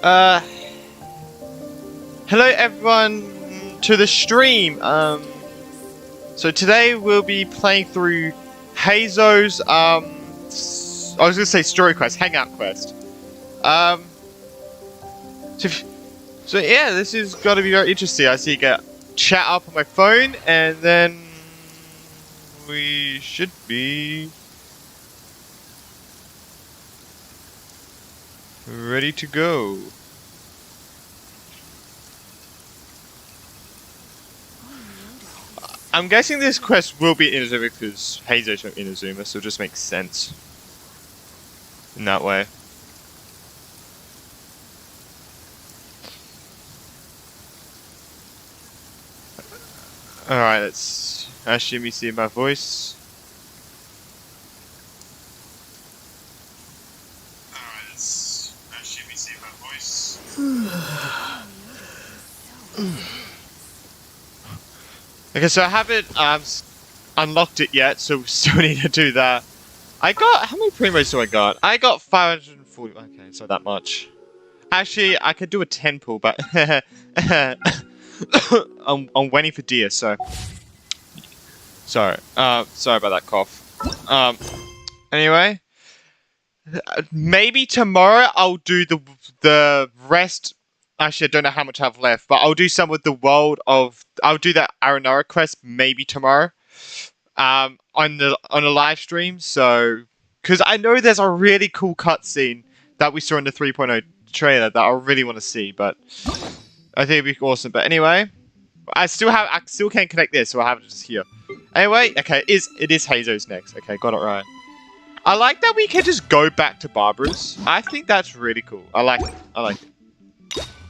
Uh, Hello everyone to the stream. So today we'll be playing through Heizou's I was gonna say story quest, Hangout quest. So, so yeah, this is gonna be very interesting. I see you get chat up on my phone, and then we should be ready to go. I'm guessing this quest will be Inazuma because Heizou's from Inazuma, so it just makes sense in that way. Alright, let's actually let me see my voice. Alright, let's actually let me see my voice. Okay, so I haven't unlocked it yet, so we still need to do that. I got, how many primos do I got? I got 540, okay, it's not that much. Actually, I could do a 10 pull, but I'm waiting for deer, so. Sorry, sorry about that cough. Anyway. Maybe tomorrow I'll do the rest. Actually, I don't know how much I have left, but I'll do some with the world of. I'll do that Aranara quest maybe tomorrow, on a live stream. So, because I know there's a really cool cutscene that we saw in the 3.0 trailer that I really want to see, but I think it'd be awesome. But anyway, I still can't connect this, so I have it just here. Anyway, okay, it is Heizou's next. Okay, got it right. I like that we can just go back to Barbara's. I think that's really cool. I like it. I like it.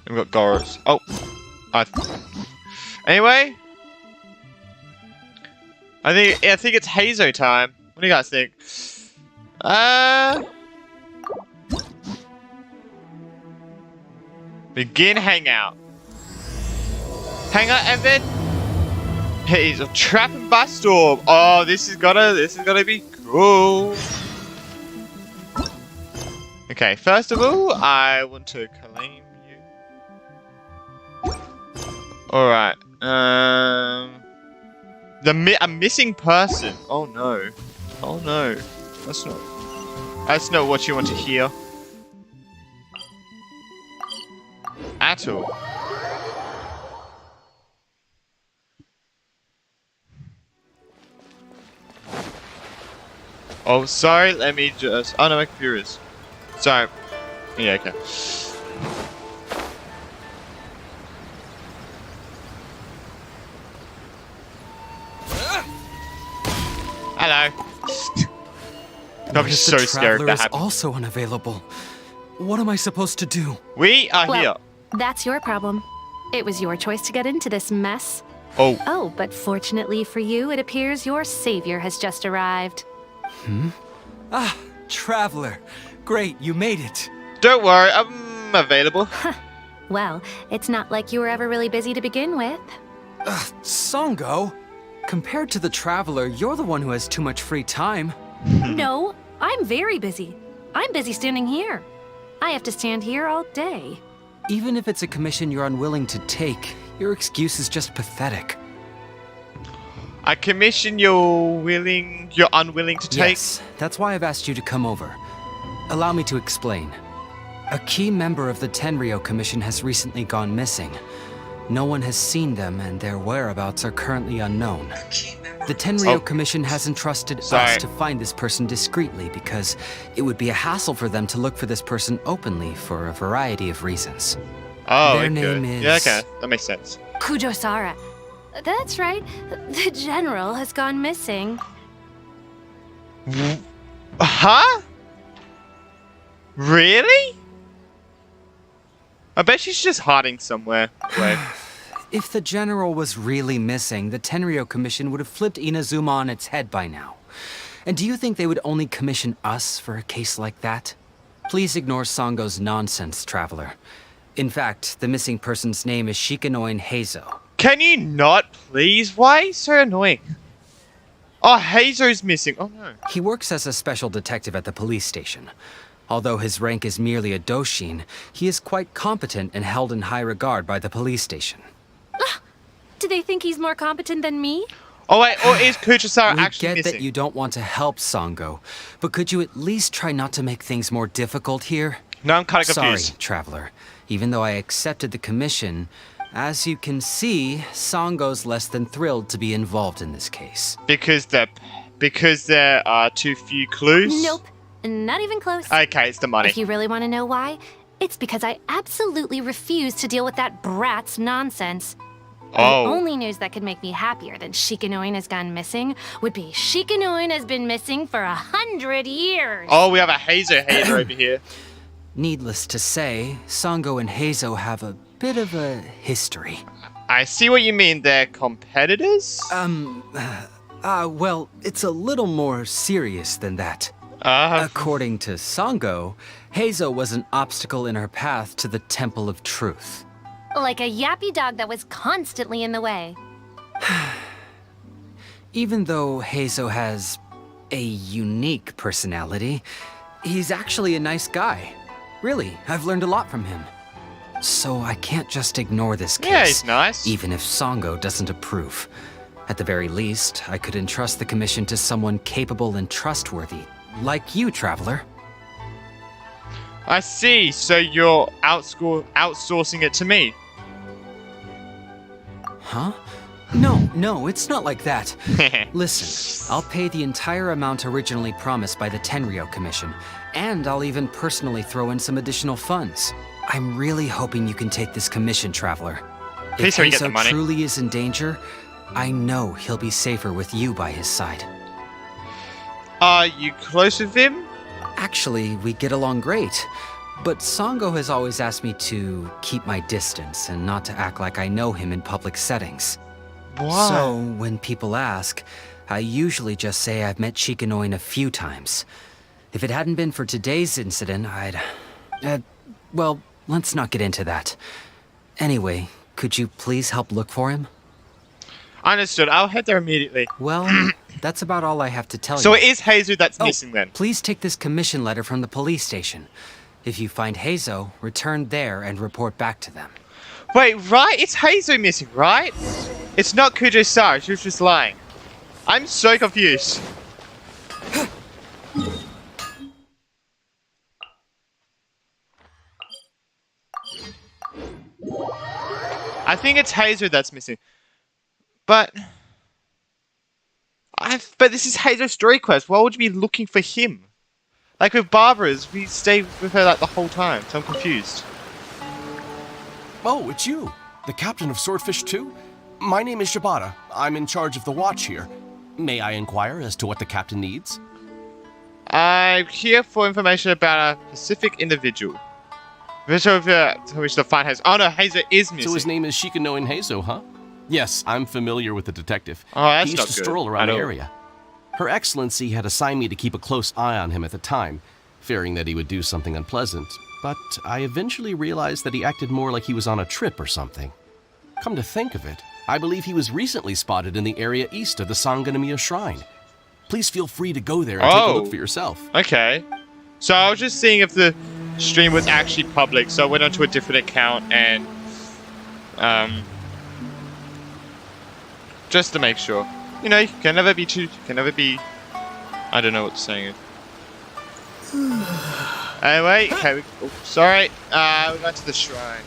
And we've got Goros. Oh. Anyway. I think it's Heizou time. What do you guys think? Begin Hangout. Hangout and then he's a trapped by storm. Oh, this is gonna be cool. Okay, first of all, I want to claim you. Alright, a missing person. Oh no. Oh no. That's not what you want to hear. At all. Oh, sorry, let me just... Oh no, my computer is. Sorry. Yeah, okay. Hello. That was just so scary if that happened. Also unavailable. What am I supposed to do? We are here. That's your problem. It was your choice to get into this mess. Oh. Oh, but fortunately for you, it appears your savior has just arrived. Hmm? Ah, Traveler. Great, you made it. Don't worry, I'm available. Well, it's not like you were ever really busy to begin with. Songo? Compared to the Traveler, you're the one who has too much free time. No, I'm very busy. I'm busy standing here. I have to stand here all day. Even if it's a commission you're unwilling to take, your excuse is just pathetic. A commission you're unwilling to take? Yes, that's why I've asked you to come over. Allow me to explain. A key member of the Tenryou Commission has recently gone missing. No one has seen them, and their whereabouts are currently unknown. The Tenryou Commission has entrusted us to find this person discreetly because it would be a hassle for them to look for this person openly for a variety of reasons. Oh, their name is... Yeah, okay. That makes sense. Kujosara. That's right. The general has gone missing. Huh? Really? I bet she's just hiding somewhere. Wait. If the general was really missing, the Tenryou Commission would have flipped Inazuma on its head by now. And do you think they would only commission us for a case like that? Please ignore Songo's nonsense, Traveler. In fact, the missing person's name is Shikanoin Heizou. Can you not, please? Why are you so annoying? Oh, Heizou's missing. Oh no. He works as a special detective at the police station. Although his rank is merely a Doshin, he is quite competent and held in high regard by the police station. Do they think he's more competent than me? Oh wait, or is Kuchisara We actually get missing? that you don't want to help Sango, but could you at least try not to make things more difficult here? No, I'm kind of Sorry, confused. Traveler. Even though I accepted the commission, as you can see, Sango's less than thrilled to be involved in this case. Because there are too few clues? Nope, not even close. Okay, it's the money. If you really want to know why, it's because I absolutely refuse to deal with that brat's nonsense. The Oh. only news that could make me happier than Shikanoin has gone missing would be Shikanoin has been missing for 100 years. Oh, we have a Heizou hater over here. Needless to say, Sango and Heizou have a bit of a history. I see what you mean. They're competitors? Well, it's a little more serious than that. According to Sango, Heizou was an obstacle in her path to the Temple of Truth. Like a yappy dog that was constantly in the way. Even though Heizou has a unique personality, he's actually a nice guy. Really, I've learned a lot from him. So I can't just ignore this case. Yeah, he's nice. Even if Sango doesn't approve. At the very least, I could entrust the commission to someone capable and trustworthy, like you, Traveler. I see. So you're outsourcing it to me. Huh? No, it's not like that. Listen, I'll pay the entire amount originally promised by the Tenryou Commission, and I'll even personally throw in some additional funds. I'm really hoping you can take this commission, Traveler. Please If hurry get the Heizou money. truly is in danger, I know he'll be safer with you by his side. Are you close with him? Actually, we get along great. But Sango has always asked me to keep my distance and not to act like I know him in public settings. Why? So, when people ask, I usually just say I've met Shikanoin a few times. If it hadn't been for today's incident, well, let's not get into that. Anyway, could you please help look for him? Understood. I'll head there immediately. Well, that's about all I have to tell So you. it is Heizou that's missing then. Please take this commission letter from the police station. If you find Heizou, return there and report back to them. Wait, right? It's Heizou missing, right? It's not Kujo-Sara. She was just lying. I'm so confused. I think it's Heizou that's missing. But this is Heizou's story quest. Why would you be looking for him? Like with Barbara's, we stayed with her like the whole time, so I'm confused. Oh, it's you, the captain of Swordfish 2? My name is Shibata. I'm in charge of the watch here. May I inquire as to what the captain needs? I'm here for information about a specific individual. Which the fine has. Oh no, Heizou is missing. So his name is Shikanoin Heizou, huh? Yes, I'm familiar with the detective. Oh, that's he not used to good stroll around at the all. area. Her Excellency had assigned me to keep a close eye on him at the time, fearing that he would do something unpleasant, but I eventually realized that he acted more like he was on a trip or something. Come to think of it, I believe he was recently spotted in the area east of the Sangonomiya Shrine. Please feel free to go there and take a look for yourself. Okay. So I was just seeing if the stream was actually public, so I went onto a different account and just to make sure. You know, you can never be I don't know what to say. Anyway, okay, sorry. We got to the shrine.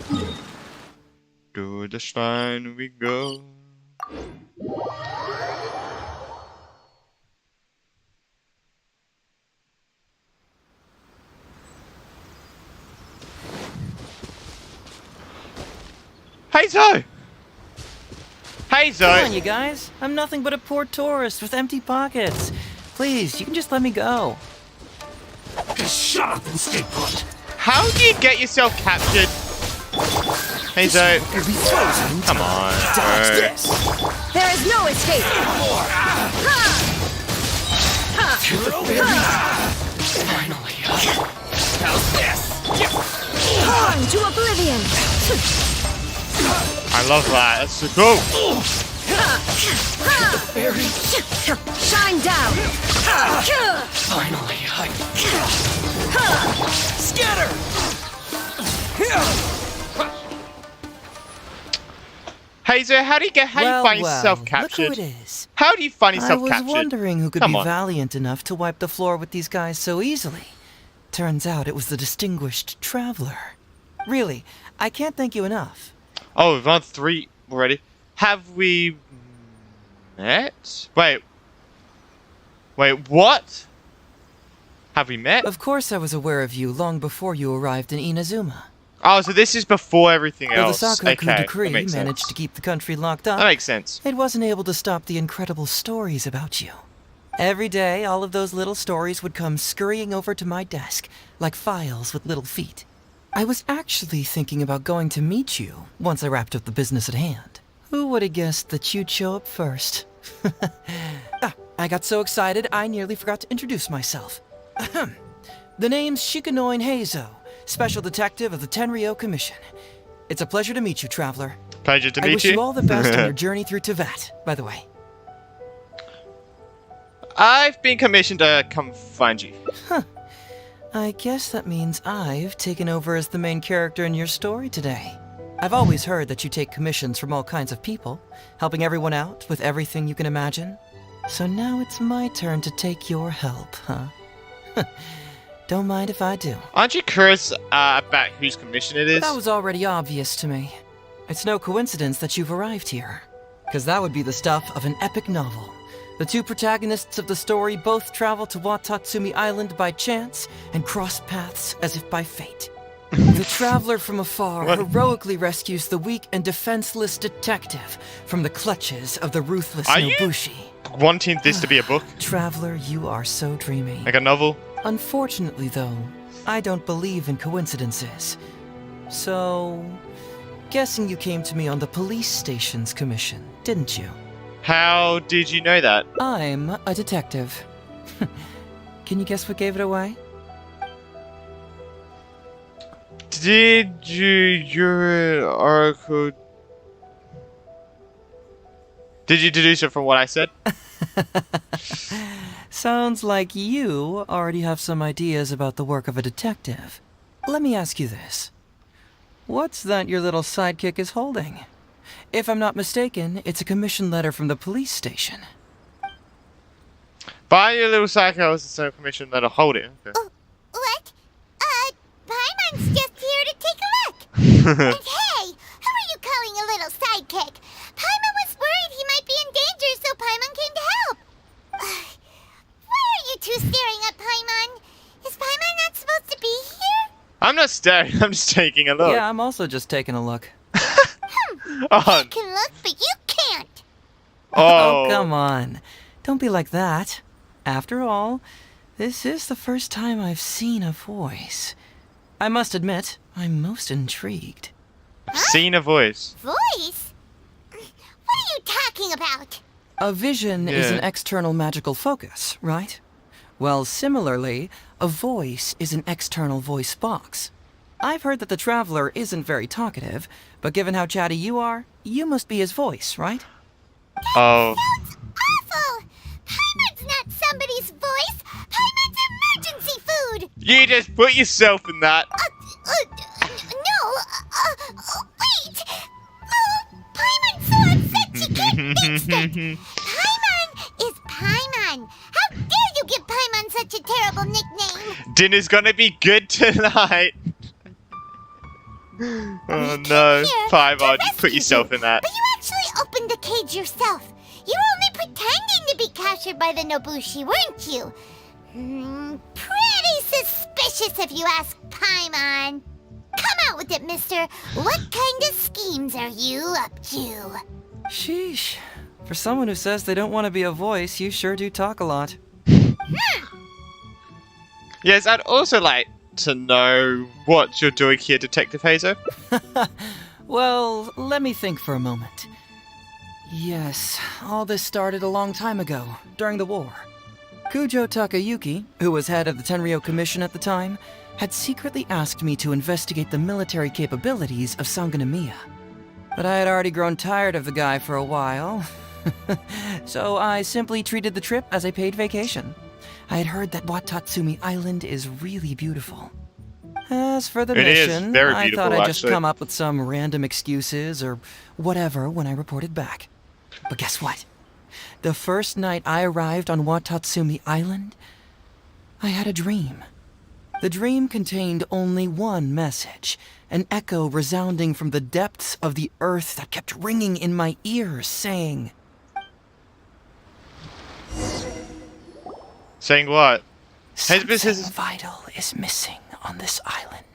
To the shrine we go. Heizou! Heizou! Come on, you guys. I'm nothing but a poor tourist with empty pockets. Please, you can just let me go. Shut up and stay put! How do you get yourself captured? Heizou, come on. Dodge bro. this! There is no escape! Finally, how's this? On to oblivion! I love that. That's so cool. Shine down! Finally, Scatter! Heizou, how do you find yourself Look captured? who it is. How do you find I yourself was captured? wondering who could Come be on. valiant enough to wipe the floor with these guys so easily. Turns out it was the distinguished traveler. Really, I can't thank you enough. Oh, we've on 3 already. Have we met? Wait, what? Have we met? Of course I was aware of you long before you arrived in Inazuma. Oh, so this is before everything Though the else. Sakoku Okay, decree that makes managed sense. to keep the country locked up, That makes sense. it wasn't able to stop the incredible stories about you. Every day, all of those little stories would come scurrying over to my desk, like files with little feet. I was actually thinking about going to meet you once I wrapped up the business at hand. Who would have guessed that you'd show up first? I got so excited I nearly forgot to introduce myself. Ahem. The name's Shikanoin Heizou, Special Detective of the Tenryou Commission. It's a pleasure to meet you, Traveler. Pleasure to I meet wish you all the best on your journey through Teyvat, by the way. I've been commissioned to come find you. I guess that means I've taken over as the main character in your story today. I've always heard that you take commissions from all kinds of people, helping everyone out with everything you can imagine. So now it's my turn to take your help, huh? Don't mind if I do. Aren't you curious about whose commission it is? That was already obvious to me. It's no coincidence that you've arrived here, because that would be the stuff of an epic novel. The two protagonists of the story both travel to Watatsumi Island by chance and cross paths as if by fate. The traveler from afar heroically rescues the weak and defenseless detective from the clutches of the ruthless Are you- Nobushi. Wanting this to be a book? Traveler, you are so dreamy. Like a novel? Unfortunately, though, I don't believe in coincidences. So, guessing you came to me on the police station's commission, didn't you? How did you know that? I'm a detective. Can you guess what gave it away? Did your oracle... Did you deduce it from what I said? Sounds like you already have some ideas about the work of a detective. Let me ask you this. What's that your little sidekick is holding? If I'm not mistaken, it's a commission letter from the police station. Buy your little psycho was the same commission that I hold it. Okay. What? Paimon's just here to take a look. And hey, who are you calling a little sidekick? Paimon was worried he might be in danger, so Paimon came to help. Why are you two staring at Paimon? Is Paimon not supposed to be here? I'm not staring, I'm just taking a look. Yeah, I'm also just taking a look. Oh, I can look, but you can't. Oh, come on. Don't be like that. After all, this is the first time I've seen a voice. I must admit, I'm most intrigued. I've seen a voice. Voice? What are you talking about? A vision is an Yeah. external magical focus, right? Well, similarly, a voice is an external voice box. I've heard that the Traveler isn't very talkative, but given how chatty you are, you must be his voice, right? Oh. Sounds awful. Paimon's not somebody's voice. Paimon's emergency food. You just put yourself in that. No. Wait. Paimon's so upset she can't fix it. Paimon is Paimon. How dare you give Paimon such a terrible nickname? Dinner's gonna be good tonight. Oh no. Here, Paimon, to you put rescue yourself you. in that. But you actually opened the cage yourself. You were only pretending to be captured by the Nobushi, weren't you? Pretty suspicious if you ask Paimon. Come out with it, mister. What kind of schemes are you up to? Sheesh. For someone who says they don't want to be a voice, you sure do talk a lot. Yes, I'd also like to know what you're doing here, Detective Heizou. Well, let me think for a moment. Yes, all this started a long time ago, during the war. Kujo Takayuki, who was head of the Tenryou Commission at the time, had secretly asked me to investigate the military capabilities of Sangonomiya. But I had already grown tired of the guy for a while, so I simply treated the trip as a paid vacation. I had heard that Watatsumi Island is really beautiful. As for the It is mission, very I beautiful, thought I'd just actually. come up with some random excuses or whatever when I reported back. But guess what? The first night I arrived on Watatsumi Island, I had a dream. The dream contained only one message, an echo resounding from the depths of the earth that kept ringing in my ears, saying, Saying what? "Something vital is missing on this island."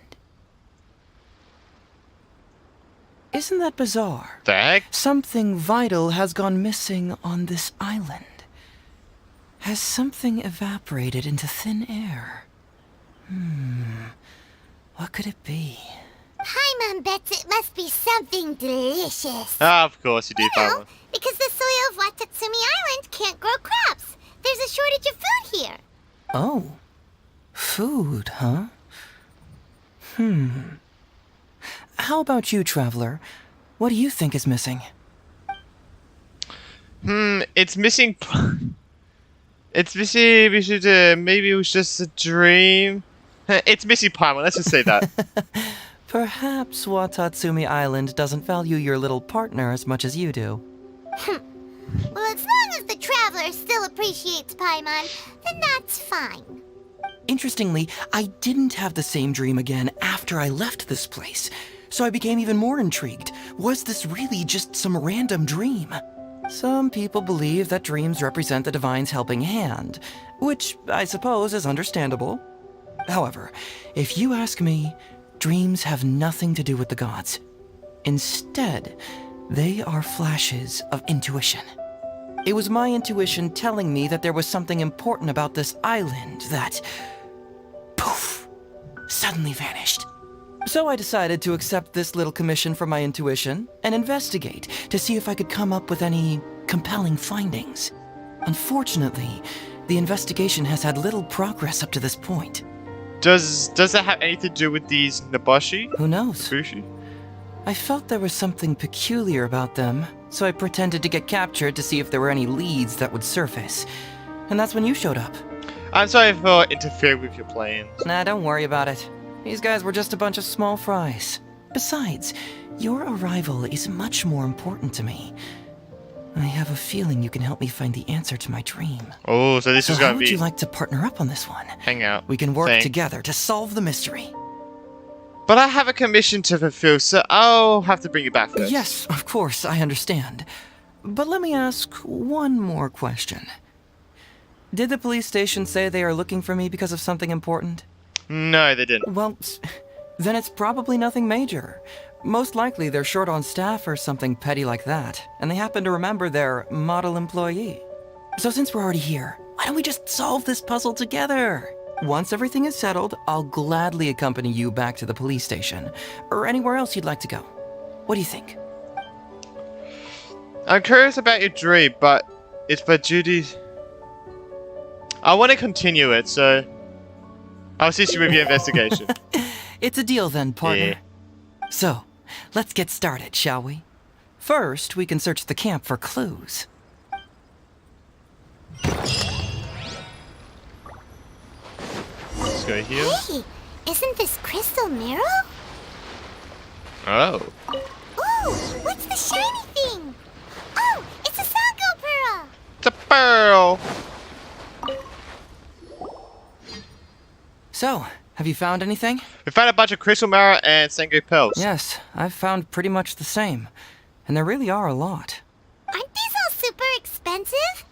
Isn't that bizarre? The heck? Something vital has gone missing on this island. Has something evaporated into thin air? What could it be? Paimon bets it must be something delicious. Ah, of course you do, No, Paimon. because the soil of Watatsumi Island can't grow crops. There's a shortage of food here. Oh, food, huh? How about you, traveler? What do you think is missing? It's missing. It's missing. We should. Maybe it was just a dream. It's missing Paimon. Let's just say that. Perhaps Watatsumi Island doesn't value your little partner as much as you do. Well, as long as the traveler still appreciates Paimon, then that's fine. Interestingly, I didn't have the same dream again after I left this place, so I became even more intrigued. Was this really just some random dream? Some people believe that dreams represent the divine's helping hand, which I suppose is understandable. However, if you ask me, dreams have nothing to do with the gods. Instead, they are flashes of intuition. It was my intuition telling me that there was something important about this island that, poof, suddenly vanished. So I decided to accept this little commission from my intuition and investigate to see if I could come up with any compelling findings. Unfortunately, the investigation has had little progress up to this point. Does that have anything to do with these Naboshi? Who knows? Nabushi? I felt there was something peculiar about them, so I pretended to get captured to see if there were any leads that would surface. And that's when you showed up. I'm sorry for interfering with your plans. Nah, don't worry about it. These guys were just a bunch of small fries. Besides, your arrival is much more important to me. I have a feeling you can help me find the answer to my dream. Oh, so this is How going to would be you like to partner up on this one? Hangout. We can work thing. together to solve the mystery. But I have a commission to fulfill, so I'll have to bring you back first. Yes, of course, I understand. But let me ask one more question. Did the police station say they are looking for me because of something important? No, they didn't. Well, then it's probably nothing major. Most likely they're short on staff or something petty like that, and they happen to remember their model employee. So since we're already here, why don't we just solve this puzzle together? Once everything is settled, I'll gladly accompany you back to the police station, or anywhere else you'd like to go. What do you think? I'm curious about your dream, but it's by Judy's. I want to continue it, so I'll assist you with your investigation. It's a deal then, partner. Yeah. So, let's get started, shall we? First, we can search the camp for clues. Let's go here. Hey, isn't this crystal mirror? Oh. Ooh, what's the shiny thing? Oh, it's a Sango pearl. It's a pearl. So, have you found anything? We found a bunch of crystal mirror and Sengu pearls. Yes, I've found pretty much the same. And there really are a lot. Aren't these all super expensive?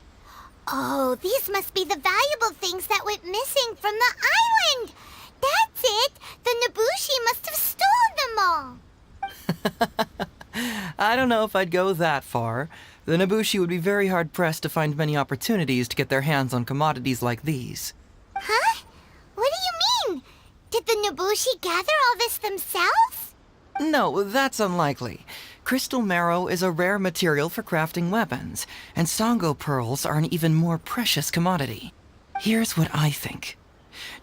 Oh, these must be the valuable things that went missing from the island. That's it. The Nabushi must have stolen them all. I don't know if I'd go that far. The Nabushi would be very hard-pressed to find many opportunities to get their hands on commodities like these. Huh? What do you mean? Did the Nabushi gather all this themselves? No, that's unlikely. Crystal marrow is a rare material for crafting weapons, and Sango pearls are an even more precious commodity. Here's what I think.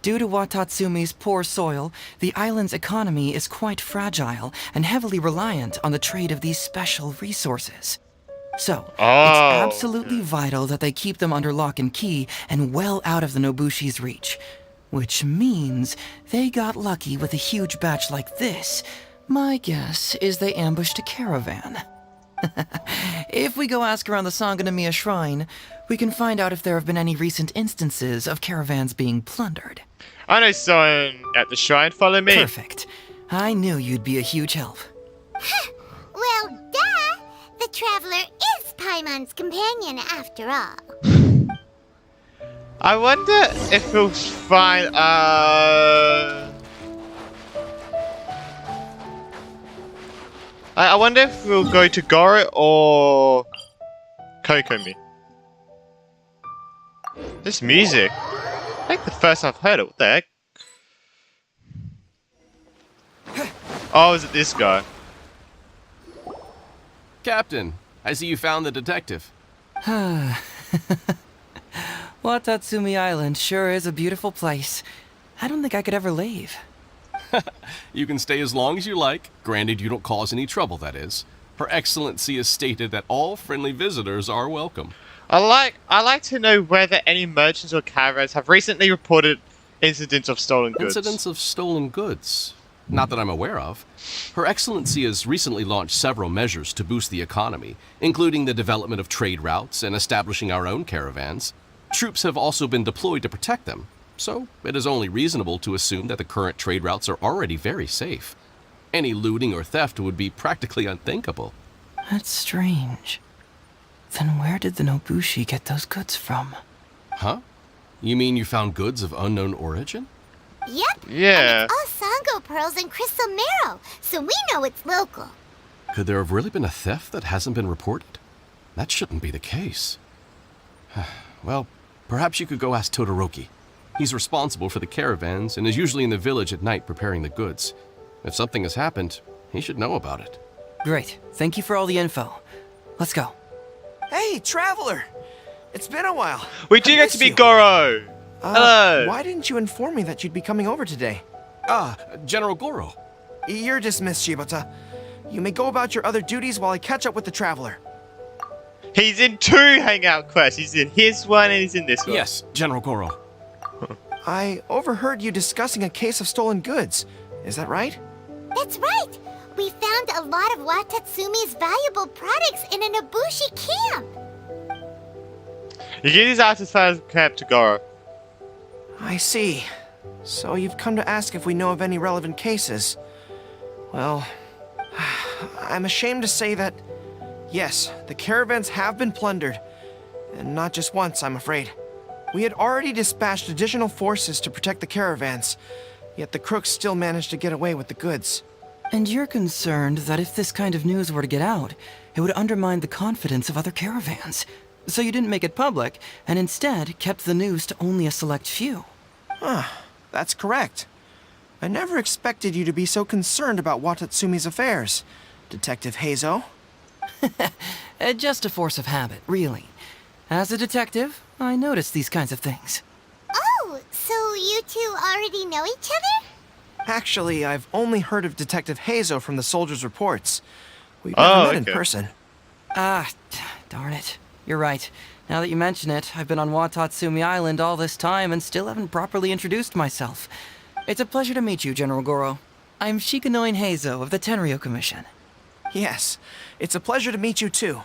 Due to Watatsumi's poor soil, the island's economy is quite fragile and heavily reliant on the trade of these special resources. So, it's Oh. absolutely vital that they keep them under lock and key and well out of the Nobushi's reach. Which means they got lucky with a huge batch like this. My guess is they ambushed a caravan. If we go ask around the Sanganamiya Shrine, we can find out if there have been any recent instances of caravans being plundered. I know someone at the shrine. Follow me. Perfect. I knew you'd be a huge help. Well, duh! The traveler is Paimon's companion after all. I wonder if we'll find. I wonder if we'll go to Goro or Kokomi. This music. I think the first time I've heard it. What the heck? Oh, is it this guy? Captain, I see you found the detective. Watatsumi Island sure is a beautiful place. I don't think I could ever leave. You can stay as long as you like, granted you don't cause any trouble, that is. Her Excellency has stated that all friendly visitors are welcome. I like to know whether any merchants or caravans have recently reported incidents of stolen goods. Incidents of stolen goods? Not that I'm aware of. Her Excellency has recently launched several measures to boost the economy, including the development of trade routes and establishing our own caravans. Troops have also been deployed to protect them, so it is only reasonable to assume that the current trade routes are already very safe. Any looting or theft would be practically unthinkable. That's strange. Then where did the Nobushi get those goods from? Huh? You mean you found goods of unknown origin? Yep. Yeah. And it's all Sango pearls and crystal marrow, so we know it's local. Could there have really been a theft that hasn't been reported? That shouldn't be the case. Well, perhaps you could go ask Todoroki. He's responsible for the caravans and is usually in the village at night preparing the goods. If something has happened, he should know about it. Great. Thank you for all the info. Let's go. Hey, traveler! It's been a while. We do I get to missed meet you. Goro. Hello. Why didn't you inform me that you'd be coming over today? General Goro. You're dismissed, Shibata. You may go about your other duties while I catch up with the traveler. He's in 2 Hangout quests. He's in his one and he's in this one. Yes, General Goro. I overheard you discussing a case of stolen goods. Is that right? That's right. We found a lot of Watatsumi's valuable products in a Nobushi camp. You give these artifacts camp to Goro. I see. So you've come to ask if we know of any relevant cases. Well, I'm ashamed to say that, yes, the caravans have been plundered. And not just once, I'm afraid. We had already dispatched additional forces to protect the caravans, yet the crooks still managed to get away with the goods. And you're concerned that if this kind of news were to get out, it would undermine the confidence of other caravans. So you didn't make it public, and instead kept the news to only a select few. That's correct. I never expected you to be so concerned about Watatsumi's affairs, Detective Heizou. Just a force of habit, really. As a detective, I notice these kinds of things. Oh, so you two already know each other? Actually, I've only heard of Detective Heizou from the soldiers' reports. We've never met in okay. person. Darn it. You're right. Now that you mention it, I've been on Watatsumi Island all this time and still haven't properly introduced myself. It's a pleasure to meet you, General Goro. I'm Shikanoin Heizou of the Tenryo Commission. Yes, it's a pleasure to meet you too.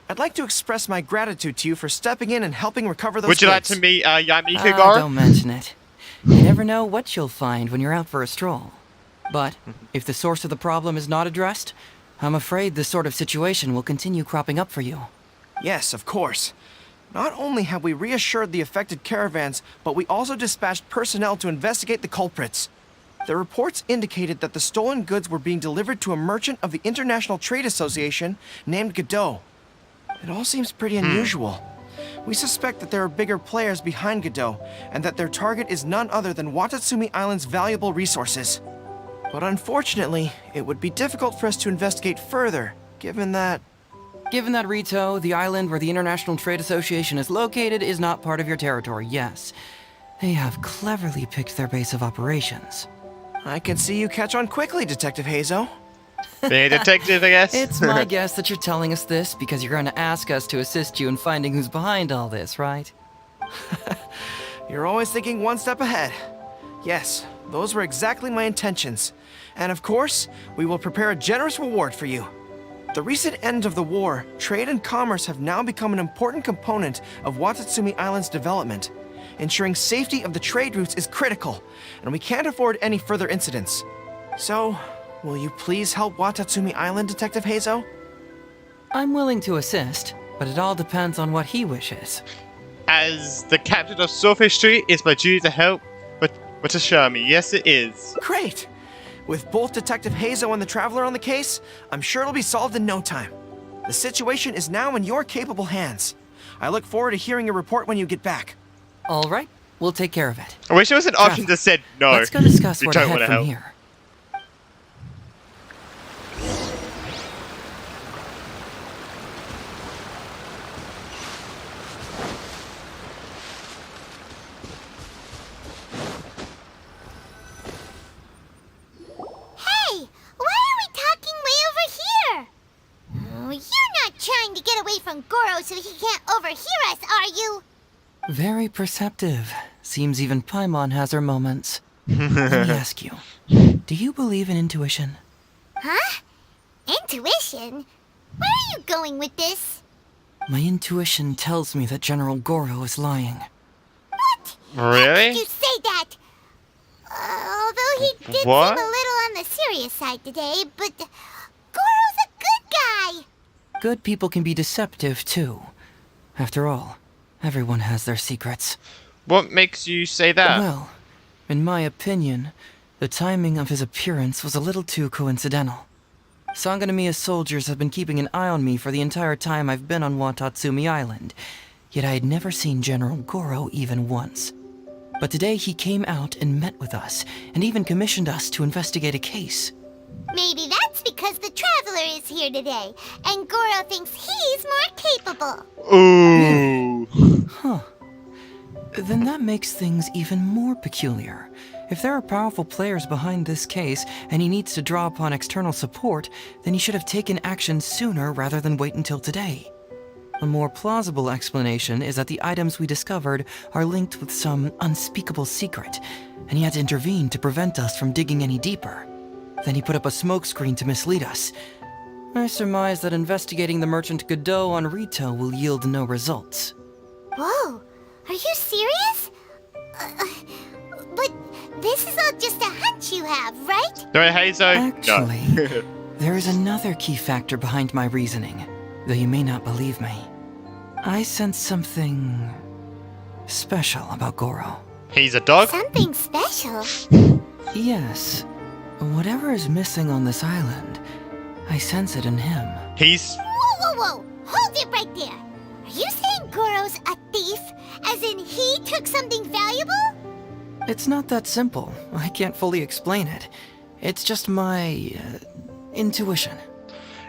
I'd like to express my gratitude to you for stepping in and helping recover those Would you like goods. to meet Yamika Goro? Don't mention it. You never know what you'll find when you're out for a stroll. But if the source of the problem is not addressed, I'm afraid this sort of situation will continue cropping up for you. Yes, of course. Not only have we reassured the affected caravans, but we also dispatched personnel to investigate the culprits. The reports indicated that the stolen goods were being delivered to a merchant of the International Trade Association named Godot. It all seems pretty unusual. We suspect that there are bigger players behind Godot, and that their target is none other than Watatsumi Island's valuable resources. But unfortunately, it would be difficult for us to investigate further, given that... Given that Rito, the island where the International Trade Association is located, is not part of your territory, yes. They have cleverly picked their base of operations. I can see you catch on quickly, Detective Heizou. Being a detective, I guess. It's my guess that you're telling us this because you're going to ask us to assist you in finding who's behind all this, right? You're always thinking one step ahead. Yes, those were exactly my intentions. And of course, we will prepare a generous reward for you. The recent end of the war, trade and commerce have now become an important component of Watatsumi Island's development. Ensuring safety of the trade routes is critical, and we can't afford any further incidents. So, will you please help Watatsumi Island, Detective Heizou? I'm willing to assist, but it all depends on what he wishes. As the captain of Swordfish Street, it's my duty to help, but to show me. Yes, it is. Great! With both Detective Heizou and the Traveler on the case, I'm sure it'll be solved in no time. The situation is now in your capable hands. I look forward to hearing your report when you get back. All right, we'll take care of it. I wish there was an option that said no. Let's go discuss You where to don't head wanna from help. here. Hey, why are we talking way over here? Oh, you're not trying to get away from Goro so he can't overhear us, are you? Very perceptive. Seems even Paimon has her moments. Let me ask you, do you believe in intuition? Huh? Intuition? Where are you going with this? My intuition tells me that General Goro is lying. What? How Really? could you say that? Although he did What? seem a little on the serious side today, but Goro's a good guy. Good people can be deceptive, too. After all, everyone has their secrets. What makes you say that? Well, in my opinion, the timing of his appearance was a little too coincidental. Sangonomiya soldiers have been keeping an eye on me for the entire time I've been on Watatsumi Island, yet I had never seen General Goro even once. But today he came out and met with us, and even commissioned us to investigate a case. Maybe that's because the Traveler is here today, and Goro thinks he's more capable. Ooh. Then that makes things even more peculiar. If there are powerful players behind this case, and he needs to draw upon external support, then he should have taken action sooner rather than wait until today. A more plausible explanation is that the items we discovered are linked with some unspeakable secret, and he had to intervene to prevent us from digging any deeper. Then he put up a smokescreen to mislead us. I surmise that investigating the merchant Godot on Rito will yield no results. Whoa, are you serious? But this is all just a hunch you have, right? No, Heizou? Actually, No. there is another key factor behind my reasoning, though you may not believe me. I sense something special about Goro. He's a dog? Something special. Yes, whatever is missing on this island, I sense it in him. He's... Whoa, whoa, whoa! Hold it right there! Are you saying Goro's a thief? As in he took something valuable? It's not that simple. I can't fully explain it. It's just my intuition.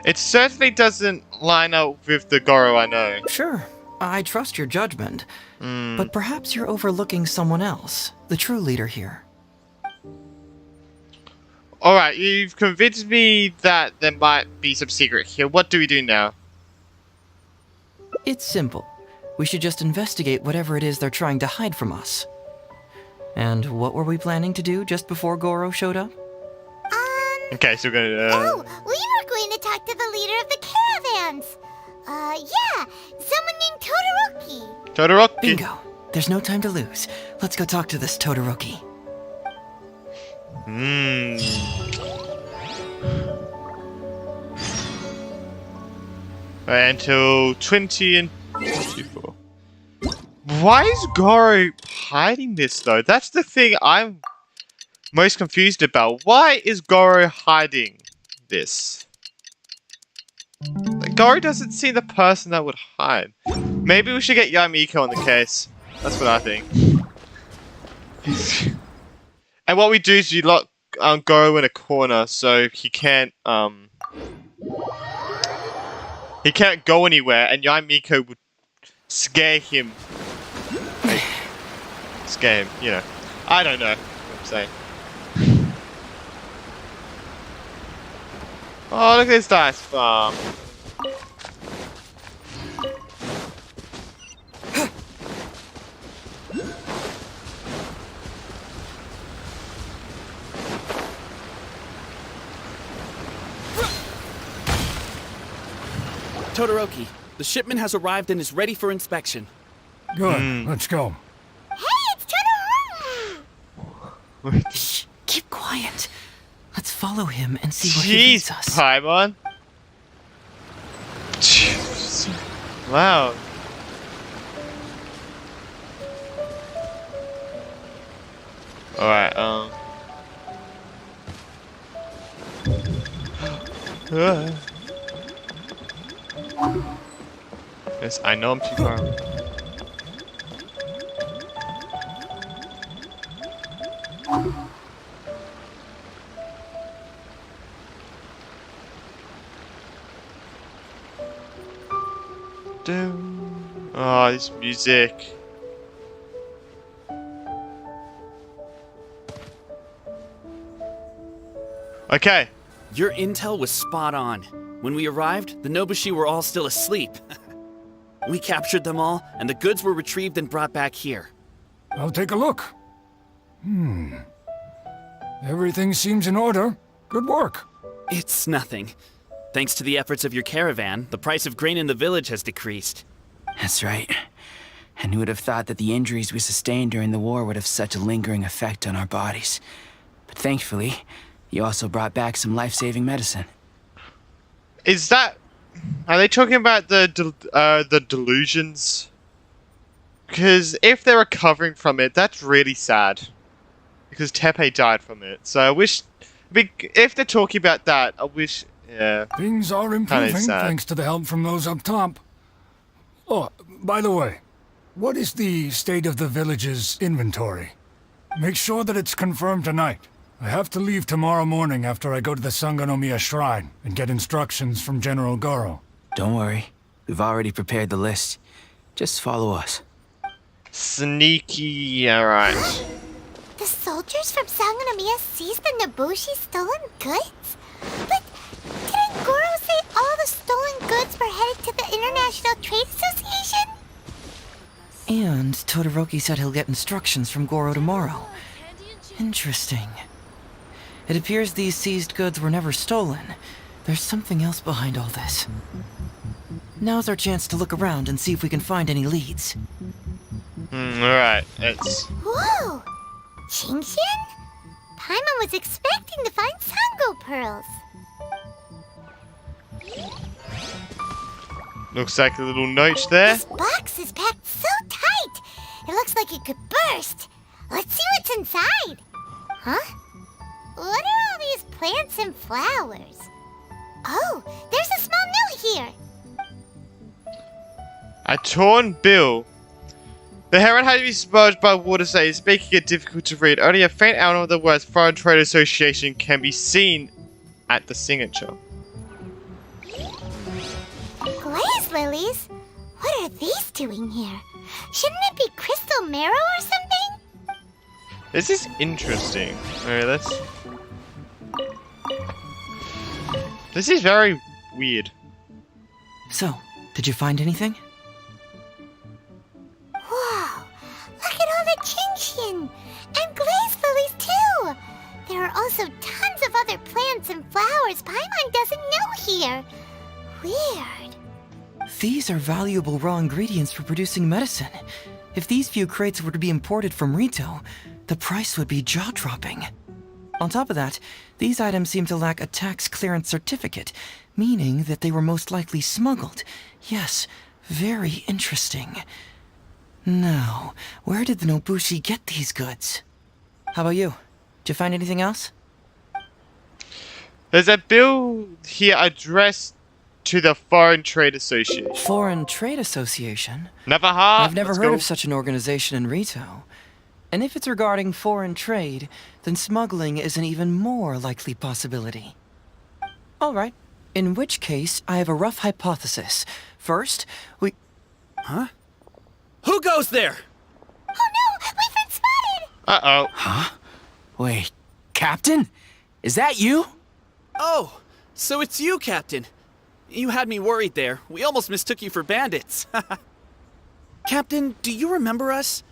It certainly doesn't line up with the Goro I know. Sure, I trust your judgment, but perhaps you're overlooking someone else, the true leader here. Alright, you've convinced me that there might be some secret here. What do we do now? It's simple. We should just investigate whatever it is they're trying to hide from us. And what were we planning to do just before Goro showed up? Okay, so we're gonna... Oh, we were going to talk to the leader of the caravans. Yeah, someone named Todoroki. Todoroki. Bingo! There's no time to lose. Let's go talk to this Todoroki. Until 20 and 24. Why is Goro hiding this though? That's the thing I'm most confused about. Why is Goro hiding this? Like, Goro doesn't seem the person that would hide. Maybe we should get Yamiko on the case. That's what I think. And what we do is you lock Goro in a corner so he can't go anywhere, and Yamiko would scare him. Like, scare him, you know. I don't know what I'm saying. Oh, look at this nice farm. Todoroki, the shipment has arrived and is ready for inspection. Good, let's go. Hey, it's Totoro! Shh, keep quiet. Let's follow him and see where he leads Jeez, us. Paimon. Jeez. Wow. Alright, Yes, I know I'm too far. Oh, this music. Okay. Your intel was spot on. When we arrived, the Nobushi were all still asleep. We captured them all, and the goods were retrieved and brought back here. I'll take a look. Everything seems in order. Good work. It's nothing. Thanks to the efforts of your caravan, the price of grain in the village has decreased. That's right. And who would have thought that the injuries we sustained during the war would have such a lingering effect on our bodies? But thankfully, you also brought back some life-saving medicine. Is that... Are they talking about the delusions? Because if they're recovering from it, that's really sad. Because Teppei died from it. So I wish... If they're talking about that, I wish... Yeah. Things are improving thanks to the help from those up top. Oh, by the way, what is the state of the village's inventory? Make sure that it's confirmed tonight. I have to leave tomorrow morning after I go to the Sangonomiya Shrine and get instructions from General Goro. Don't worry. We've already prepared the list. Just follow us. Sneaky, alright. The soldiers from Sangonomiya seized the Nobushi stolen goods? But didn't Goro say all the stolen goods were headed to the International Trade Association? And Todoroki said he'll get instructions from Goro tomorrow. Interesting. It appears these seized goods were never stolen. There's something else behind all this. Now's our chance to look around and see if we can find any leads. Alright, let's... Whoa! Qingxian? Paimon was expecting to find Sango pearls. Looks like a little note there. This box is packed so tight, it looks like it could burst. Let's see what's inside. Huh? What are all these plants and flowers? Oh, there's a small note here. A torn bill. The heron had to be submerged by water, says, making it difficult to read. Only a faint outline of the words Foreign Trade Association can be seen at the signature. Glaze lilies? What are these doing here? Shouldn't it be crystal marrow or something? This is interesting. Alright, let's... This is very weird. So, did you find anything? Wow, look at all the Qingxian! And glaze lilies too! There are also tons of other plants and flowers Paimon doesn't know here. Weird. These are valuable raw ingredients for producing medicine. If these few crates were to be imported from Rito, the price would be jaw-dropping. On top of that, these items seem to lack a tax clearance certificate, meaning that they were most likely smuggled. Yes, very interesting. Now, where did the Nobushi get these goods? How about you? Did you find anything else? There's a bill here addressed to the Foreign Trade Association. Foreign Trade Association? Never heard. I've never heard of such an organization in Rito. And if it's regarding foreign trade, then smuggling is an even more likely possibility. All right. In which case, I have a rough hypothesis. First, we... Huh? Who goes there? Oh no, we've been spotted! Uh-oh. Huh? Wait, Captain? Is that you? Oh, So it's you, Captain. You had me worried there. We almost mistook you for bandits. Captain, do you remember us?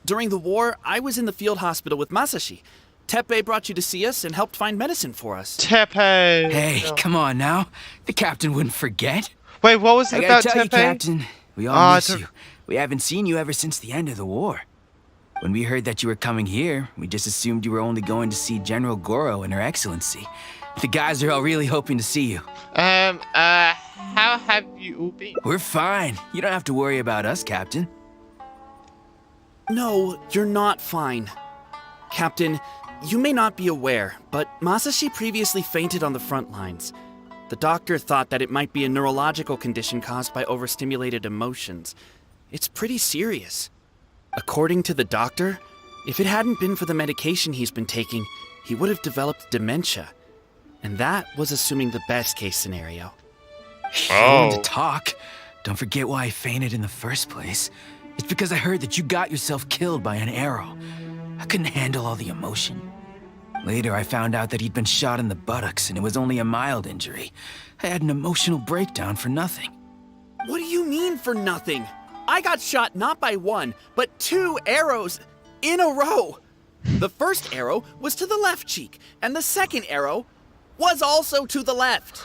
During the war, I was in the field hospital with Masashi. Teppei brought you to see us and helped find medicine for us. Teppei. Hey, come on now. The captain wouldn't forget. Wait, what was it I about gotta tell you, Teppei? Captain, we all miss you. We haven't seen you ever since the end of the war. When we heard that you were coming here, we just assumed you were only going to see General Goro and Her Excellency. The guys are all really hoping to see you. How have you all been? We're fine. You don't have to worry about us, Captain. No, you're not fine. Captain, you may not be aware, but Masashi previously fainted on the front lines. The doctor thought that it might be a neurological condition caused by overstimulated emotions. It's pretty serious. According to the doctor, if it hadn't been for the medication he's been taking, he would have developed dementia. And that was assuming the best case scenario. Oh. To talk. Don't forget why I fainted in the first place. It's because I heard that you got yourself killed by an arrow. I couldn't handle all the emotion. Later, I found out that he'd been shot in the buttocks and it was only a mild injury. I had an emotional breakdown for nothing. What do you mean for nothing? I got shot not by one, but 2 arrows in a row. The first arrow was to the left cheek, and the second arrow was also to the left.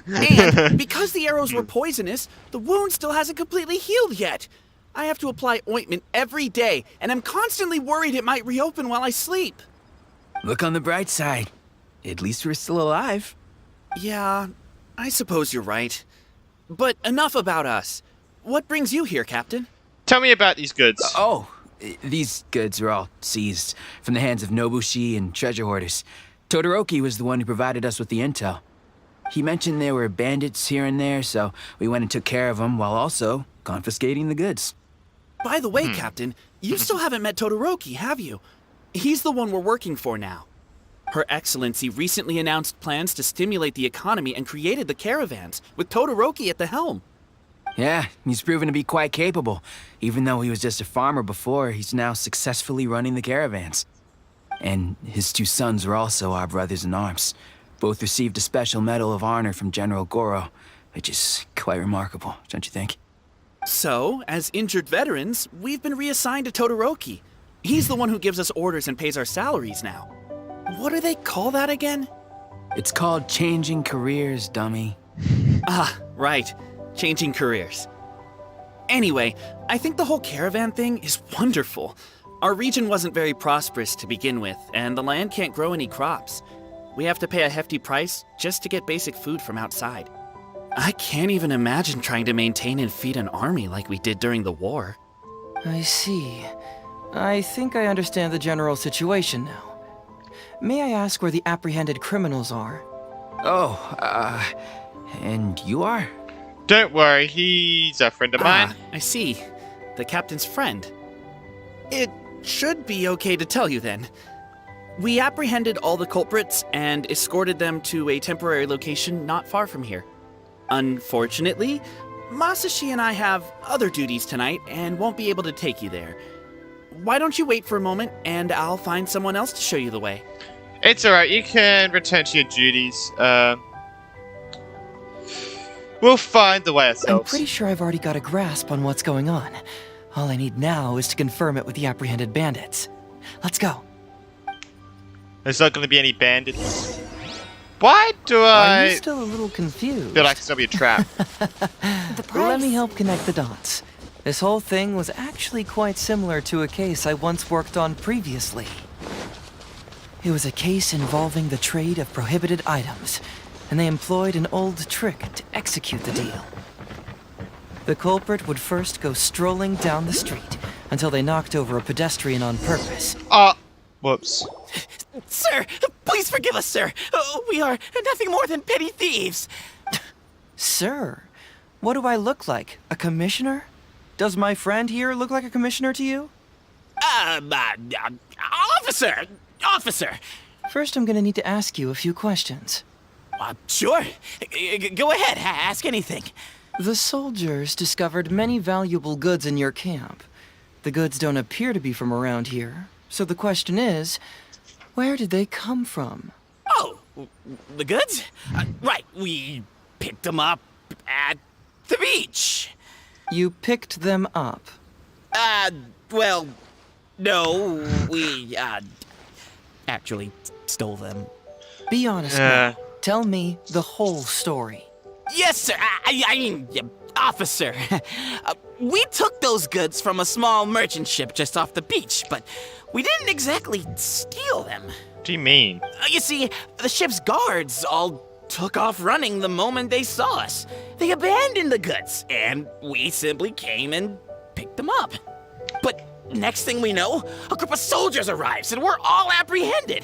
And because the arrows were poisonous, the wound still hasn't completely healed yet. I have to apply ointment every day, and I'm constantly worried it might reopen while I sleep. Look on the bright side. At least we're still alive. Yeah, I suppose you're right. But enough about us. What brings you here, Captain? Tell me about these goods. These goods are all seized from the hands of Nobushi and treasure hoarders. Todoroki was the one who provided us with the intel. He mentioned there were bandits here and there, so we went and took care of them while also confiscating the goods. By the way, Captain, you still haven't met Todoroki, have you? He's the one we're working for now. Her Excellency recently announced plans to stimulate the economy and created the caravans, with Todoroki at the helm. Yeah, he's proven to be quite capable. Even though he was just a farmer before, he's now successfully running the caravans. And his 2 sons are also our brothers in arms. Both received a special medal of honor from General Goro, which is quite remarkable, don't you think? So, as injured veterans, we've been reassigned to Todoroki. He's the one who gives us orders and pays our salaries now. What do they call that again? It's called changing careers, dummy. Ah, right. Changing careers. Anyway, I think the whole caravan thing is wonderful. Our region wasn't very prosperous to begin with, and the land can't grow any crops. We have to pay a hefty price just to get basic food from outside. I can't even imagine trying to maintain and feed an army like we did during the war. I see. I think I understand the general situation now. May I ask where the apprehended criminals are? And you are? Don't worry, he's a friend of mine. I see. The captain's friend. It should be okay to tell you then. We apprehended all the culprits and escorted them to a temporary location not far from here. Unfortunately, Masashi and I have other duties tonight and won't be able to take you there. Why don't you wait for a moment and I'll find someone else to show you the way. It's alright, you can return to your duties. We'll find the way ourselves. I'm pretty sure I've already got a grasp on what's going on. All I need now is to confirm it with the apprehended bandits. Let's go. There's not going to be any bandits. Why do Are you still a little confused? feel like it's going to be a trap? Let me help connect the dots. This whole thing was actually quite similar to a case I once worked on previously. It was a case involving the trade of prohibited items, and they employed an old trick to execute the deal. The culprit would first go strolling down the street until they knocked over a pedestrian on purpose. Whoops. Sir, please forgive us, sir. We are nothing more than petty thieves. Sir, what do I look like? A commissioner? Does my friend here look like a commissioner to you? Officer! First, I'm gonna need to ask you a few questions. Sure. Go ahead, ask anything. The soldiers discovered many valuable goods in your camp. The goods don't appear to be from around here, so the question is, where did they come from? The goods? Right, we picked them up at the beach. You picked them up? Well, no, we, actually stole them. Be honest now. Tell me the whole story. Yes, sir. I mean, officer. We took those goods from a small merchant ship just off the beach, but we didn't exactly steal them. What do you mean? You see, the ship's guards all took off running the moment they saw us. They abandoned the goods, and we simply came and picked them up. But next thing we know, a group of soldiers arrives, and we're all apprehended.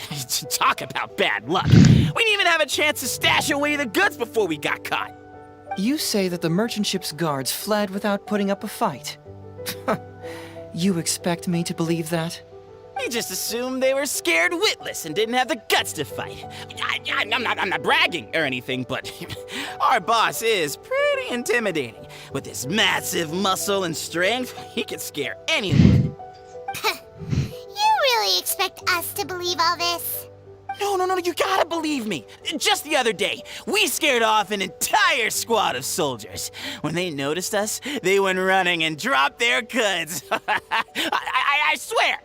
Talk about bad luck. We didn't even have a chance to stash away the goods before we got caught. You say that the merchant ship's guards fled without putting up a fight. You expect me to believe that? We just assumed they were scared witless and didn't have the guts to fight. I'm not bragging or anything, but our boss is pretty intimidating. With his massive muscle and strength, he could scare anyone. You really expect us to believe all this? No, you gotta believe me. Just the other day, we scared off an entire squad of soldiers. When they noticed us, they went running and dropped their goods. I swear.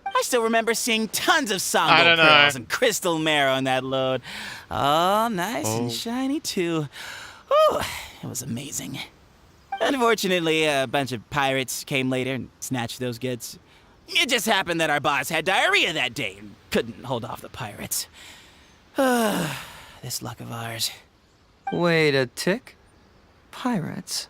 I still remember seeing tons of Sango pearls and crystal marrow in that load. Oh, nice and shiny, too. Ooh, it was amazing. Unfortunately, a bunch of pirates came later and snatched those goods. It just happened that our boss had diarrhea that day and couldn't hold off the pirates. This luck of ours. Wait a tick. Pirates?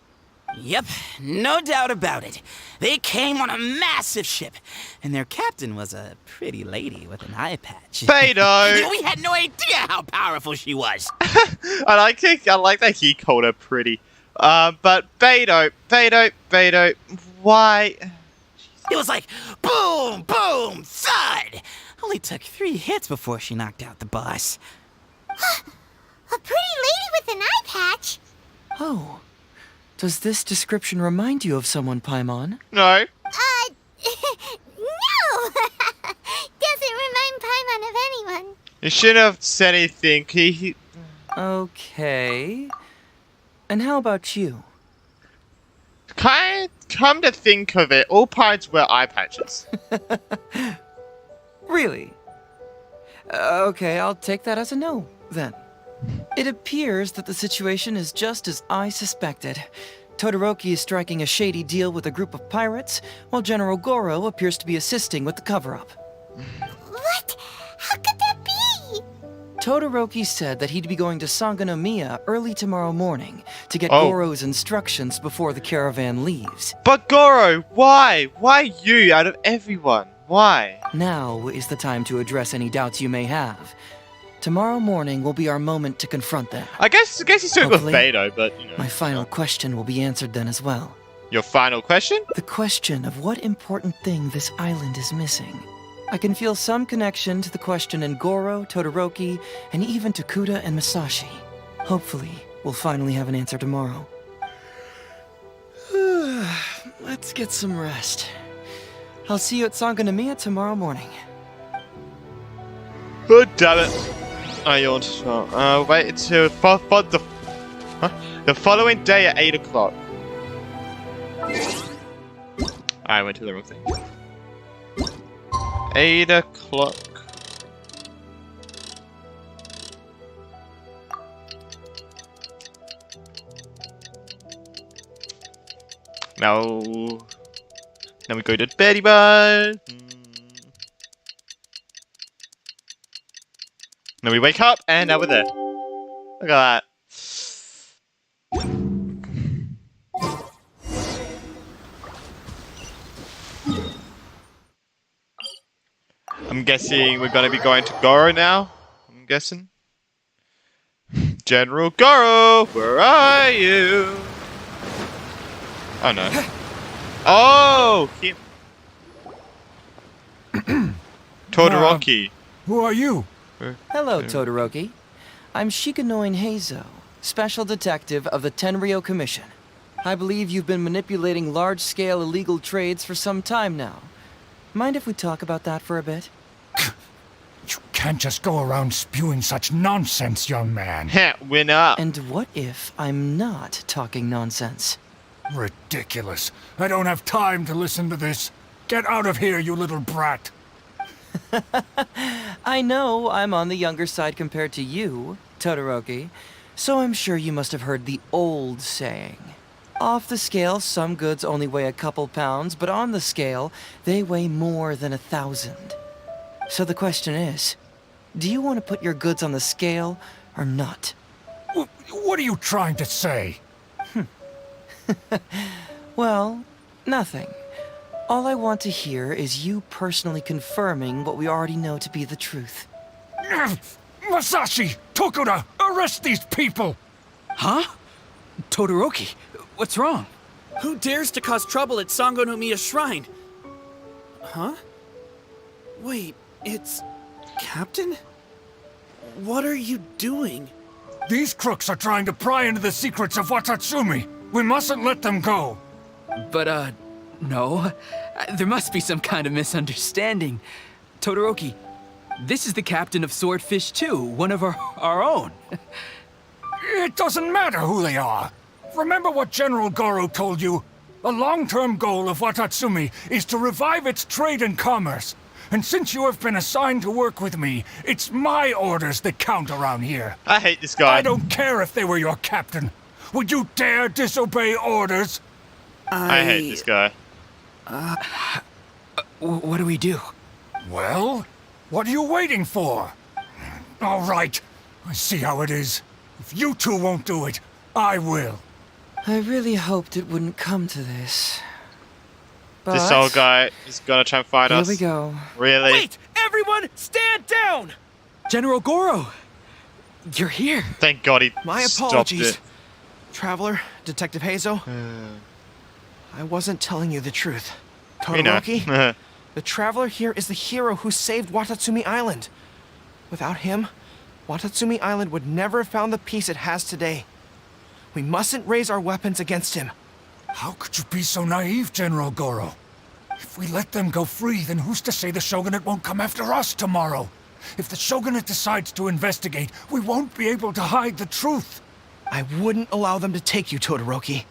Yep, no doubt about it. They came on a massive ship, and their captain was a pretty lady with an eye patch. Beto! We had no idea how powerful she was. I like that he called her pretty. But Beto, why? It was like boom, boom, thud. Only took 3 hits before she knocked out the boss. A pretty lady with an eye patch? Oh. Does this description remind you of someone, Paimon? No. No! Doesn't remind Paimon of anyone. You shouldn't have said anything. He... Okay. And how about you? Come to think of it, all pirates wear eye patches. Really? Okay, I'll take that as a no, then. It appears that the situation is just as I suspected. Todoroki is striking a shady deal with a group of pirates, while General Goro appears to be assisting with the cover-up. What? How could that be? Todoroki said that he'd be going to Sangonomiya early tomorrow morning to get Goro's instructions before the caravan leaves. But Goro, why? Why you out of everyone? Why? Now is the time to address any doubts you may have. Tomorrow morning will be our moment to confront them. I guess he's doing with Beto, but you know. My final question will be answered then as well. Your final question? The question of what important thing this island is missing. I can feel some connection to the question in Goro, Todoroki, and even to Kuda and Masashi. Hopefully, we'll finally have an answer tomorrow. Let's get some rest. I'll see you at Sangonomiya tomorrow morning. Oh, damn it. I yawned. Wait until the following day at 8 o'clock. I went to the wrong thing. 8 o'clock. Now we go to Betty Bud. Then we wake up, and now we're there. Look at that. I'm guessing we're gonna be going to Goro now. I'm guessing. General Goro, where are you? Oh no. Oh! Todoroki. Who are you? Hello, Todoroki. I'm Shikanoin Heizou, Special Detective of the Tenryou Commission. I believe you've been manipulating large-scale illegal trades for some time now. Mind if we talk about that for a bit? You can't just go around spewing such nonsense, young man. Heh, winner. And what if I'm not talking nonsense? Ridiculous. I don't have time to listen to this. Get out of here, you little brat. I know I'm on the younger side compared to you, Todoroki, so I'm sure you must have heard the old saying. Off the scale, some goods only weigh a couple pounds, but on the scale, they weigh more than 1,000. So the question is, do you want to put your goods on the scale or not? What are you trying to say? Well, nothing. All I want to hear is you personally confirming what we already know to be the truth. Masashi! Tokuda! Arrest these people! Huh? Todoroki, what's wrong? Who dares to cause trouble at Sangonomiya Shrine? Huh? Wait, it's... Captain? What are you doing? These crooks are trying to pry into the secrets of Watatsumi. We mustn't let them go. But, no. There must be some kind of misunderstanding. Todoroki, this is the captain of Swordfish 2, one of our own. It doesn't matter who they are. Remember what General Goro told you? A long-term goal of Watatsumi is to revive its trade and commerce. And since you have been assigned to work with me, it's my orders that count around here. I hate this guy. I don't care if they were your captain. Would you dare disobey orders? I hate this guy. What do we do? Well, what are you waiting for? All right, I see how it is. If you two won't do it, I will. I really hoped it wouldn't come to this. But This old guy is gonna try and fight us. here we go. Really? Wait! Everyone, stand down! General Goro! You're here. Thank God he My stopped apologies. it. Traveler, Detective Heizou, I wasn't telling you the truth. You know. Todoroki, the Traveler here is the hero who saved Watatsumi Island. Without him, Watatsumi Island would never have found the peace it has today. We mustn't raise our weapons against him. How could you be so naive, General Goro? If we let them go free, then who's to say the Shogunate won't come after us tomorrow? If the Shogunate decides to investigate, we won't be able to hide the truth. I wouldn't allow them to take you, Todoroki.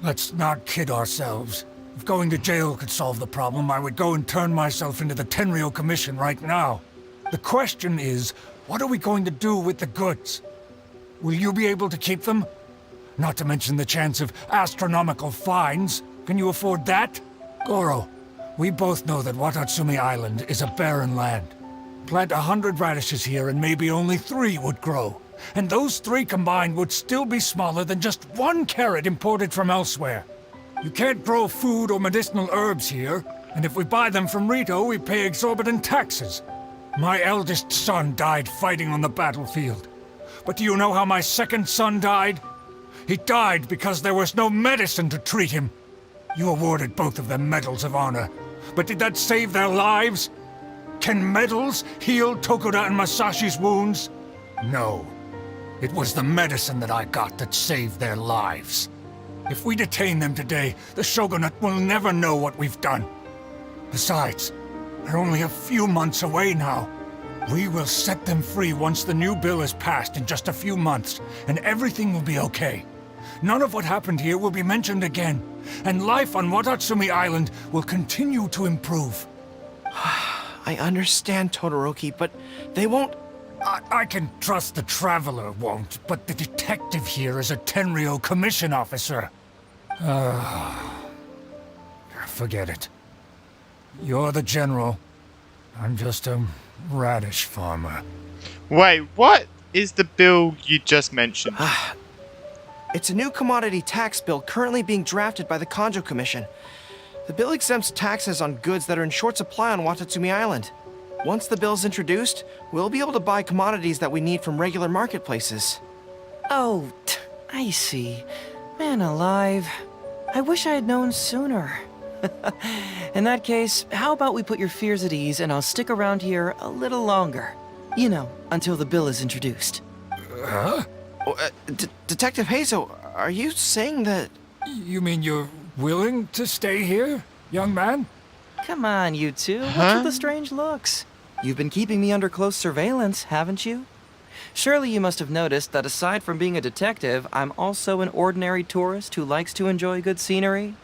Let's not kid ourselves. If going to jail could solve the problem, I would go and turn myself into the Tenryou Commission right now. The question is, what are we going to do with the goods? Will you be able to keep them? Not to mention the chance of astronomical fines. Can you afford that? Goro, we both know that Watatsumi Island is a barren land. Plant 100 radishes here and maybe only 3 would grow. And those 3 combined would still be smaller than just 1 carrot imported from elsewhere. You can't grow food or medicinal herbs here, and if we buy them from Rito, we pay exorbitant taxes. My eldest son died fighting on the battlefield. But do you know how my second son died? He died because there was no medicine to treat him. You awarded both of them medals of honor, but did that save their lives? Can medals heal Tokuda and Masashi's wounds? No. It was the medicine that I got that saved their lives. If we detain them today, the Shogunate will never know what we've done. Besides, they're only a few months away now. We will set them free once the new bill is passed in just a few months, and everything will be okay. None of what happened here will be mentioned again, and life on Watatsumi Island will continue to improve. I understand, Todoroki, but they won't... I can trust the Traveler won't, but the detective here is a Tenryou Commission officer. Forget it. You're the general. I'm just a radish farmer. Wait, what is the bill you just mentioned? It's a new commodity tax bill currently being drafted by the Kanjo Commission. The bill exempts taxes on goods that are in short supply on Watatsumi Island. Once the bill's introduced, we'll be able to buy commodities that we need from regular marketplaces. Oh, I see. Man alive. I wish I had known sooner. In that case, how about we put your fears at ease and I'll stick around here a little longer. You know, until the bill is introduced. Huh? Detective Heizou, are you saying that... You mean you're willing to stay here, young man? Come on, you two. What's with the strange looks? You've been keeping me under close surveillance, haven't you? Surely you must have noticed that aside from being a detective, I'm also an ordinary tourist who likes to enjoy good scenery.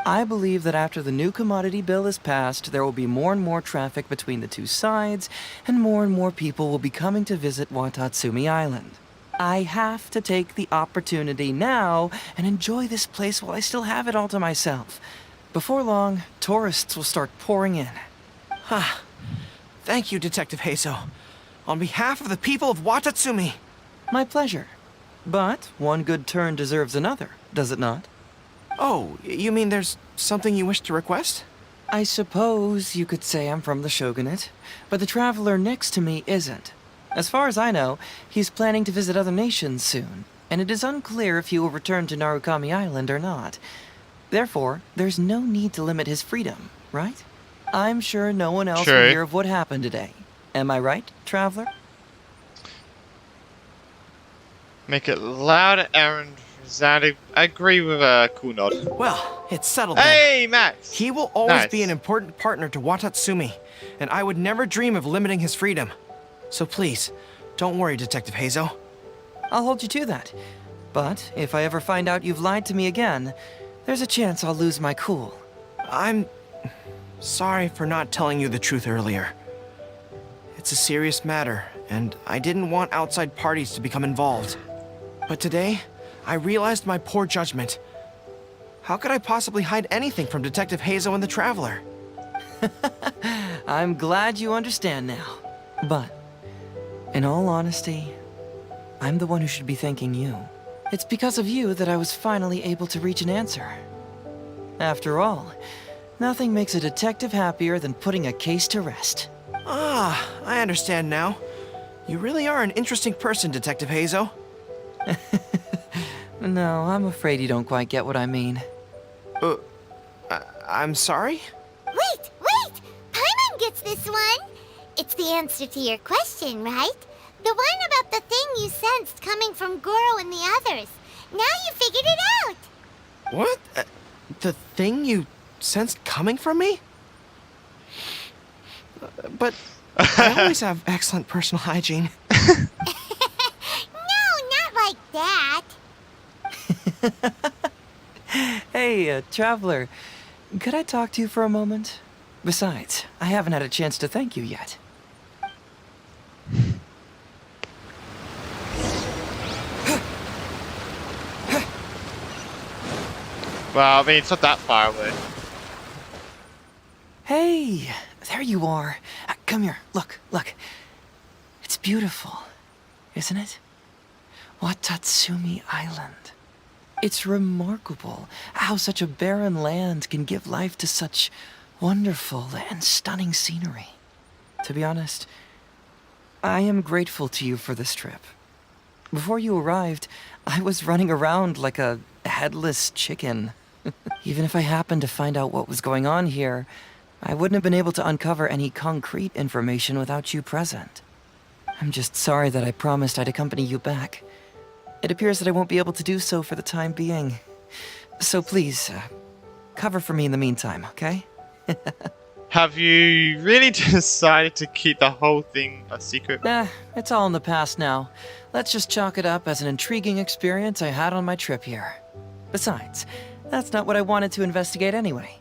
I believe that after the new commodity bill is passed, there will be more and more traffic between the two sides, and more people will be coming to visit Watatsumi Island. I have to take the opportunity now and enjoy this place while I still have it all to myself. Before long, tourists will start pouring in. Ah, thank you, Detective Heizou. On behalf of the people of Watatsumi. My pleasure. But one good turn deserves another, does it not? Oh, you mean there's something you wish to request? I suppose you could say I'm from the Shogunate, but the traveler next to me isn't. As far as I know, he's planning to visit other nations soon, and it is unclear if he will return to Narukami Island or not. Therefore, there's no need to limit his freedom, right? I'm sure no one else will hear of what happened today. Am I right, traveler? Make it loud, Aaron. I agree with a cool nod. Well, it's settled Hey, then. Max! He will always be an important partner to Watatsumi, and I would never dream of limiting his freedom. So please, don't worry, Detective Heizou. I'll hold you to that. But if I ever find out you've lied to me again, there's a chance I'll lose my cool. I'm sorry for not telling you the truth earlier. It's a serious matter, and I didn't want outside parties to become involved. But today, I realized my poor judgment. How could I possibly hide anything from Detective Heizou and the Traveler? I'm glad you understand now. But, in all honesty, I'm the one who should be thanking you. It's because of you that I was finally able to reach an answer. After all, nothing makes a detective happier than putting a case to rest. Ah, I understand now. You really are an interesting person, Detective Heizou. No, I'm afraid you don't quite get what I mean. I'm sorry? Wait! Paimon gets this one! It's the answer to your question, right? The one about the thing you sensed coming from Goro and the others. Now you figured it out! What? The thing you sensed coming from me? But I always have excellent personal hygiene. No, not like that. Hey, Traveler, could I talk to you for a moment? Besides, I haven't had a chance to thank you yet. Well, I mean, it's not that far away. Hey, there you are. Come here, look. It's beautiful, isn't it? Watatsumi Island. It's remarkable how such a barren land can give life to such wonderful and stunning scenery. To be honest, I am grateful to you for this trip. Before you arrived, I was running around like a headless chicken. Even if I happened to find out what was going on here, I wouldn't have been able to uncover any concrete information without you present. I'm just sorry that I promised I'd accompany you back. It appears that I won't be able to do so for the time being. So please, cover for me in the meantime, okay? Have you really decided to keep the whole thing a secret? It's all in the past now. Let's just chalk it up as an intriguing experience I had on my trip here. Besides, that's not what I wanted to investigate anyway.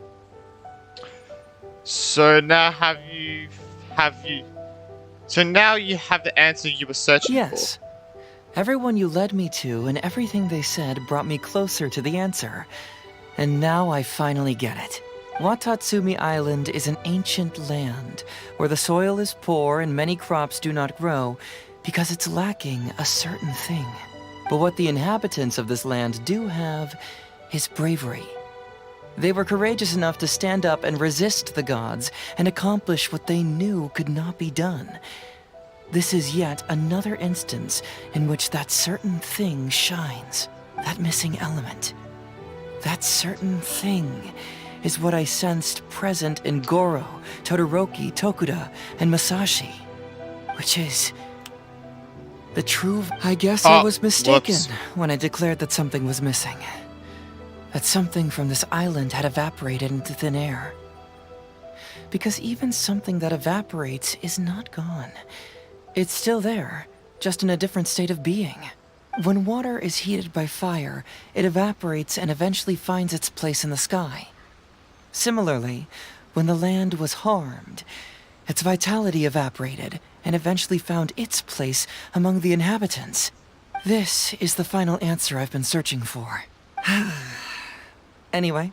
So now So now you have the answer you were searching for? Yes. Everyone you led me to and everything they said brought me closer to the answer. And now I finally get it. Watatsumi Island is an ancient land where the soil is poor and many crops do not grow because it's lacking a certain thing. But what the inhabitants of this land do have is bravery. They were courageous enough to stand up and resist the gods and accomplish what they knew could not be done. This is yet another instance in which that certain thing shines, that missing element. That certain thing is what I sensed present in Goro, Todoroki, Tokuda, and Masashi, which is the true... I guess I was mistaken when I declared that something was missing. That something from this island had evaporated into thin air. because even something that evaporates is not gone. It's still there, just in a different state of being. When water is heated by fire, it evaporates and eventually finds its place in the sky. Similarly, when the land was harmed, its vitality evaporated and eventually found its place among the inhabitants. This is the final answer I've been searching for. Anyway,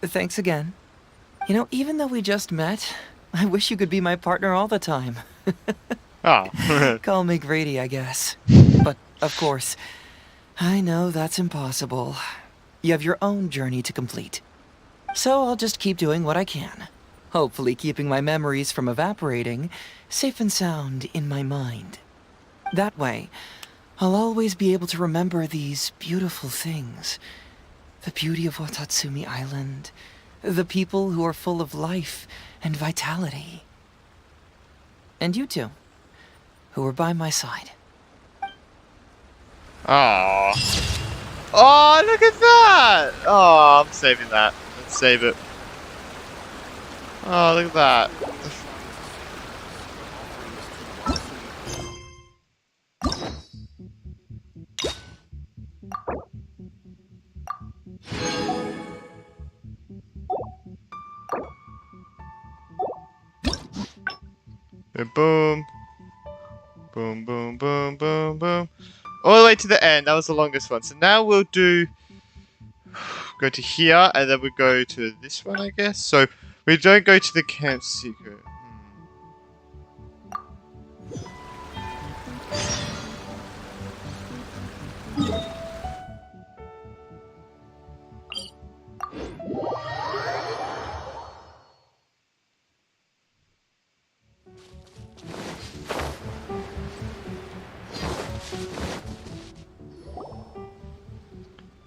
thanks again. You know, even though we just met, I wish you could be my partner all the time. Oh. Call me Grady, I guess. But, of course, I know that's impossible. You have your own journey to complete. So I'll just keep doing what I can. Hopefully keeping my memories from evaporating safe and sound in my mind. That way, I'll always be able to remember these beautiful things. The beauty of Watatsumi Island. The people who are full of life and vitality. And you two, who are by my side. Oh. Oh, look at that! Oh, I'm saving that. Let's save it. Oh, look at that. Boom. Boom, boom, boom, boom, boom. All the way to the end. That was the longest one. So now we'll do... Go to here, and then we go to this one, I guess. So we don't go to the camp secret.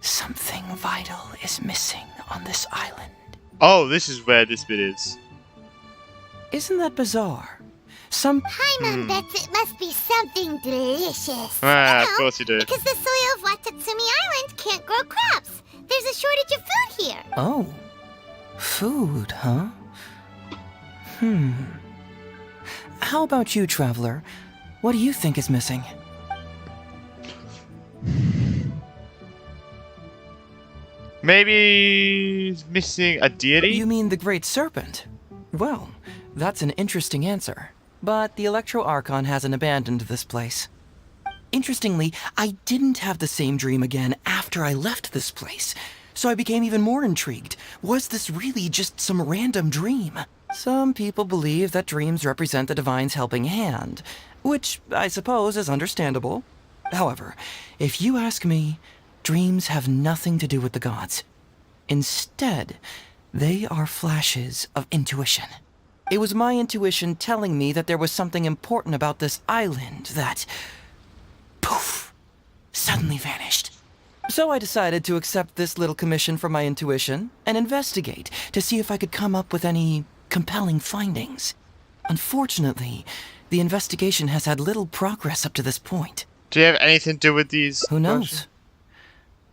Something vital is missing on this island. Oh, this is where this bit is. Isn't that bizarre? Paimon bets it must be something delicious. Ah, of course you do. Because the soil of Watatsumi Island can't grow crops. There's a shortage of food here. Oh. Food, huh? How about you, traveler? What do you think is missing? Maybe he's missing a deity? You mean the Great Serpent? Well, that's an interesting answer. But the Electro Archon hasn't abandoned this place. Interestingly, I didn't have the same dream again after I left this place. So I became even more intrigued. Was this really just some random dream? Some people believe that dreams represent the Divine's helping hand, which I suppose is understandable. However, if you ask me, dreams have nothing to do with the gods. Instead, they are flashes of intuition. It was my intuition telling me that there was something important about this island that, poof, suddenly vanished. So I decided to accept this little commission from my intuition and investigate to see if I could come up with any compelling findings. Unfortunately, the investigation has had little progress up to this point. Do you have anything to do with these? Who knows?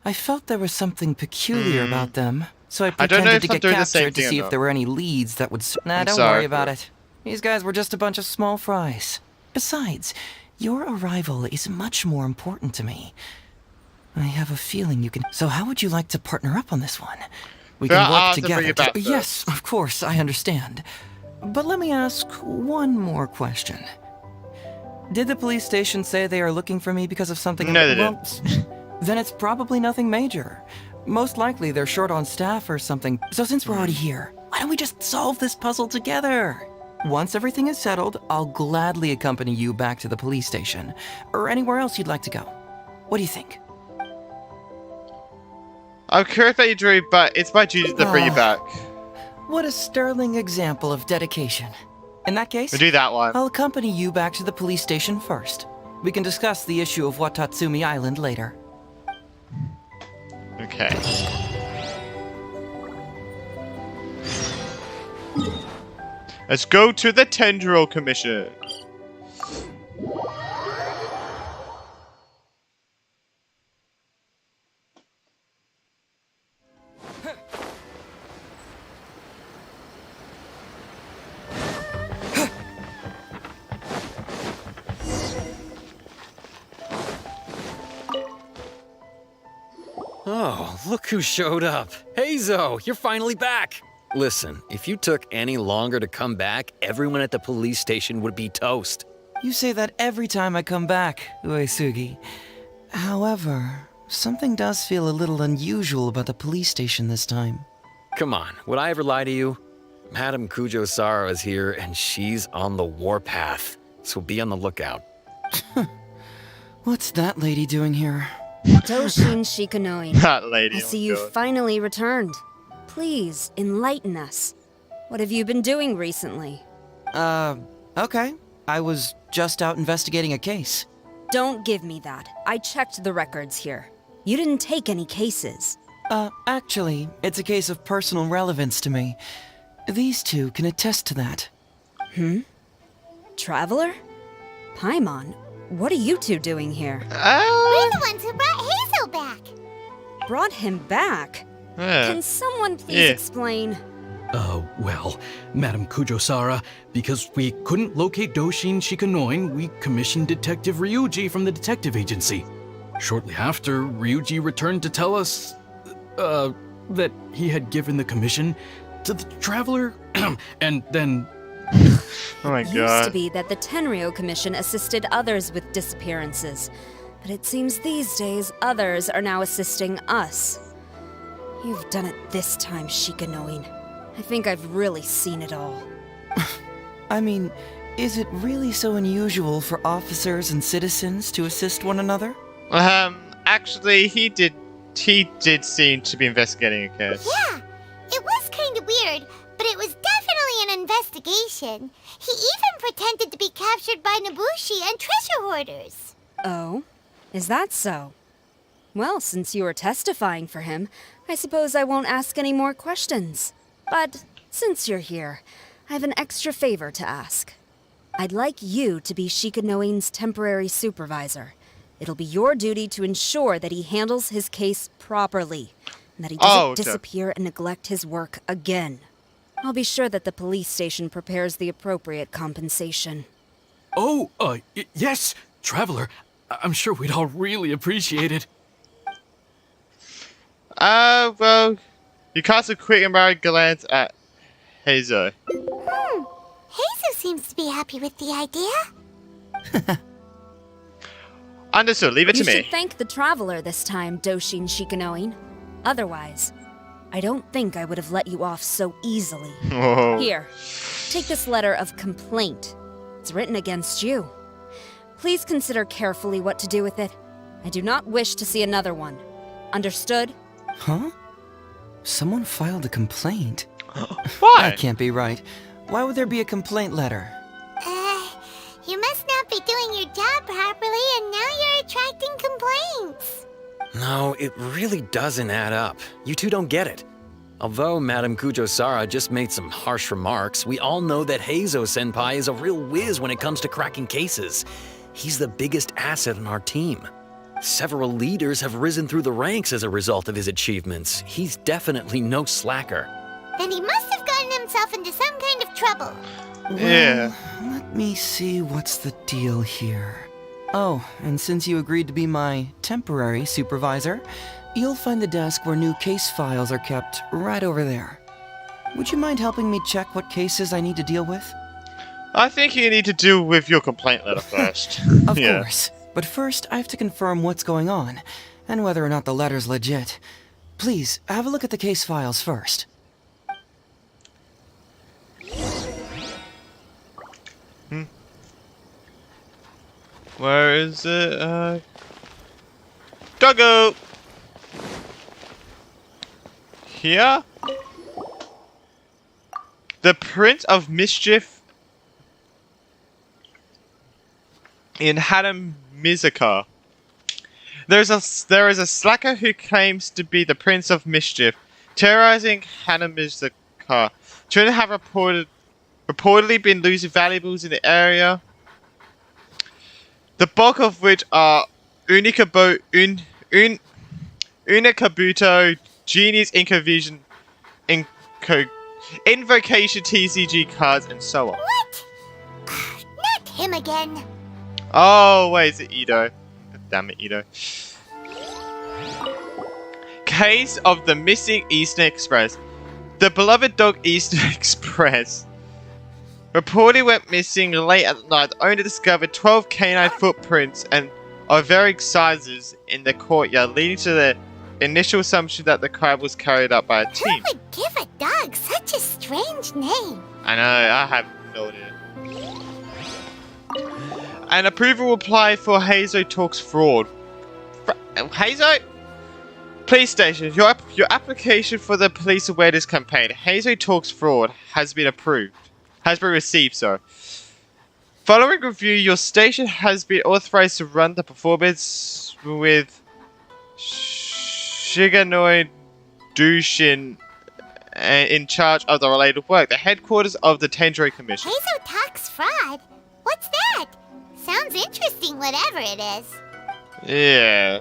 I felt there was something peculiar about them, so I don't know pretended if to I'm get doing the same captured to thing or see if not. there were any leads that would... Nah, I'm don't sorry. worry about it. These guys were just a bunch of small fries. Besides, your arrival is much more important to me. I have a feeling you can... So how would you like to partner up on this one? We But can I'll work have to together. bring it back Yes, of course, I understand. But let me ask one more question. Did the police station say they are looking for me because of something... No, they didn't. Then it's probably nothing major. Most likely they're short on staff or something. So since we're already here, why don't we just solve this puzzle together? Once everything is settled, I'll gladly accompany you back to the police station, or anywhere else you'd like to go. What do you think? I'm curious about your dream, but it's my duty to bring you back. What a sterling example of dedication. In that case, We'll do that one. I'll accompany you back to the police station first. We can discuss the issue of Watatsumi Island later. Okay. Let's go to the Tendril Commission. Oh, look who showed up. Heizou, you're finally back. Listen, if you took any longer to come back, everyone at the police station would be toast. You say that every time I come back, Uesugi. However, something does feel a little unusual about the police station this time. Come on, would I ever lie to you? Madame Kujo-Sara is here, and she's on the warpath, so be on the lookout. What's that lady doing here? Doshin Shikanoin. That lady. I oh see my you God. finally returned. Please, enlighten us. What have you been doing recently? Okay. I was just out investigating a case. Don't give me that. I checked the records here. You didn't take any cases. Actually, it's a case of personal relevance to me. These two can attest to that. Traveler? Paimon, what are you two doing here? We're the ones who brought Heizou back. Brought him back? Yeah. Can someone please explain? Well, Madame Kujo-Sara, because we couldn't locate Doshin Shikanoin, we commissioned Detective Ryuji from the detective agency. Shortly after, Ryuji returned to tell us, that he had given the commission to the Traveler, and then... Oh my It used God. to be that the Tenryo Commission assisted others with disappearances, but it seems these days others are now assisting us. You've done it this time, Shikanoin. I think I've really seen it all. I mean, is it really so unusual for officers and citizens to assist one another? Actually, he did seem to be investigating a case. Yeah, it was kind of weird, but it was definitely an investigation. He even pretended to be captured by Nobushi and treasure hoarders. Oh? Is that so? Well, since you are testifying for him, I suppose I won't ask any more questions. But since you're here, I have an extra favor to ask. I'd like you to be Shikanoin's temporary supervisor. It'll be your duty to ensure that he handles his case properly, and that he doesn't disappear and neglect his work again. I'll be sure that the police station prepares the appropriate compensation. Oh, yes, Traveler. I'm sure we'd all really appreciate it. Well, you cast a quick and married glance at Heizou. Heizou seems to be happy with the idea. Understood, leave it to You me. should thank the Traveler this time, Doshin Shikanoin. Otherwise, I don't think I would have let you off so easily. Oh. Here, take this letter of complaint. It's written against you. Please consider carefully what to do with it. I do not wish to see another one. Understood? Huh? Someone filed a complaint? Why? That can't be right. Why would there be a complaint letter? You must not be doing your job properly, and now you're attracting complaints. No, it really doesn't add up. You two don't get it. Although Madame Kujo-Sara just made some harsh remarks, we all know that Heizou-senpai is a real whiz when it comes to cracking cases. He's the biggest asset on our team. Several leaders have risen through the ranks as a result of his achievements. He's definitely no slacker. Then he must have gotten himself into some kind of trouble. Yeah. Well, let me see what's the deal here. Oh, and since you agreed to be my temporary supervisor, you'll find the desk where new case files are kept right over there. Would you mind helping me check what cases I need to deal with? I think you need to deal with your complaint letter first. Of course. But first, I have to confirm what's going on, and whether or not the letter's legit. Please, have a look at the case files first. Where is it? Doggo! Here? The Prince of Mischief in Hana Mizuka. There is a slacker who claims to be the Prince of Mischief, terrorizing Hana Mizuka. Children have reportedly been losing valuables in the area, the bulk of which are Unikabuto, Genie's Invocation TCG cards, and so on. What? Not him again. Oh, wait, is it Ido? God damn it, Ido. case of the missing Eastern Express. The beloved dog Eastern Express reportedly went missing late at night. The owner discovered 12 canine footprints and of varying sizes in the courtyard, leading to the initial assumption that the crime was carried out by a team. Who would give a dog such a strange name? I know, I have no idea. An approval reply for Heizou talks fraud. Heizou? Police station, your application for the police awareness campaign, Heizou talks fraud, has been approved. Has been received, sorry. Following review, your station has been authorized to run the performance with Shigenoi Dushin in charge of the related work. The headquarters of the Tenjo Commission. Heizou talks fraud? What's that? Sounds interesting, whatever it is. Yeah.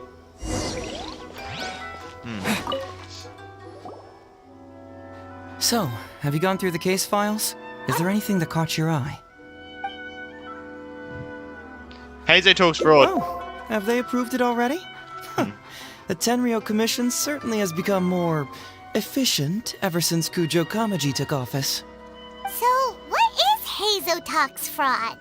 So, have you gone through the case files? Is there anything that caught your eye? Heizou talks fraud. Oh, have they approved it already? The Tenryo Commission certainly has become more efficient ever since Kujo Kamaji took office. So, what is Heizou Talks Fraud?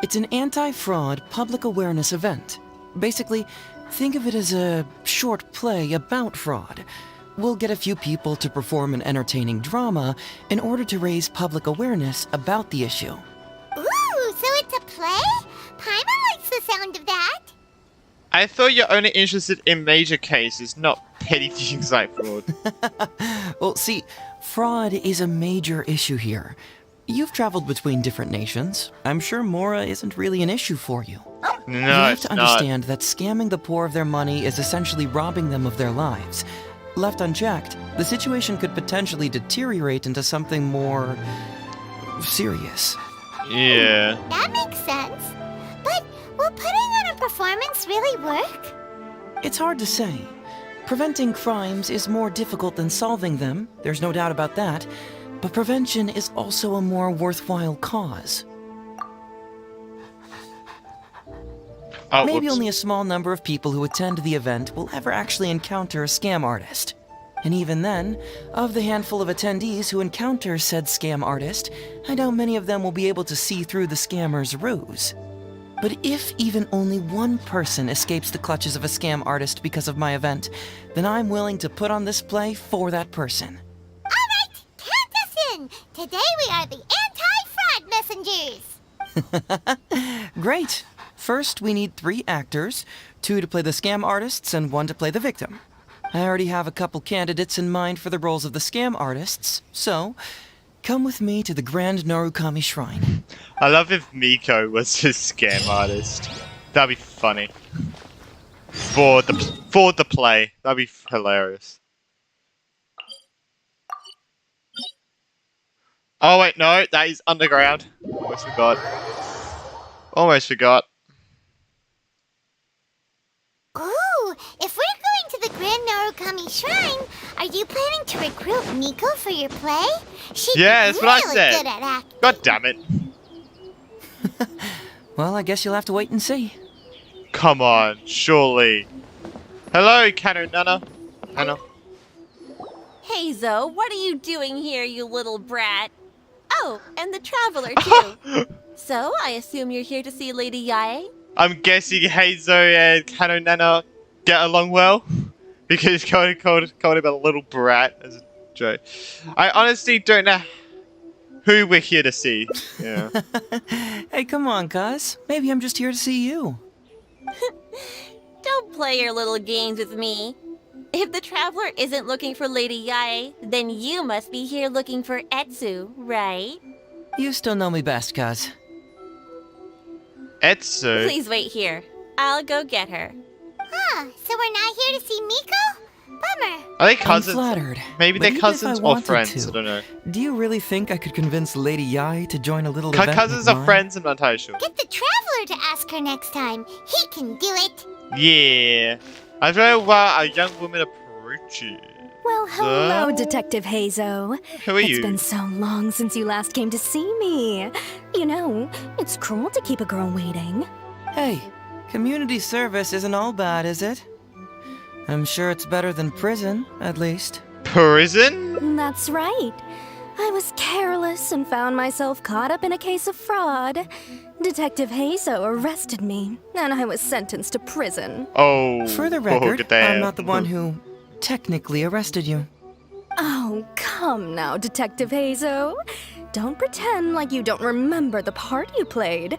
It's an anti-fraud public awareness event. Basically, think of it as a short play about fraud. We'll get a few people to perform an entertaining drama in order to raise public awareness about the issue. Ooh, so it's a play? Paimon likes the sound of that. I thought you're only interested in major cases, not petty things like fraud. Well, see, fraud is a major issue here. You've traveled between different nations. I'm sure Mora isn't really an issue for you. No, you have it's to understand that scamming the poor of their money is essentially robbing them of their lives. Left unchecked, the situation could potentially deteriorate into something more serious. Yeah. That makes sense. But will putting on a performance really work? It's hard to say. Preventing crimes is more difficult than solving them, there's no doubt about that. But prevention is also a more worthwhile cause. Oh, Maybe whoops. only a small number of people who attend the event will ever actually encounter a scam artist. And even then, of the handful of attendees who encounter said scam artist, I doubt many of them will be able to see through the scammer's ruse. But if even only one person escapes the clutches of a scam artist because of my event, then I'm willing to put on this play for that person. Alright, count us in! Today we are the anti-fraud messengers! Great. First, we need 3 actors, 2 to play the scam artists and 1 to play the victim. I already have a couple candidates in mind for the roles of the scam artists, so come with me to the Grand Narukami Shrine. I love if Miko was his scam artist. That'd be funny. For the play. That'd be hilarious. Oh wait, no, that is underground. Almost forgot. Almost forgot. Ooh, if we're going to the Grand Narukami Shrine, are you planning to recruit Miko for your play? She's Yeah, that's really what I said. good at acting. God damn it. Well, I guess you'll have to wait and see. Come on, surely. Hello, Kano Nana. Hannah. Heizou, what are you doing here, you little brat? Oh, and the Traveler, too. So, I assume you're here to see Lady Yae? I'm guessing Heizou and Kano Nana get along well. Because called him a little brat as a joke. I honestly don't know who we're here to see. Yeah. Hey, come on, cuz. Maybe I'm just here to see you. Don't play your little games with me. If the Traveler isn't looking for Lady Yae, then you must be here looking for Etsu, right? You still know me best, cuz. Etsu? Please wait here. I'll go get her. Huh, so we're not here to see Miko? Bummer. Are they cousins? I'm flattered. Maybe but they're even if cousins I or wanted friends. to, I don't know. Do you really think I could convince Lady Yae to join a little event Cousins like or mine? friends? I'm not entirely sure. Get the Traveler to ask her next time. He can do it. Yeah. I don't know why a young woman approaches. Well, hello, Detective Heizou. Who are It's you? been so long since you last came to see me. You know, it's cruel to keep a girl waiting. Hey, community service isn't all bad, is it? I'm sure it's better than prison, at least. Prison? That's right. I was careless and found myself caught up in a case of fraud. Detective Heizou arrested me, and I was sentenced to prison. Oh. For the record, damn. I'm not the one who technically arrested you. Oh, come now, Detective Heizou. Don't pretend like you don't remember the part you played.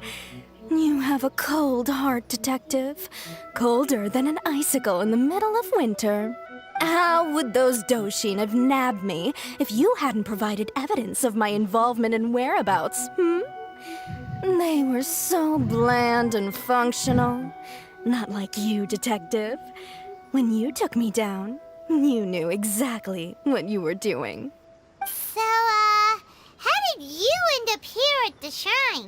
You have a cold heart, Detective. Colder than an icicle in the middle of winter. How would those Doshin have nabbed me if you hadn't provided evidence of my involvement and whereabouts, They were so bland and functional. Not like you, Detective. When you took me down, you knew exactly what you were doing. So, how did you end up here at the shrine?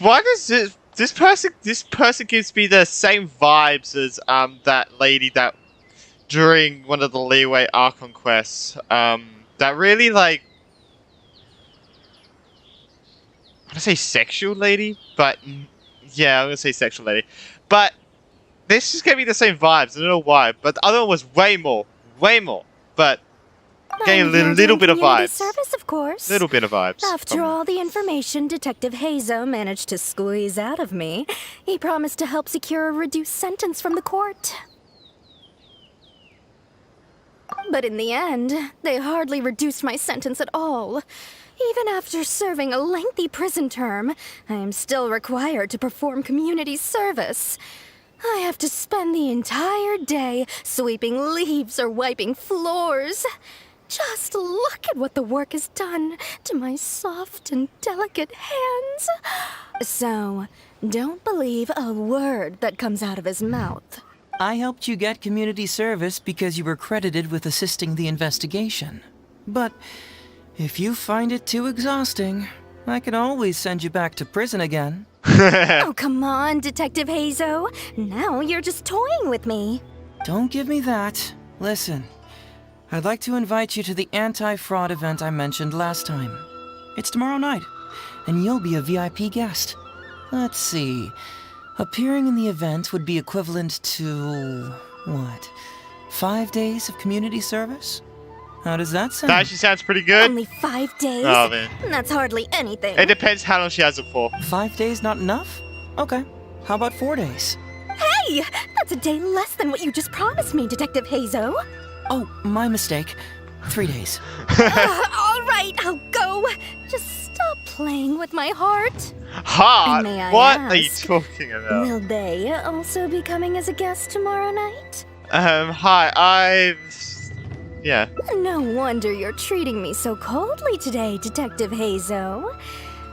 Why does this person gives me the same vibes as that lady that during one of the Leeway Archon quests that really like I want to say sexual lady, but yeah, I'm gonna say sexual lady, but this just gave me the same vibes. I don't know why, but the other one was way more, but getting a little bit of vibes. Service, of course. Little bit of vibes. After all the information Detective Heizou managed to squeeze out of me, he promised to help secure a reduced sentence from the court. But in the end, they hardly reduced my sentence at all. Even after serving a lengthy prison term, I am still required to perform community service. I have to spend the entire day sweeping leaves or wiping floors. Just look at what the work has done to my soft and delicate hands. So, don't believe a word that comes out of his mouth. I helped you get community service because you were credited with assisting the investigation. But if you find it too exhausting, I can always send you back to prison again. Oh, come on, Detective Heizou. Now you're just toying with me. Don't give me that. Listen, I'd like to invite you to the anti-fraud event I mentioned last time. It's tomorrow night, and you'll be a VIP guest. Let's see. Appearing in the event would be equivalent to, what, 5 days of community service? How does that sound? That actually sounds pretty good. Only 5 days? Oh, man. That's hardly anything. It depends how long she has it for. 5 days not enough? Okay. How about 4 days? Hey! That's a day less than what you just promised me, Detective Heizou. Oh, my mistake. 3 days. All right, I'll go. Just stop playing with my heart. Heart? May I What ask, are you talking about? Will they also be coming as a guest tomorrow night? Hi, yeah. No wonder you're treating me so coldly today, Detective Heizou.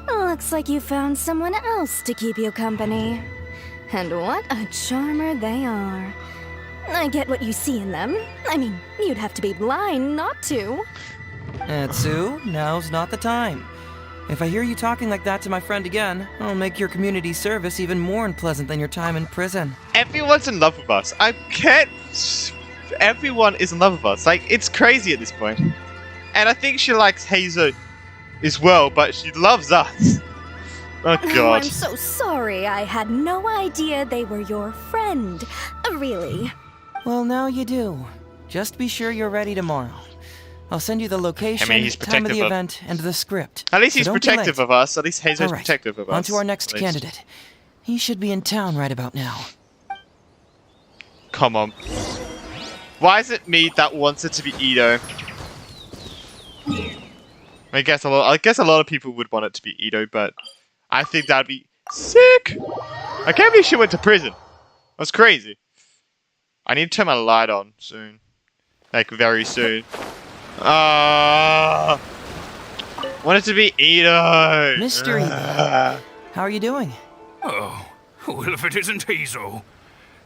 Looks like you found someone else to keep you company. And what a charmer they are. I get what you see in them. I mean, you'd have to be blind not to. Heizou, now's not the time. If I hear you talking like that to my friend again, I'll make your community service even more unpleasant than your time in prison. Everyone's in love with us. I can't... Everyone is in love with us. Like, it's crazy at this point. And I think she likes Heizou as well, but she loves us. Oh, God. Oh, I'm so sorry. I had no idea they were your friend. Really. Well, now you do. Just be sure you're ready tomorrow. I'll send you the location, time of the event, and the script. At least he's so protective of us. At least Heizou's right. protective of us. On to our next candidate. He should be in town right about now. Come on. Why is it me that wants it to be Ito? I guess a lot of people would want it to be Ito, but I think that'd be sick. I can't believe she went to prison. That's crazy. I need to turn my light on soon. Like, very soon. Want it to be Ito. Mr. Ito, how are you doing? Oh, well, if it isn't Heizou.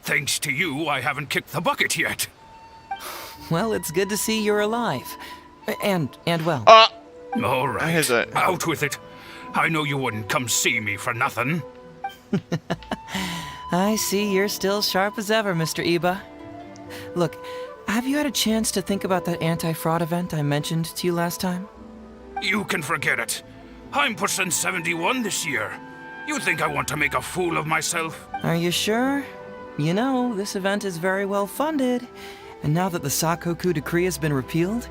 Thanks to you, I haven't kicked the bucket yet. Well, it's good to see you're alive. And well. All right, out with it. I know you wouldn't come see me for nothing. I see you're still sharp as ever, Mr. Iba. Look, have you had a chance to think about that anti-fraud event I mentioned to you last time? You can forget it. I'm pushing 71 this year. You think I want to make a fool of myself? Are you sure? You know, this event is very well funded. And now that the Sakoku decree has been repealed,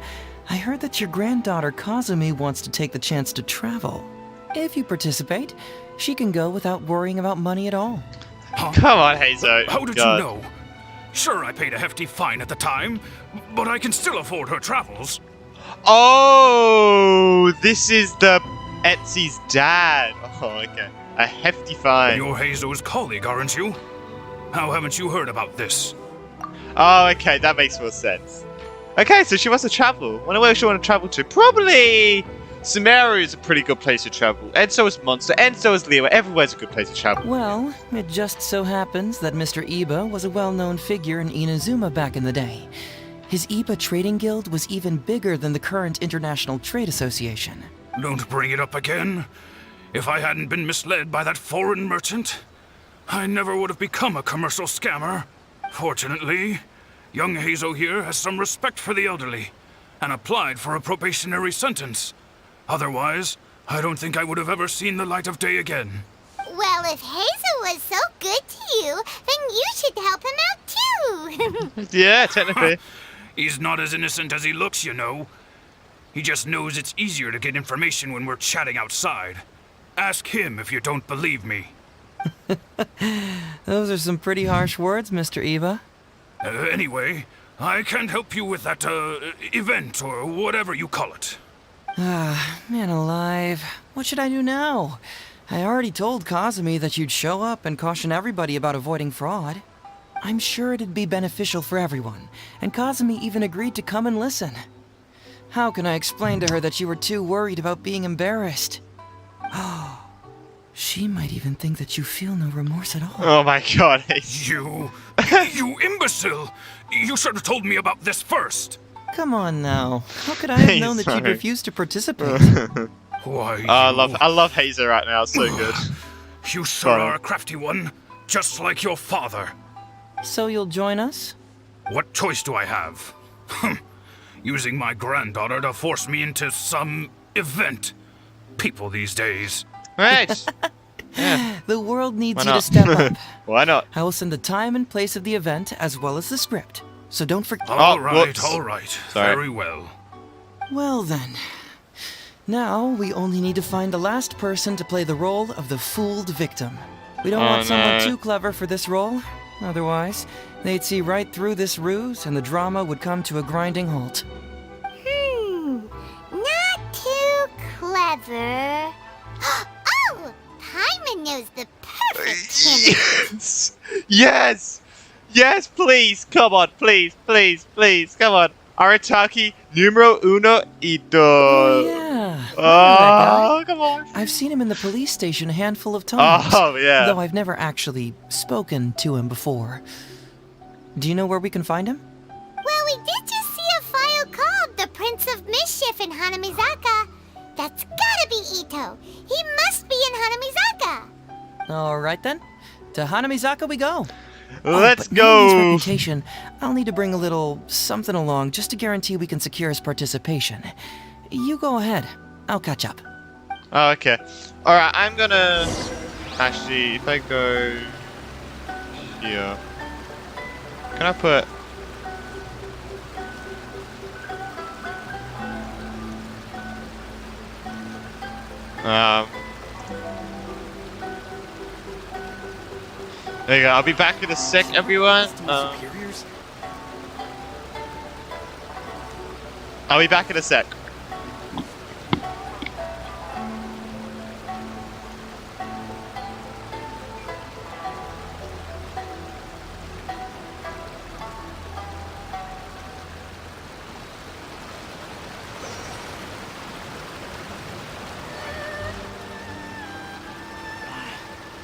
I heard that your granddaughter Kazumi wants to take the chance to travel. If you participate, she can go without worrying about money at all. Huh? Come on, Heizou. How did you know? Sure, I paid a hefty fine at the time, but I can still afford her travels. Oh, this is the Etsy's dad. Oh, okay. A hefty fine. You're Heizou's colleague, aren't you? How haven't you heard about this? Oh, okay, that makes more sense. Okay, so she wants to travel. Wonder where she want to travel to? Probably Sumeru is a pretty good place to travel. And so is Monster, and so is Liyue. Everywhere's a good place to travel. Well, it just so happens that Mr. Iba was a well-known figure in Inazuma back in the day. His Iba Trading Guild was even bigger than the current International Trade Association. Don't bring it up again. If I hadn't been misled by that foreign merchant, I never would have become a commercial scammer. Fortunately, young Heizou here has some respect for the elderly and applied for a probationary sentence. Otherwise, I don't think I would have ever seen the light of day again. Well, if Heizou was so good to you, then you should help him out too. Yeah, technically. He's not as innocent as he looks, you know. He just knows it's easier to get information when we're chatting outside. Ask him if you don't believe me. Those are some pretty harsh words, Mr. Iba. Anyway, I can't help you with that, event or whatever you call it. Ah, man alive. What should I do now? I already told Kazumi that you'd show up and caution everybody about avoiding fraud. I'm sure it'd be beneficial for everyone, and Kazumi even agreed to come and listen. How can I explain to her that you were too worried about being embarrassed? Oh, she might even think that you feel no remorse at all. Oh my god. You imbecile! You should have told me about this first! Come on now. How could I have known that you'd refuse to participate? Why, I love Heizou right now. It's so good. You sure are a crafty one, just like your father. So you'll join us? What choice do I have? Using my granddaughter to force me into some event. People these days. Right. Yeah. The world needs you to step up. Why not? I will send the time and place of the event as well as the script. So don't forget. All right. Very well. Well then. Now we only need to find the last person to play the role of the fooled victim. We don't want someone too clever for this role. Otherwise, they'd see right through this ruse and the drama would come to a grinding halt. Not too clever. Oh! Paimon knows the perfect candidate. Yes, please. Come on, please. Come on. Arataki numero uno y dos. Oh, yeah. Oh, come on. I've seen him in the police station a handful of times. Oh, yeah. Though I've never actually spoken to him before. Do you know where we can find him? Well, we did just see a file called The Prince of Mischief in Hanamizaka. That's gotta be Ito. He must be in Hanamizaka. All right then. To Hanamizaka we go. Let's but go. His reputation, I'll need to bring a little something along just to guarantee we can secure his participation. You go ahead. I'll catch up. Oh, okay. Alright, I'm gonna... Actually, if I go... here... Can I put... There you go. I'll be back in a sec, everyone. I'll be back in a sec.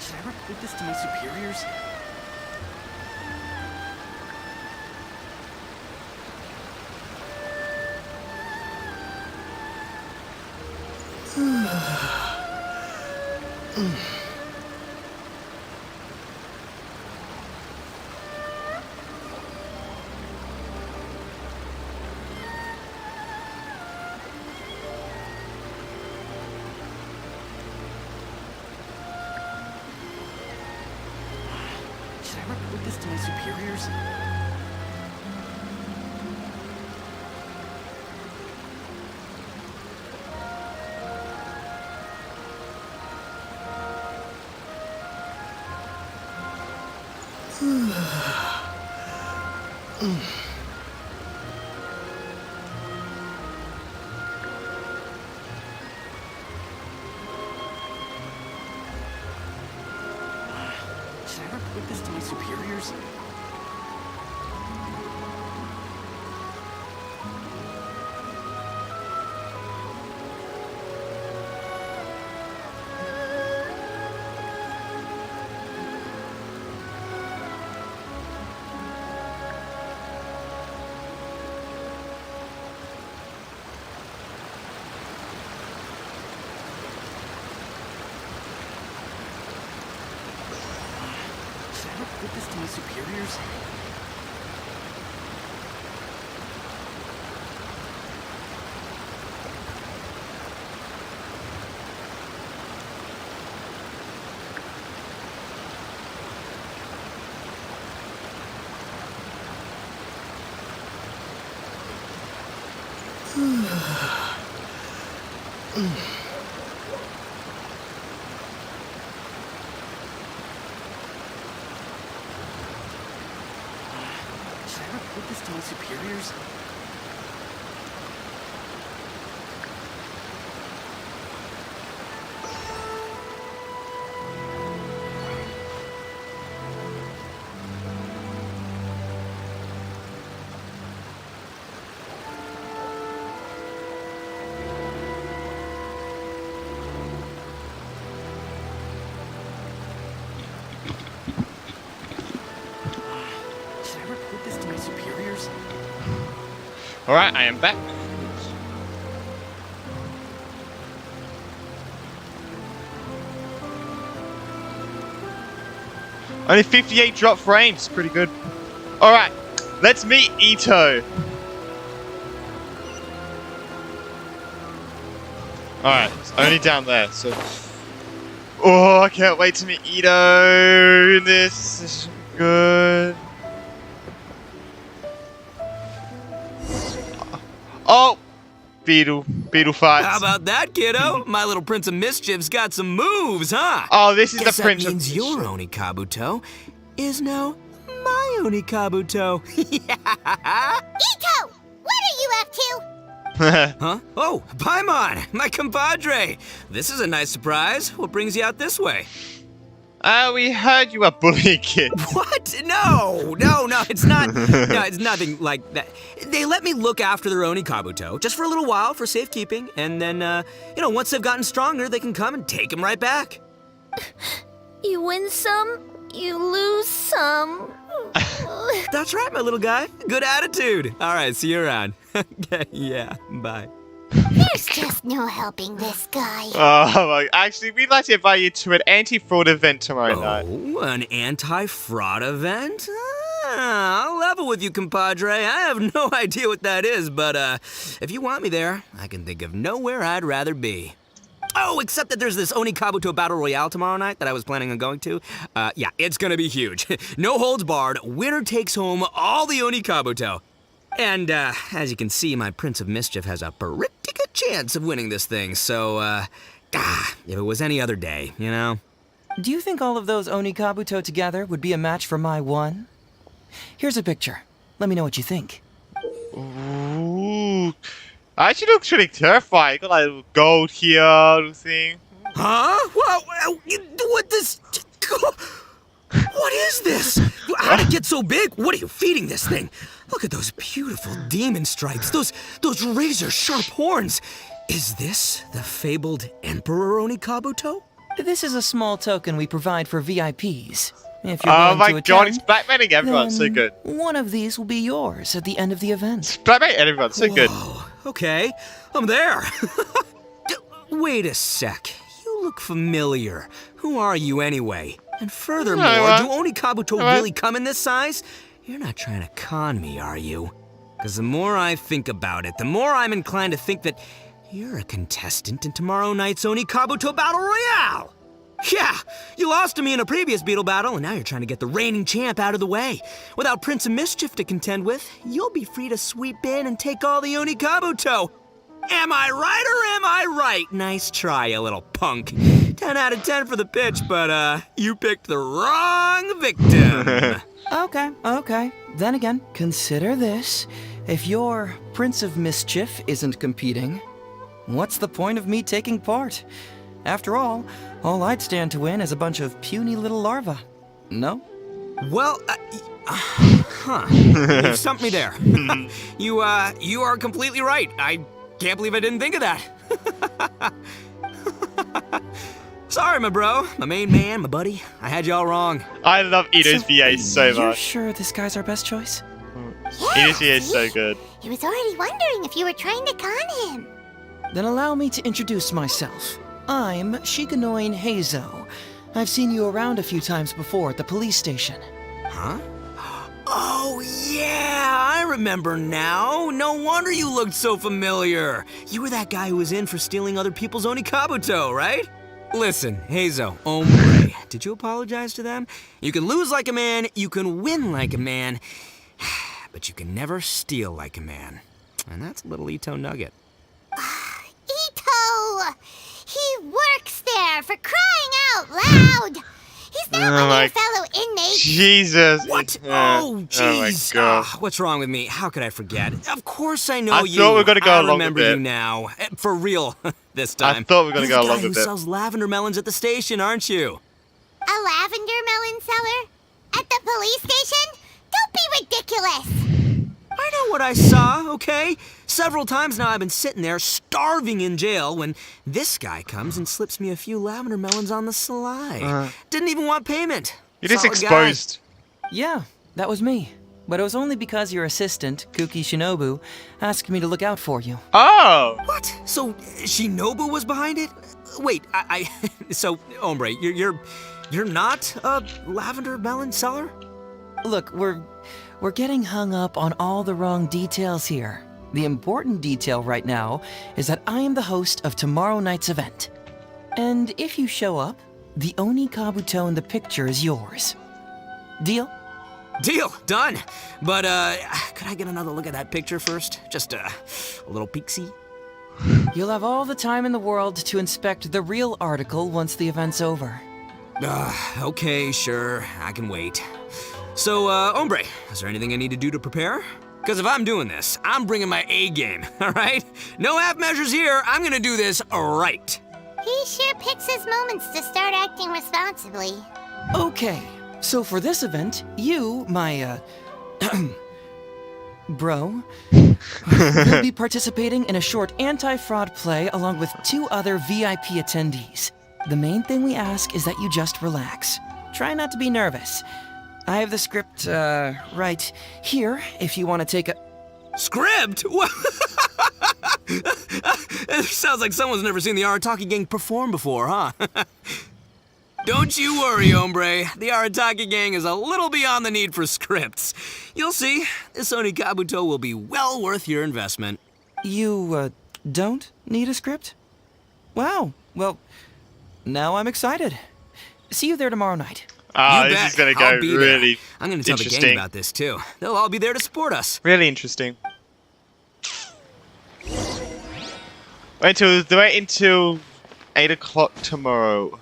Should I report this to my superiors? Should I report this to my superiors? Should I report this to my superiors? Should I report this to my superiors? Should I report this to my superiors? Should I report this to my superiors? Alright, I am back. Only 58 drop frames, pretty good. Alright, let's meet Ito. Alright, it's only down there, so... Oh, I can't wait to meet Ito. This is good. Oh! Beetle fights. How about that, kiddo? My little Prince of Mischief's got some moves, huh? Oh, this is Guess the Prince that of means Mischief. your Onikabuto is now my Onikabuto. Ito! What are you up to? Huh? Oh, Paimon, my compadre. This is a nice surprise. What brings you out this way? We heard you were bullying kids. What? No, it's not. No, it's nothing like that. They let me look after their Onikabuto just for a little while for safekeeping, and then, once they've gotten stronger, they can come and take them right back. You win some, you lose some. That's right, my little guy. Good attitude. All right, see you around. Okay, yeah, bye. There's just no helping this guy. Oh, actually, we'd like to invite you to an anti-fraud event tomorrow night. Oh, an anti-fraud event? I'll level with you, compadre. I have no idea what that is, but if you want me there, I can think of nowhere I'd rather be. Oh, except that there's this Onikabuto Battle Royale tomorrow night that I was planning on going to. Yeah, it's gonna be huge. No holds barred, winner takes home all the Onikabuto. And, as you can see, my Prince of Mischief has a pretty good chance of winning this thing, so, if it was any other day, you know? Do you think all of those Onikabuto together would be a match for my one? Here's a picture. Let me know what you think. Ooh. Actually looks really terrifying. Got like a little gold here, little thing. Huh? What this? What is this? How did it get so big? What are you feeding this thing? Look at those beautiful demon stripes. Those razor-sharp horns. Is this the fabled Emperor Onikabuto? This is a small token we provide for VIPs. If you're Oh willing my to god, attend, it's Blackmaning everyone. So then good. One of these will be yours at the end of the event. Blackmaning everyone. So good. Okay, I'm there. Wait a sec. You look familiar. Who are you anyway? And furthermore, do Onikabuto really come in this size? You're not trying to con me, are you? Because the more I think about it, the more I'm inclined to think that you're a contestant in tomorrow night's Onikabuto Battle Royale. Yeah, you lost to me in a previous beetle battle, and now you're trying to get the reigning champ out of the way. Without Prince of Mischief to contend with, you'll be free to sweep in and take all the Onikabuto. Am I right or am I right? Nice try, you little punk. 10 out of 10 for the pitch, but, you picked the wrong victim. Okay. Then again, consider this. If your Prince of Mischief isn't competing, what's the point of me taking part? After all I'd stand to win is a bunch of puny little larvae. No? Well, you stumped me there. You are completely right. I can't believe I didn't think of that. Sorry, my bro, my main man, my buddy. I had you all wrong. I love Ito's VA so much. You're sure this guy's our best choice? Yeah, Ito's VA is so good. He was already wondering if you were trying to con him. Then allow me to introduce myself. I'm Shikanoin Heizou. I've seen you around a few times before at the police station. Huh? Oh, yeah, I remember now. No wonder you looked so familiar. You were that guy who was in for stealing other people's Onikabuto, right? Listen, Heizou, hombre, did you apologize to them? You can lose like a man, you can win like a man, but you can never steal like a man. And that's a little Ito nugget. Ito! He works there, for crying out loud! He's not one of your fellow inmates! Jesus! What? Oh, jeez! Oh my God. What's wrong with me? How could I forget? Of course I know you. I thought we were going to go I along remember with it. you now. For real, this time. I thought we were going to go along with You're the guy it. who sells lavender melons at the station, aren't you? A lavender melon seller? At the police station? Don't be ridiculous! I know what I saw, okay? Several times now I've been sitting there starving in jail when this guy comes and slips me a few lavender melons on the sly. Didn't even want payment. You're just Solid exposed. Yeah, that was me. But it was only because your assistant, Kuki Shinobu, asked me to look out for you. Oh! What? So Shinobu was behind it? Wait, so hombre, you're not a lavender melon seller? Look, we're getting hung up on all the wrong details here. The important detail right now is that I am the host of tomorrow night's event. And if you show up, the Onikabuto in the picture is yours. Deal? Deal, done. But, could I get another look at that picture first? Just a little peek-see? You'll have all the time in the world to inspect the real article once the event's over. Okay, sure, I can wait. So, hombre, is there anything I need to do to prepare? Because if I'm doing this, I'm bringing my A game, all right? No half measures here, I'm gonna do this right. He sure picks his moments to start acting responsibly. Okay, so for this event, you, my, bro, will be participating in a short anti-fraud play along with 2 other VIP attendees. The main thing we ask is that you just relax. Try not to be nervous. I have the script, right here, if you want to take a... Script? It sounds like someone's never seen the Arataki gang perform before, huh? Don't you worry, hombre. The Arataki gang is a little beyond the need for scripts. You'll see, this Onikabuto will be well worth your investment. You, don't need a script? Wow, well, now I'm excited. See you there tomorrow night. This is going to go really I'm going to tell the gang about this, too. They'll all be there to support us. Really interesting. Wait until 8 o'clock tomorrow.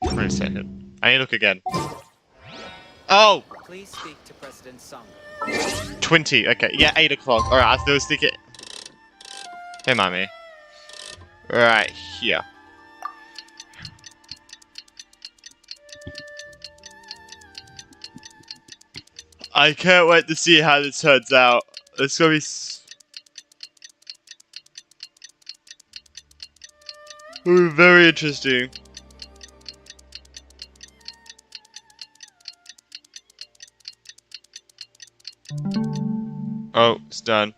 Wait a second. I need to look again. Oh! Please speak to President Song. 20, okay. Yeah, 8 o'clock. Alright, I still stick it. Hey, mommy. Right here. I can't wait to see how this turns out. It's gonna be very interesting. Oh, it's done.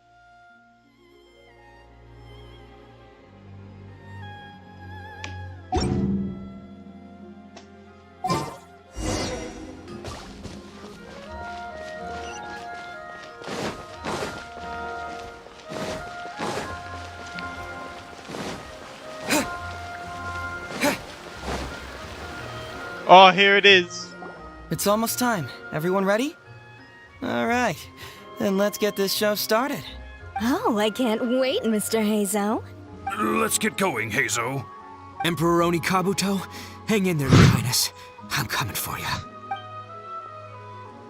Oh, here it is. It's almost time. Everyone ready? All right. Then let's get this show started. Oh, I can't wait, Mr. Heizou. Let's get going, Heizou. Emperor Oni Kabuto, hang in there, Your Highness. I'm coming for you.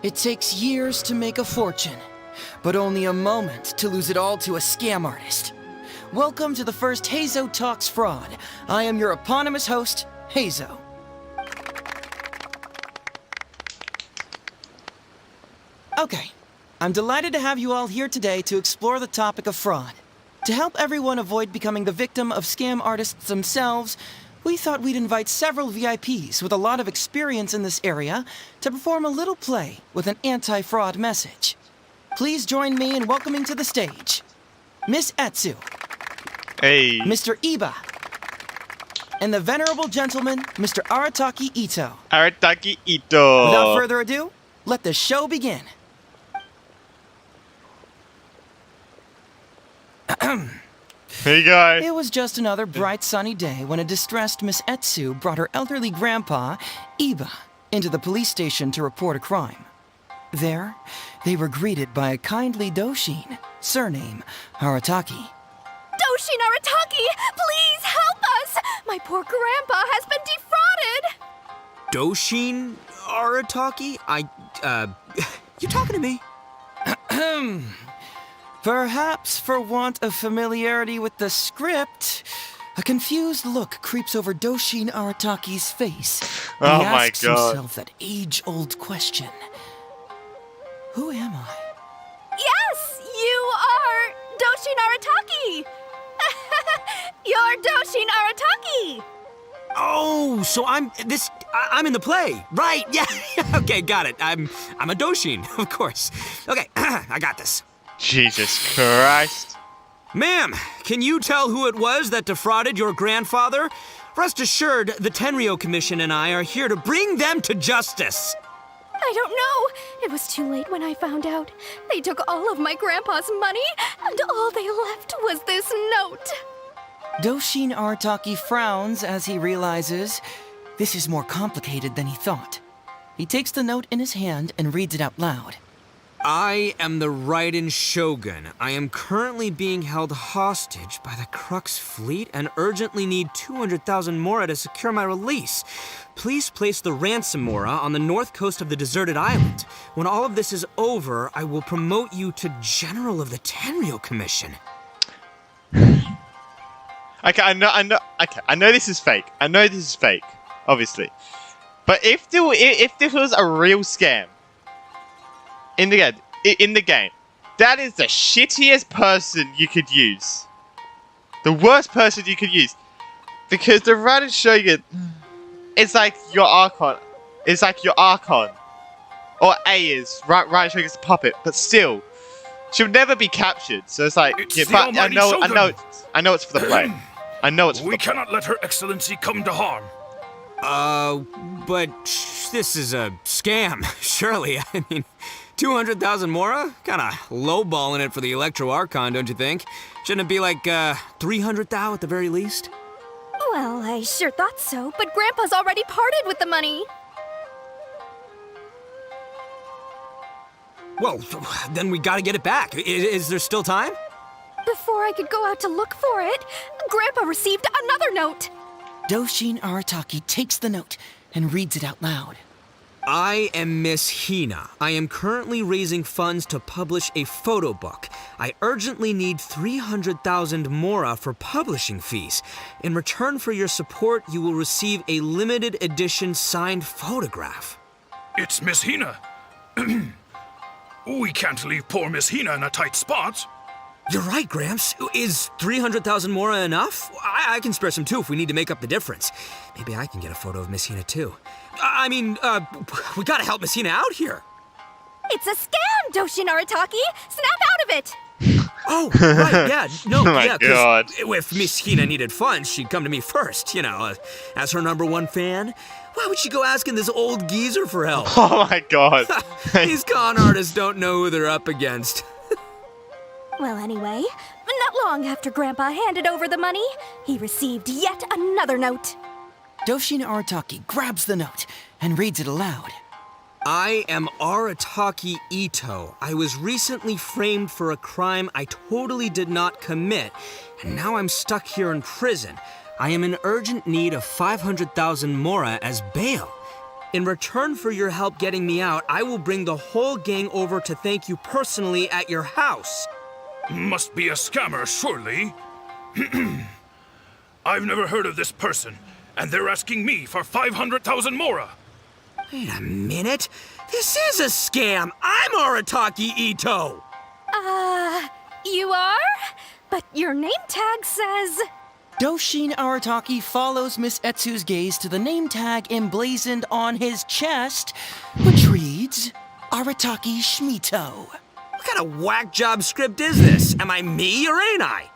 It takes years to make a fortune, but only a moment to lose it all to a scam artist. Welcome to the first Heizou Talks Fraud. I am your eponymous host, Heizou. Okay, I'm delighted to have you all here today to explore the topic of fraud. To help everyone avoid becoming the victim of scam artists themselves, we thought we'd invite several VIPs with a lot of experience in this area to perform a little play with an anti-fraud message. Please join me in welcoming to the stage Miss Heizou, Hey. Mr. Iba, and the venerable gentleman, Mr. Arataki Ito. Arataki Ito. Without further ado, let the show begin. Here you go. It was just another bright sunny day when a distressed Miss Heizou brought her elderly grandpa, Iba, into the police station to report a crime. There, they were greeted by a kindly Doshin, surname Arataki. Doshin Arataki, please help us! My poor grandpa has been defrauded! Doshin Arataki? You talking to me? Perhaps for want of familiarity with the script, a confused look creeps over Doshin Arataki's face. And Oh he my asks God. himself that age-old question. Who am I? Yes, you are Doshin Arataki! You're Doshin Arataki! Oh, so I'm in the play. Right, yeah. Okay, got it. I'm a Doshin, of course. Okay, I got this. Jesus Christ. Ma'am, can you tell who it was that defrauded your grandfather? Rest assured, the Tenryo Commission and I are here to bring them to justice. I don't know. It was too late when I found out. They took all of my grandpa's money, and all they left was this note. Doshin Arataki frowns as he realizes this is more complicated than he thought. He takes the note in his hand and reads it out loud. I am the Raiden Shogun. I am currently being held hostage by the Crux fleet and urgently need 200,000 mora to secure my release. Please place the ransom mora on the north coast of the deserted island. When all of this is over, I will promote you to General of the Tenryo Commission. Okay, I know. Okay, I know this is fake. I know this is fake, obviously. But if this was a real scam in the game, that is the shittiest person you could use. The worst person you could use, because the Raiden Shogun, it's like your Archon. It's like your Archon, or A is Raiden Shogun's puppet, but still, she'll never be captured. So it's like, It's yeah, the but almighty I know it's for the play. I know it's for We the play. cannot let Her Excellency come to harm. But this is a scam, surely. I mean, 200,000 mora? Kinda lowballing it for the Electro Archon, don't you think? Shouldn't it be like, 300,000 at the very least? Well, I sure thought so, but Grandpa's already parted with the money. Well, then we gotta get it back. Is there still time? Before I could go out to look for it, Grandpa received another note. Doshin Arataki takes the note and reads it out loud. I am Miss Hina. I am currently raising funds to publish a photo book. I urgently need 300,000 mora for publishing fees. In return for your support, you will receive a limited edition signed photograph. It's Miss Hina. We can't leave poor Miss Hina in a tight spot. You're right, Gramps. Is 300,000 mora enough? I can spare some too if we need to make up the difference. Maybe I can get a photo of Miss Hina too. We gotta help Miss Hina out here. It's a scam, Doshin Arataki! Snap out of it! Oh, right, yeah. No, Oh my yeah, God. if Miss Hina needed funds, she'd come to me first, as her #1 fan. Why would she go asking this old geezer for help? Oh my God. These con artists don't know who they're up against. Well, anyway, not long after Grandpa handed over the money, he received yet another note. Doshin Arataki grabs the note and reads it aloud. I am Arataki Ito. I was recently framed for a crime I totally did not commit, and now I'm stuck here in prison. I am in urgent need of 500,000 mora as bail. In return for your help getting me out, I will bring the whole gang over to thank you personally at your house. Must be a scammer, surely. I've never heard of this person, and they're asking me for 500,000 mora. Wait a minute. This is a scam. I'm Arataki Ito. You are? But your name tag says... Doshin Arataki follows Miss Etsu's gaze to the name tag emblazoned on his chest, which reads, Arataki Shmito. What kind of whack job script is this? Am I me or ain't I?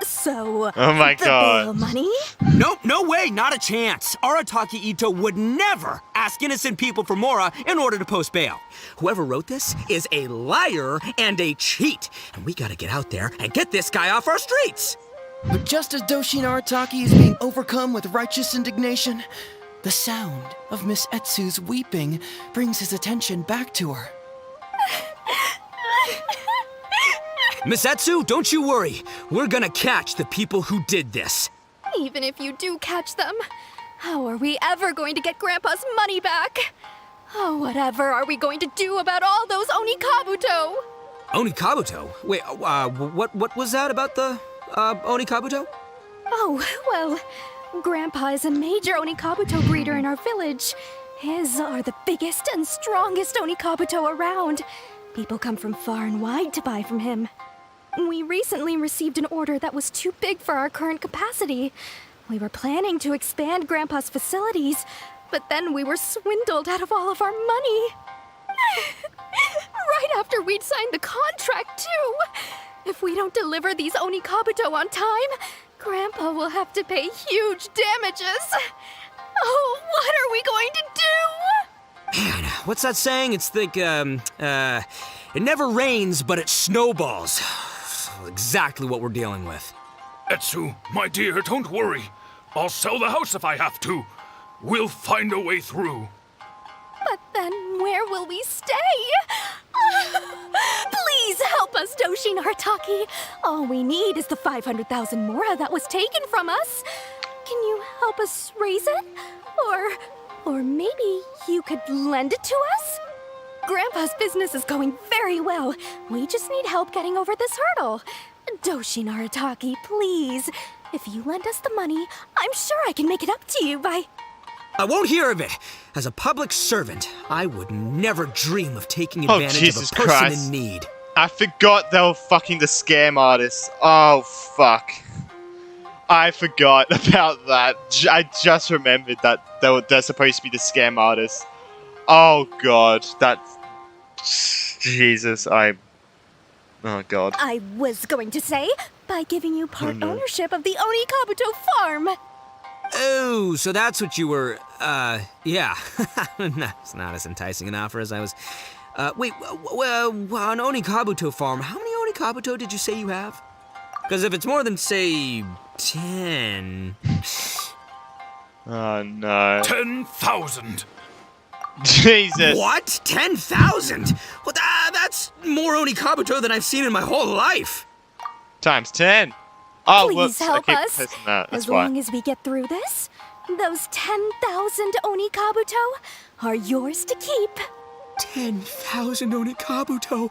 So, oh my the God. bail money? Nope, no way, not a chance. Arataki Ito would never ask innocent people for mora in order to post bail. Whoever wrote this is a liar and a cheat, and we gotta get out there and get this guy off our streets. But just as Doshin Arataki is being overcome with righteous indignation, the sound of Miss Etsu's weeping brings his attention back to her. Miss Etsu, don't you worry. We're gonna catch the people who did this. Even if you do catch them, how are we ever going to get Grandpa's money back? Oh, whatever are we going to do about all those Onikabuto? Onikabuto? Wait, what was that about the, Onikabuto? Oh, well, Grandpa is a major Onikabuto breeder in our village. His are the biggest and strongest Onikabuto around. People come from far and wide to buy from him. We recently received an order that was too big for our current capacity. We were planning to expand Grandpa's facilities, but then we were swindled out of all of our money. Right after we'd signed the contract, too. If we don't deliver these Onikabuto on time, Grandpa will have to pay huge damages. Oh, what are we going to do? Man, what's that saying? It's like, it never rains, but it snowballs. Exactly what we're dealing with. Etsu, my dear, don't worry. I'll sell the house if I have to. We'll find a way through. But then where will we stay? Please help us, Doshin Arataki. All we need is the 500,000 mora that was taken from us. Can you help us raise it? Or maybe you could lend it to us? Grandpa's business is going very well. We just need help getting over this hurdle. Doshin Arataki, please. If you lend us the money, I'm sure I can make it up to you by... I won't hear of it. As a public servant, I would never dream of taking advantage of a person in need. I forgot they were fucking the scam artists. Oh, fuck. I forgot about that. I just remembered that they're supposed to be the scam artists. Oh, God. Jesus, oh, God. I was going to say, by giving you part ownership of the Onikabuto farm. Oh, so that's what you were, yeah. That's not as enticing an offer as I was... wait, an Onikabuto farm, how many Onikabuto did you say you have? Because if it's more than, say, 10... Oh, no. 10,000! Jesus! What? 10,000? Well, that's more Onikabuto than I've seen in my whole life! Times 10. Oh, please help us. As long as we get through this, those 10,000 Onikabuto are yours to keep. 10,000 Onikabuto?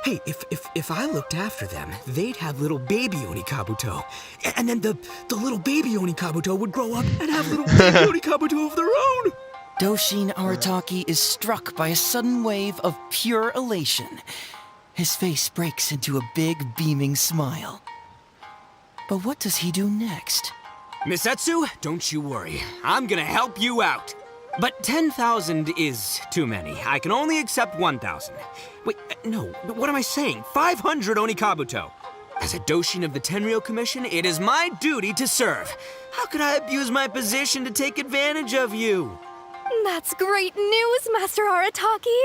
Hey, if I looked after them, they'd have little baby Onikabuto. And then the little baby Onikabuto would grow up and have little baby Onikabuto of their own. Doshin Arataki is struck by a sudden wave of pure elation. His face breaks into a big, beaming smile. But what does he do next? Miss Etsu, don't you worry. I'm gonna help you out. But 10,000 is too many. I can only accept 1,000. Wait, no, what am I saying? 500 Onikabuto. As a Doshin of the Tenryou Commission, it is my duty to serve. How could I abuse my position to take advantage of you? That's great news, Master Arataki.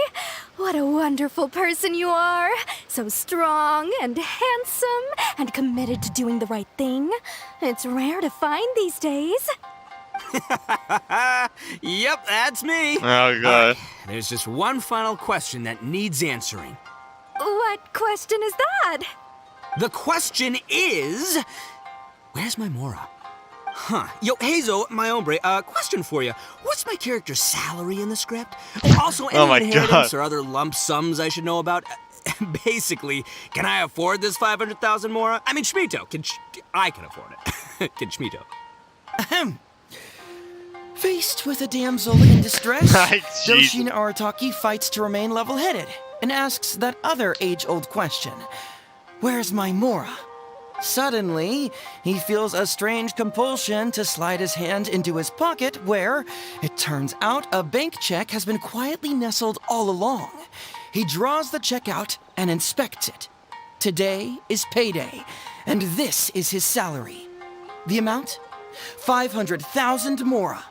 What a wonderful person you are. So strong and handsome and committed to doing the right thing. It's rare to find these days. Yep, that's me. Oh, God. There's just one final question that needs answering. What question is that? The question is... Where's my Mora? Huh. Yo, Heizou, my hombre, question for you. What's my character's salary in the script? Also, any Oh my inheritance God. or other lump sums I should know about? Basically, can I afford this 500,000 Mora? I mean, Schmito. I can afford it. Can Schmito? Ahem. Faced with a damsel in distress, Jesus. Doshin Arataki fights to remain level-headed and asks that other age-old question. Where's my Mora? Suddenly, he feels a strange compulsion to slide his hand into his pocket where, it turns out, a bank check has been quietly nestled all along. He draws the check out and inspects it. Today is payday, and this is his salary. The amount? 500,000 Mora.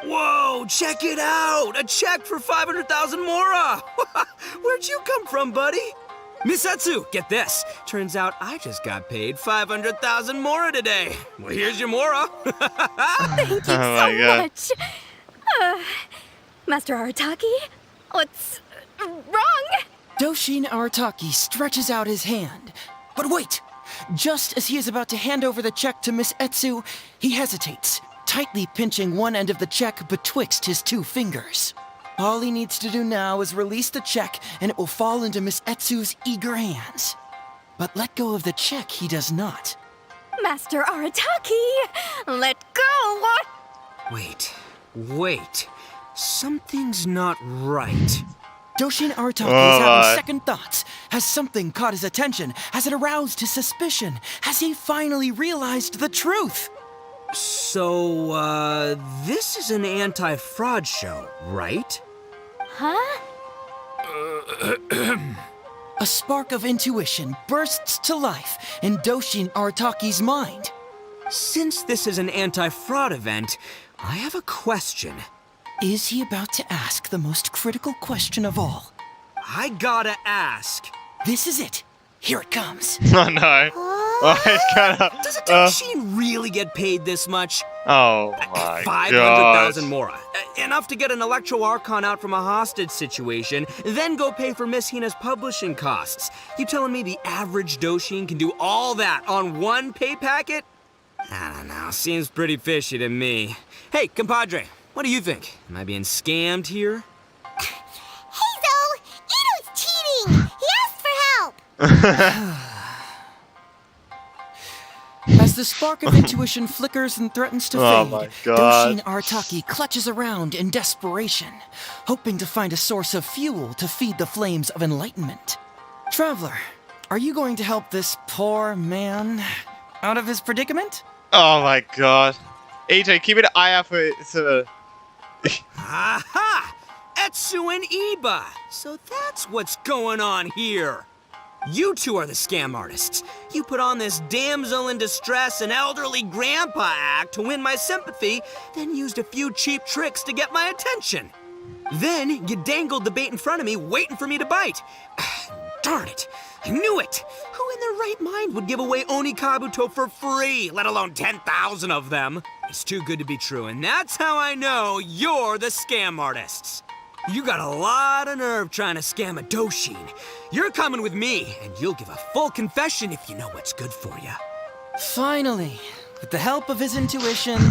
Whoa, check it out! A check for 500,000 Mora! Where'd you come from, buddy? Misatsu, get this. Turns out I just got paid 500,000 Mora today. Well, here's your Mora. Thank you my so God. much. Master Arataki, what's wrong? Doshin Arataki stretches out his hand. But wait! Just as he is about to hand over the check to Miss Etsu, he hesitates, tightly pinching one end of the check betwixt his two fingers. All he needs to do now is release the check, and it will fall into Miss Etsu's eager hands. But let go of the check he does not. Master Arataki, let go! Wait. Something's not right. Doshin Arataki Oh, is my. having second thoughts. Has something caught his attention? Has it aroused his suspicion? Has he finally realized the truth? So, this is an anti-fraud show, right? Huh? A spark of intuition bursts to life in Doshin Arataki's mind. Since this is an anti-fraud event, I have a question. Is he about to ask the most critical question of all? I gotta ask. This is it. Here it comes. Oh, no. Oh, it's kind of... Does a Doshin really get paid this much? Oh, my 500,000 God. Mora. Enough to get an Electro Archon out from a hostage situation, then go pay for Miss Hina's publishing costs. You telling me the average Doshin can do all that on one pay packet? I don't know. Seems pretty fishy to me. Hey, compadre, what do you think? Am I being scammed here? Heizou! Ito's cheating! He asked for help! As the spark of intuition flickers and threatens to Oh fade, my God. Doshin Arataki clutches around in desperation, hoping to find a source of fuel to feed the flames of enlightenment. Traveler, are you going to help this poor man out of his predicament? Oh, my God. Ito, keep an eye out for... Aha! Etsu and Iba! So that's what's going on here. You two are the scam artists. You put on this damsel in distress and elderly grandpa act to win my sympathy, then used a few cheap tricks to get my attention. Then you dangled the bait in front of me, waiting for me to bite. Darn it! I knew it! Who in their right mind would give away Oni Kabuto for free, let alone 10,000 of them? It's too good to be true, and that's how I know you're the scam artists. You got a lot of nerve trying to scam a Doshin. You're coming with me, and you'll give a full confession if you know what's good for you. Finally, with the help of his intuition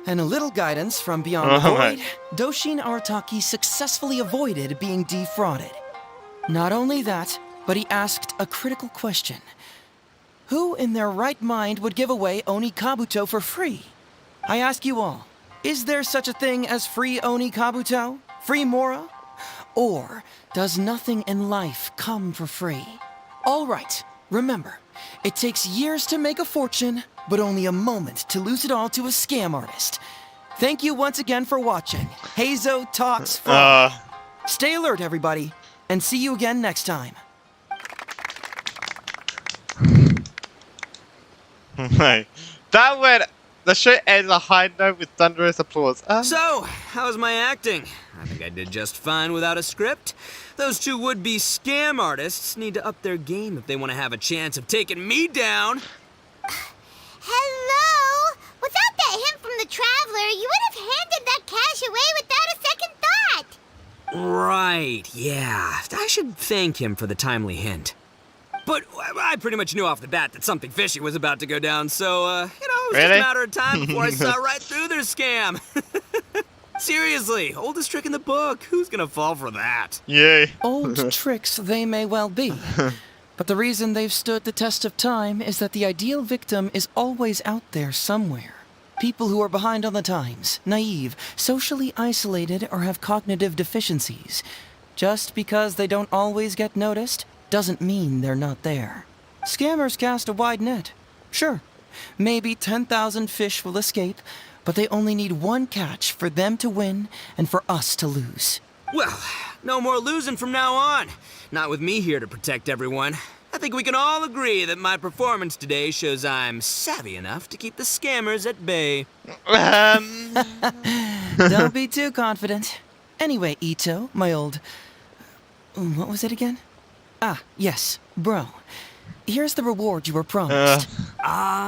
and a little guidance from beyond the void, Doshin Arataki successfully avoided being defrauded. Not only that, but he asked a critical question. Who in their right mind would give away Oni Kabuto for free? I ask you all, is there such a thing as free Oni Kabuto? Free Mora? Or does nothing in life come for free? All right, remember, it takes years to make a fortune, but only a moment to lose it all to a scam artist. Thank you once again for watching. Heizou Talks Fraud. Stay alert, everybody, and see you again next time. That went... The show ends on a high note with thunderous applause. So, how's my acting? I think I did just fine without a script. Those two would-be scam artists need to up their game if they want to have a chance of taking me down. Hello? Without that hint from the Traveler, you would have Right, yeah. I should thank him for the timely hint. But I pretty much knew off the bat that something fishy was about to go down, so, it was just a matter of time before I saw right through their scam. Seriously, oldest trick in the book. Who's gonna fall for that? Yay. Old tricks they may well be. But the reason they've stood the test of time is that the ideal victim is always out there somewhere. People who are behind on the times, naive, socially isolated, or have cognitive deficiencies. Just because they don't always get noticed doesn't mean they're not there. Scammers cast a wide net. Sure, maybe 10,000 fish will escape, but they only need one catch for them to win and for us to lose. Well, no more losing from now on. Not with me here to protect everyone. I think we can all agree that my performance today shows I'm savvy enough to keep the scammers at bay. Don't be too confident. Anyway, Ito, my old... What was it again? Ah, yes, bro. Here's the reward you were promised.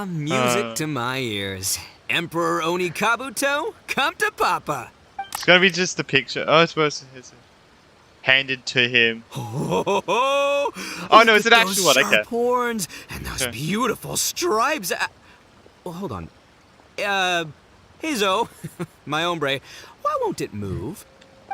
Music to my ears. Emperor Oni Kabuto, come to Papa. It's gonna be just the picture. Oh, it's supposed to be handed to him. Oh no, it's an actual one. Okay. Horns and those beautiful stripes. Well, hold on. Heizou, my hombre, why won't it move?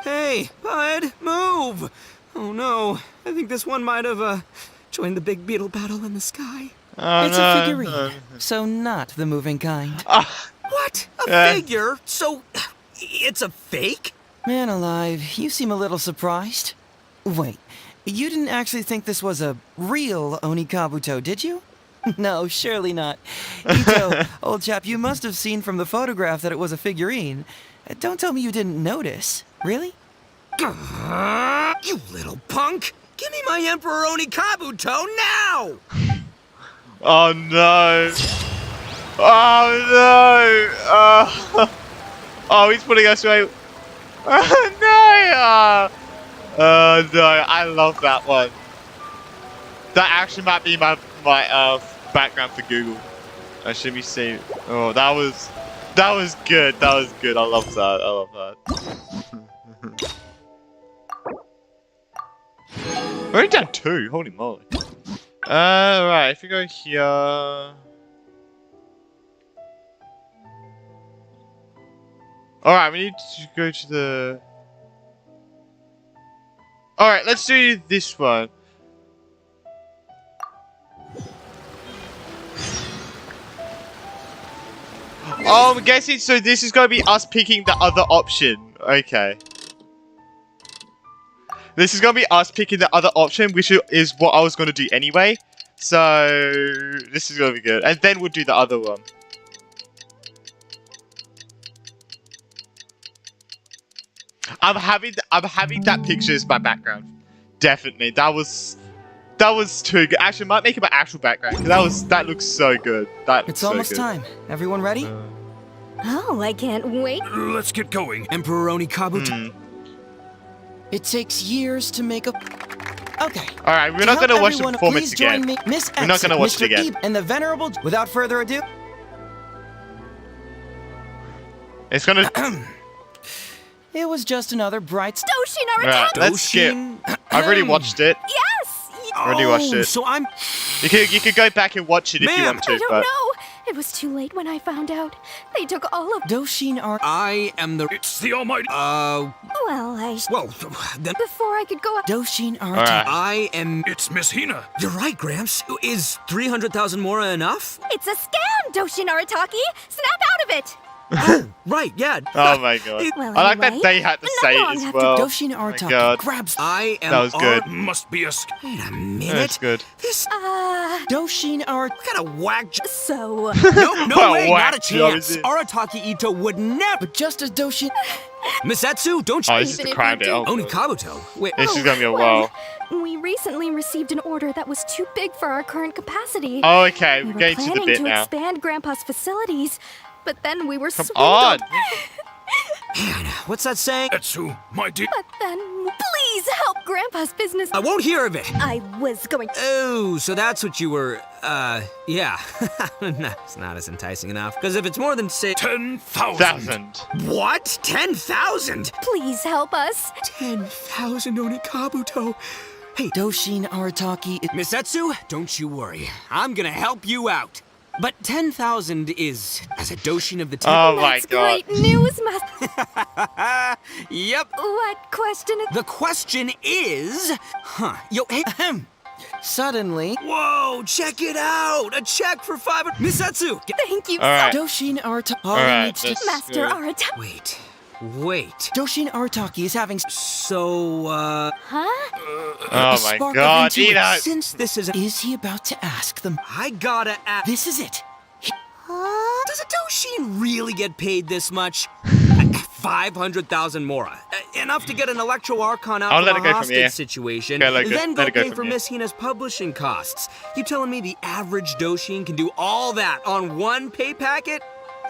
Hey, bud, move! Oh no, I think this one might have joined the big beetle battle in the sky. Oh, it's a figurine, so not the moving kind. What? A figure? So it's a fake? Man alive, you seem a little surprised. Wait, you didn't actually think this was a real Oni Kabuto, did you? No, surely not. Ito, old chap, you must have seen from the photograph that it was a figurine. Don't tell me you didn't notice. Really? You little punk! Give me my Emperor Oni Kabuto now! Oh no! Oh no! Oh, he's putting us away. Oh no! Oh no! I love that one. That actually might be my background for Google. I should be seeing. Oh, that was good. That was good. I love that. I love that. We're only down 2. Holy moly. Right. If we go here. Alright, we need to go to the... Alright, let's do this one. Oh, I'm guessing, so this is going to be us picking the other option. Okay. This is going to be us picking the other option, which is what I was going to do anyway. So, this is going to be good. And then we'll do the other one. I'm having that picture as my background. Definitely. That was too good. Actually, I might make it my actual background. That looks so good. It's almost time. Everyone ready? Oh, I can't wait. Let's get going. Emperor Oni Kabuto. It takes years to make a... Okay. Alright, we're not going to watch the performance again. We're not going to watch it again. And the venerable... Without further ado... It's going to... It was just another bright... Doshin Arataki! Right, let's skip. I've already watched it. Yes! I already watched it. So I'm... You could go back and watch it if you want to, I don't know. It was too late when I found out. They took all of... Doshin are... I am the... It's the almighty... Well, Well, then... Before I could go... Doshin are... Right. I am... It's Miss Hina. You're right, Gramps. Is 300,000 mora enough? It's a scam, Doshin Arataki! Snap out of it! Oh, right, yeah. Oh my god. Well, I like anyway, that they had to say it as well. Doshin Oh my Arataki god. grabs... I am... That was good. Must be a... Wait a minute. That's good. This... Doshin are... What kind of whack... So... No way, whack not a job chance. is it? Arataki Ito would never... But just as Doshin... Misatsu, don't you... Oh, this is the crime bit. Oh, Oni Kabuto. Wait, this is gonna be a while. We recently received an order that was too big for our current capacity. Oh, okay. We We're were getting to the planning bit to now. expand Grandpa's facilities, but then we were Come swindled. on. Man, what's that saying? Etsu, my dear... But then, please, Please help Grandpa's business. I won't hear of it. I was going. Oh, so that's what you were. Yeah. No, it's not as enticing enough. Because if it's more than, say, 10,000. What? 10,000? Please help us. 10,000 Onikabuto. Hey, Doshin Arataki. Misetsu, don't you worry. I'm gonna help you out. But 10,000 is, as a Doshin of the Ten. Oh my That's god. great news, Master. Yep. What question? The question is, hey, Suddenly. Whoa, check it out! A check for 500. Misetsu! Thank you, All right. Doshin Arataki. All right, needs to. that's Master good. Arata. Wait. Doshin Arataki is having. So, Huh? Oh my god, Eno! Since this is he about to ask them? I gotta ask. This is it. Does a Doshin really get paid this much? 500,000 mora. Enough to get an Electro Archon out I'll of let a it go from hostage here. situation, Okay, let then it go go pay from for here. Miss Hina's publishing costs. You telling me the average Doshin can do all that on one pay packet?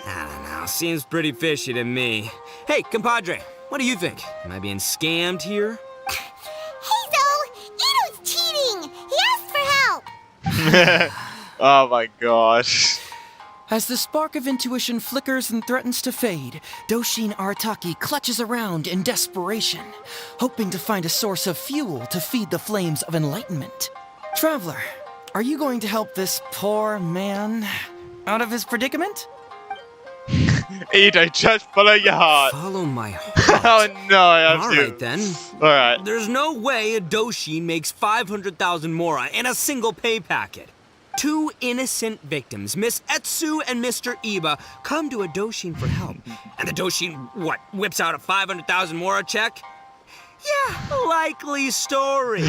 I don't know. Seems pretty fishy to me. Hey, compadre, what do you think? Am I being scammed here? Heizou! Ito's cheating! He asked for help! Oh my gosh. As the spark of intuition flickers and threatens to fade, Doshin Arataki clutches around in desperation, hoping to find a source of fuel to feed the flames of enlightenment. Traveler, are you going to help this poor man out of his predicament? Eno, just follow your heart. Follow my heart. Oh no, I have All to. right, then. Alright. There's no way a Doshin makes 500,000 mora in a single pay packet. Two innocent victims, Miss Etsu and Mr. Iba, come to a Doshin for help. And the Doshin, whips out a 500,000 mora check? Yeah, likely story.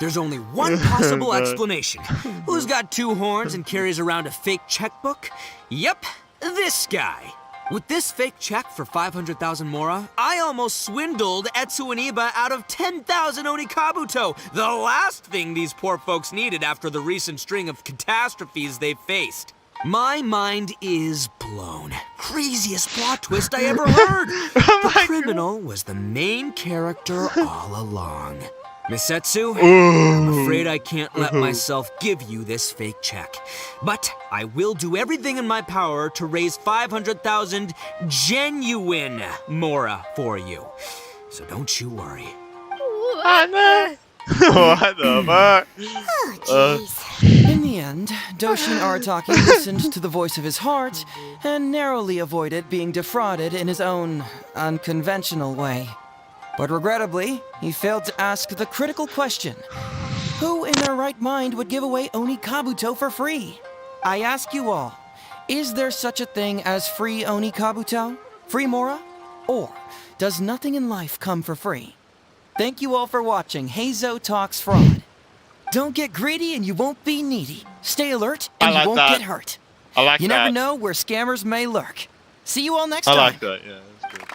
There's only one possible explanation. Who's got two horns and carries around a fake checkbook? Yep, this guy. With this fake check for 500,000 mora, I almost swindled Etsu and Iba out of 10,000 Onikabuto, the last thing these poor folks needed after the recent string of catastrophes they've faced. My mind is blown. Craziest plot twist I ever heard. The criminal was the main character all along. Miss Etsu, I'm afraid I can't let myself give you this fake check. But I will do everything in my power to raise 500,000 genuine mora for you. So don't you worry. What the fuck? Oh, jeez. In the end, Doshin Arataki listened to the voice of his heart and narrowly avoided being defrauded in his own unconventional way. But regrettably, he failed to ask the critical question: who in their right mind would give away Onikabuto for free? I ask you all, is there such a thing as free Onikabuto? Free mora? Or does nothing in life come for free? Thank you all for watching Heizou Talks Fraud. Don't get greedy and you won't be needy. Stay alert and I like you won't that. get hurt. I like You that. never know where scammers may lurk. See you all next I time. like that, yeah, that's good.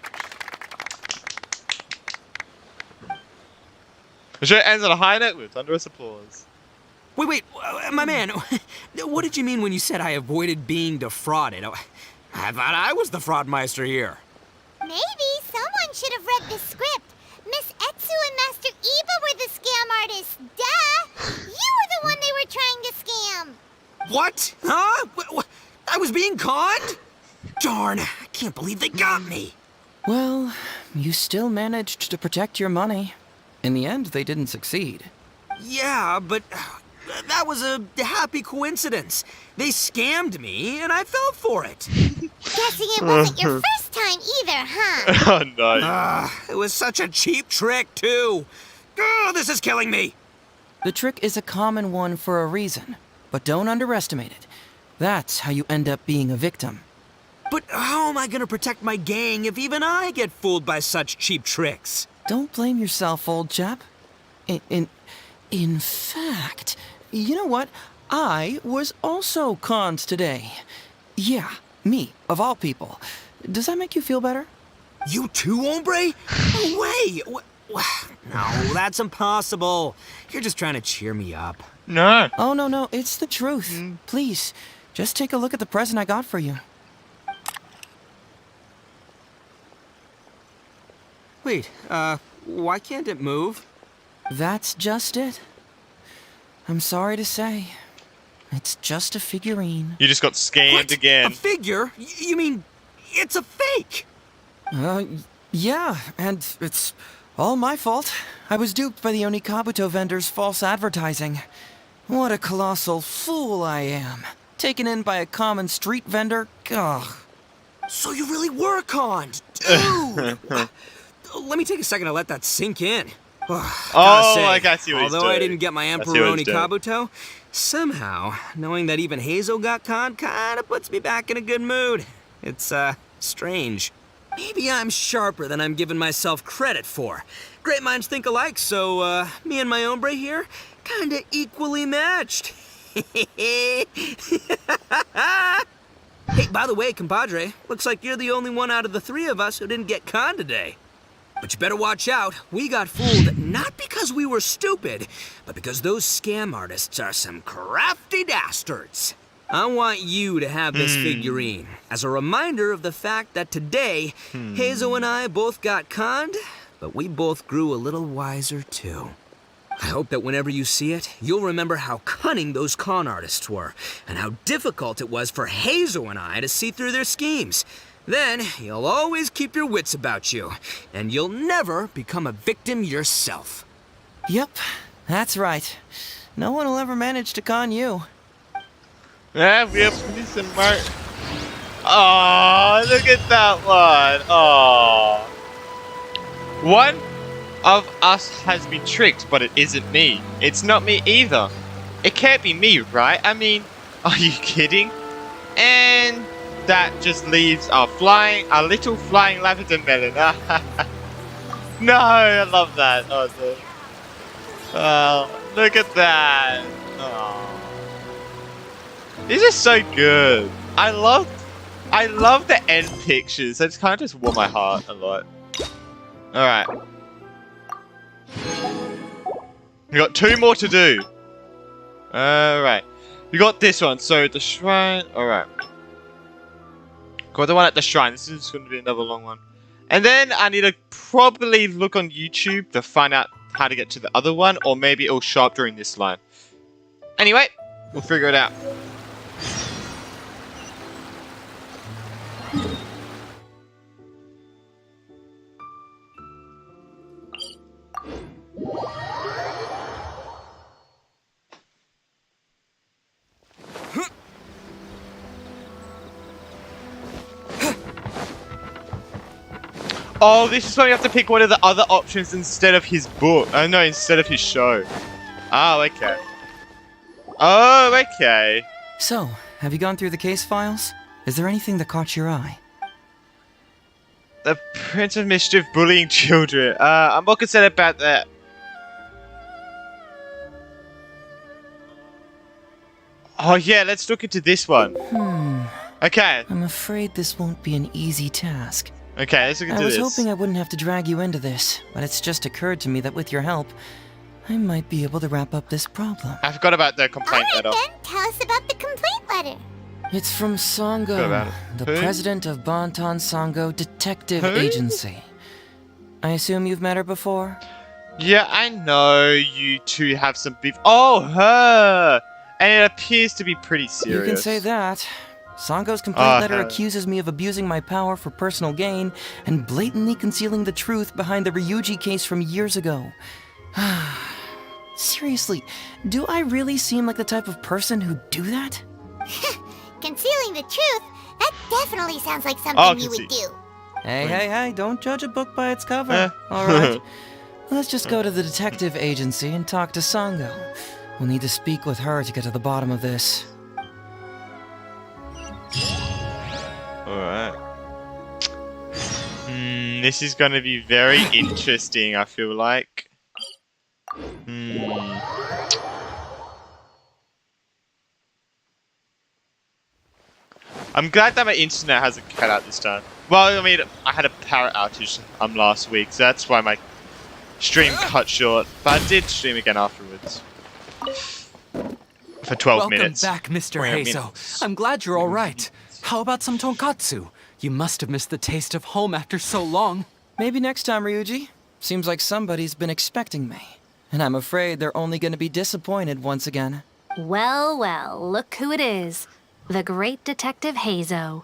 The show ends on a high note with thunderous applause. Wait, my man, what did you mean when you said I avoided being defrauded? I thought I was the fraudmeister here. Maybe someone should have read the script. Miss Etsu and Master Iba were the scam artists. Duh! You were the one they were trying to scam. What? Huh? I was being conned? Darn, I can't believe they got me. Well, you still managed to protect your money. In the end, they didn't succeed. Yeah, but that was a happy coincidence. They scammed me, and I fell for it. Guessing it wasn't your first time either, huh? Oh no. It was such a cheap trick, too. Oh, this is killing me. The trick is a common one for a reason, but don't underestimate it. That's how you end up being a victim. But how am I gonna protect my gang if even I get fooled by such cheap tricks? Don't blame yourself, old chap. In fact, you know what? I was also conned today. Yeah, me, of all people. Does that make you feel better? You too, hombre? No way! No, that's impossible. You're just trying to cheer me up. No. Oh, no, it's the truth. Please, just take a look at the present I got for you. Wait, why can't it move? That's just it. I'm sorry to say. It's just a figurine. You just got scammed again. A figure? You mean it's a fake? Yeah, and it's all my fault. I was duped by the Onikabuto vendor's false advertising. What a colossal fool I am. Taken in by a common street vendor? Ugh. So you really were conned, dude! Let me take a second to let that sink in. Oh, Say, like I see what he's although doing. I didn't get my Emperoni Kabuto, somehow, knowing that even Heizou got conned kinda puts me back in a good mood. It's, strange. Maybe I'm sharper than I'm giving myself credit for. Great minds think alike, so, me and my hombre here, kinda equally matched. Hey, by the way, compadre, looks like you're the only one out of the three of us who didn't get conned today. But you better watch out. We got fooled not because we were stupid, but because those scam artists are some crafty dastards. I want you to have this figurine as a reminder of the fact that today, Heizou and I both got conned, but we both grew a little wiser too. I hope that whenever you see it, you'll remember how cunning those con artists were, and how difficult it was for Heizou and I to see through their schemes. Then, you'll always keep your wits about you, and you'll never become a victim yourself. Yep, that's right. No one will ever manage to con you. Yeah, we have pretty smart. Oh, look at that one. Oh. One of us has been tricked, but it isn't me. It's not me either. It can't be me, right? I mean, are you kidding? And that just leaves our little flying lavender melon. No, I love that. Oh, look at that. Oh. These are so good. I love the end pictures. That's kind of just warm my heart a lot. All right. We got 2 more to do. Alright. We got this one. So the shrine. Alright. Got the one at the shrine. This is going to be another long one. And then I need to probably look on YouTube to find out how to get to the other one. Or maybe it'll show up during this line. Anyway, we'll figure it out. Oh, this is why you have to pick one of the other options instead of his book. Oh, no, instead of his show. Oh, okay. Oh, okay. So, have you gone through the case files? Is there anything that caught your eye? The Prince of Mischief bullying children. I'm more concerned about that. Oh, yeah, let's look into this one. Okay. I'm afraid this won't be an easy task. Okay, let's look into this. I was hoping I wouldn't have to drag you into this, but it's just occurred to me that with your help, I might be able to wrap up this problem. I forgot about the complaint letter. Alright then, tell us about the complaint letter. It's from Sango, the president of Bantan Sango Detective Agency. I assume you've met her before? Yeah, I know you two have some beef. Oh, her! And it appears to be pretty serious. You can say that. Sango's complaint letter accuses me of abusing my power for personal gain and blatantly concealing the truth behind the Ryuji case from years ago. Seriously, do I really seem like the type of person who'd do that? Concealing the truth? That definitely sounds like something you would do. Hey, don't judge a book by its cover. Alright, let's just go to the detective agency and talk to Sango. We'll need to speak with her to get to the bottom of this. Alright. This is going to be very interesting, I feel like. I'm glad that my internet hasn't cut out this time. Well, I mean, I had a power outage last week, so that's why my stream cut short. But I did stream again afterwards. For 12 minutes. Welcome back, Mr. Heizou. I'm glad you're all right. How about some tonkatsu? You must have missed the taste of home after so long. Maybe next time, Ryuji. Seems like somebody's been expecting me. And I'm afraid they're only going to be disappointed once again. Well, well, look who it is. The great Detective Heizou.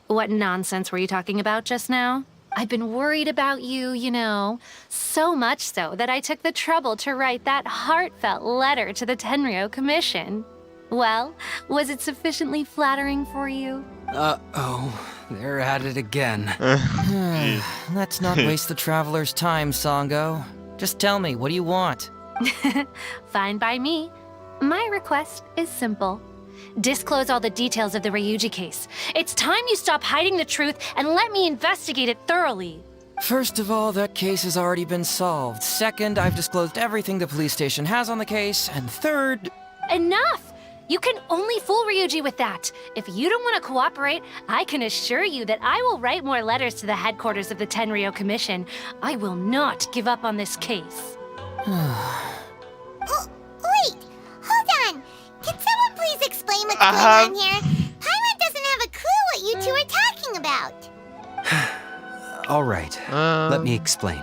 What nonsense were you talking about just now? I've been worried about you, you know. So much so that I took the trouble to write that heartfelt letter to the Tenryou Commission. Well, was it sufficiently flattering for you? Uh-oh. They're at it again. Let's not waste the traveler's time, Sango. Just tell me, what do you want? Fine by me. My request is simple. Disclose all the details of the Ryuji case. It's time you stop hiding the truth and let me investigate it thoroughly. First of all, that case has already been solved. Second, I've disclosed everything the police station has on the case. And third... Enough! You can only fool Ryuji with that. If you don't want to cooperate, I can assure you that I will write more letters to the headquarters of the Tenryou Commission. I will not give up on this case. Wait! Hold on! Can someone please explain what's going on here? Paimon doesn't have a clue what you two are talking about. All right, let me explain.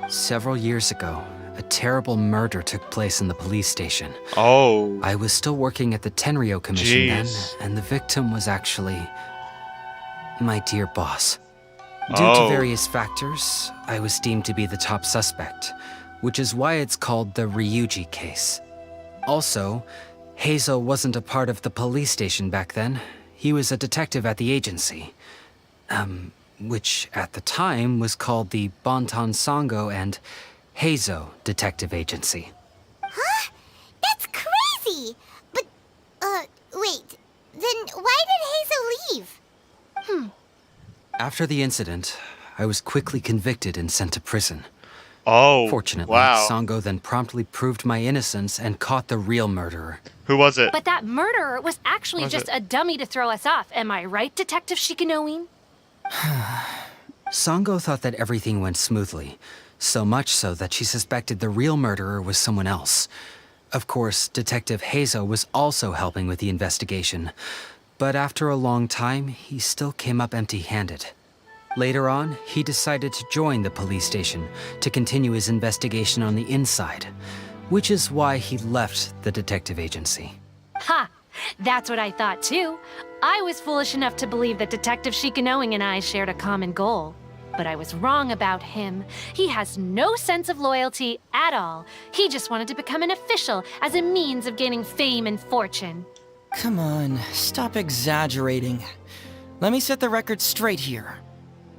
Several years ago, a terrible murder took place in the police station. Oh. I was still working at the Tenryou Commission then, Jeez. and the victim was actually my dear boss. Due to various factors, I was deemed to be the top suspect, which is why it's called the Ryuji case. Also, Heizou wasn't a part of the police station back then. He was a detective at the agency. Which at the time was called the Bonton Sango and Heizou Detective Agency. Huh? That's crazy! But, wait. Then why did Heizou leave? After the incident, I was quickly convicted and sent to prison. Oh, Fortunately, wow. Sango then promptly proved my innocence and caught the real murderer. Who was it? But that murderer was actually just a dummy to throw us off. Am I right, Detective Shikanoin? Sango thought that everything went smoothly, so much so that she suspected the real murderer was someone else. Of course, Detective Heizou was also helping with the investigation, but after a long time, he still came up empty-handed. Later on, he decided to join the police station to continue his investigation on the inside, which is why he left the detective agency. Ha! That's what I thought too. I was foolish enough to believe that Detective Shikanoing and I shared a common goal. But I was wrong about him. He has no sense of loyalty at all. He just wanted to become an official as a means of gaining fame and fortune. Come on, stop exaggerating. Let me set the record straight here.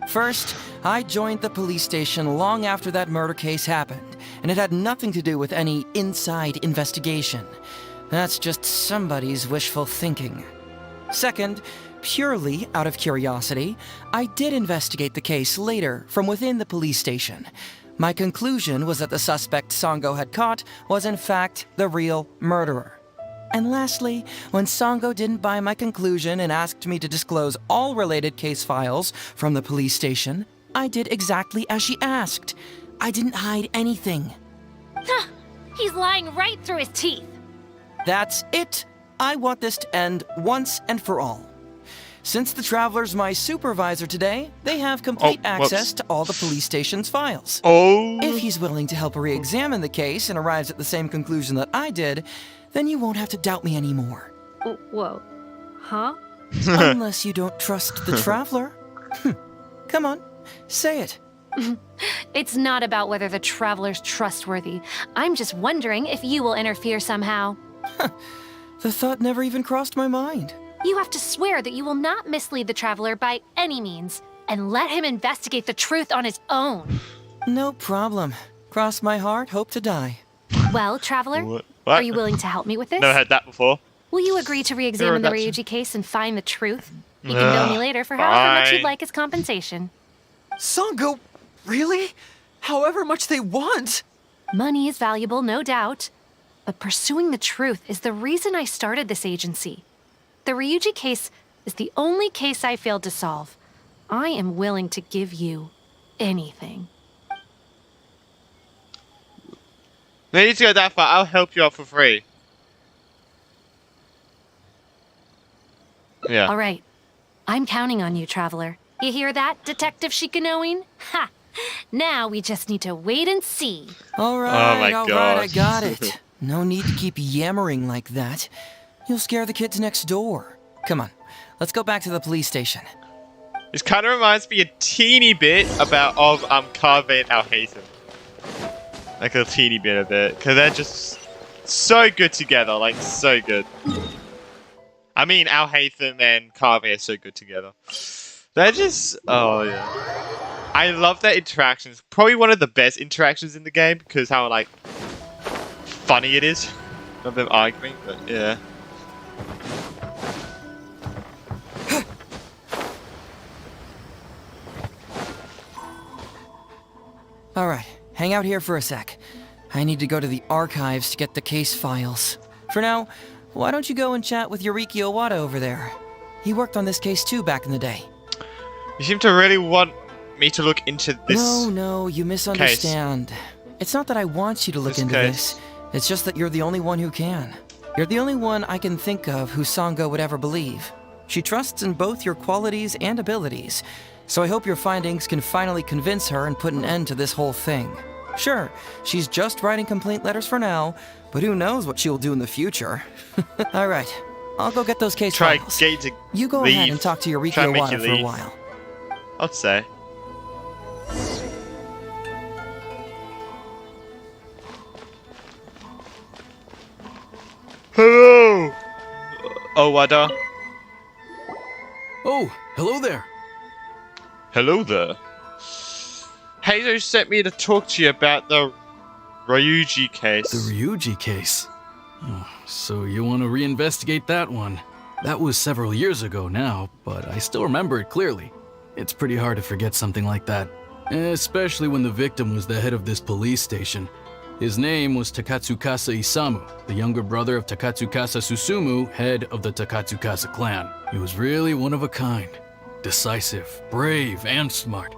First, I joined the police station long after that murder case happened, and it had nothing to do with any inside investigation. That's just somebody's wishful thinking. Second, purely out of curiosity, I did investigate the case later from within the police station. My conclusion was that the suspect Sango had caught was in fact the real murderer. And lastly, when Sango didn't buy my conclusion and asked me to disclose all related case files from the police station, I did exactly as she asked. I didn't hide anything. He's lying right through his teeth. That's it. I want this to end once and for all. Since the Traveler's my supervisor today, they have complete access to all the police station's files. If he's willing to help re-examine the case and arrives at the same conclusion that I did, then you won't have to doubt me anymore. Whoa. Huh? Unless you don't trust the Traveler. Come on, say it. It's not about whether the Traveler's trustworthy. I'm just wondering if you will interfere somehow. The thought never even crossed my mind. You have to swear that you will not mislead the Traveler by any means, and let him investigate the truth on his own. No problem. Cross my heart, hope to die. Well, Traveler, What? are you willing to help me with this? Never heard that before. Will you agree to re-examine the Ryuji case and find the truth? You can bill me later for however much you'd like as compensation. Sango, really? However much they want? Money is valuable, no doubt. But pursuing the truth is the reason I started this agency. The Ryuji case is the only case I failed to solve. I am willing to give you anything. No need to go that far. I'll help you out for free. Yeah. All right. I'm counting on you, Traveler. You hear that, Detective Shikanoin? Ha! Now we just need to wait and see. All right, I got it. No need to keep yammering like that. You'll scare the kids next door. Come on, let's go back to the police station. This kind of reminds me a teeny bit of Carve and Heizou. Like a teeny bit of it, because they're just so good together, like so good. I mean, Heizou and Carve are so good together. They're just, oh yeah. I love their interactions. Probably one of the best interactions in the game because how like funny it is of them arguing, but yeah. All right, hang out here for a sec. I need to go to the archives to get the case files. For now, why don't you go and chat with Yoriki Owada over there? He worked on this case too back in the day. You seem to really want me to look into this. No, you misunderstand. Case. It's not that I want you to look into this. It's just that you're the only one who can. You're the only one I can think of who Sango would ever believe. She trusts in both your qualities and abilities. So I hope your findings can finally convince her and put an end to this whole thing. Sure, she's just writing complaint letters for now, but who knows what she'll do in the future. All right, I'll go get those case files. You go ahead and talk to Yoriki Owada for a while. I'd say. Hello, Owada. Oh, hello there. Hello there. Heizou sent me to talk to you about the Ryuji case. The Ryuji case? Oh, so you want to reinvestigate that one? That was several years ago now, but I still remember it clearly. It's pretty hard to forget something like that, especially when the victim was the head of this police station. His name was Takatsukasa Isamu, the younger brother of Takatsukasa Susumu, head of the Takatsukasa clan. He was really one of a kind. Decisive, brave, and smart.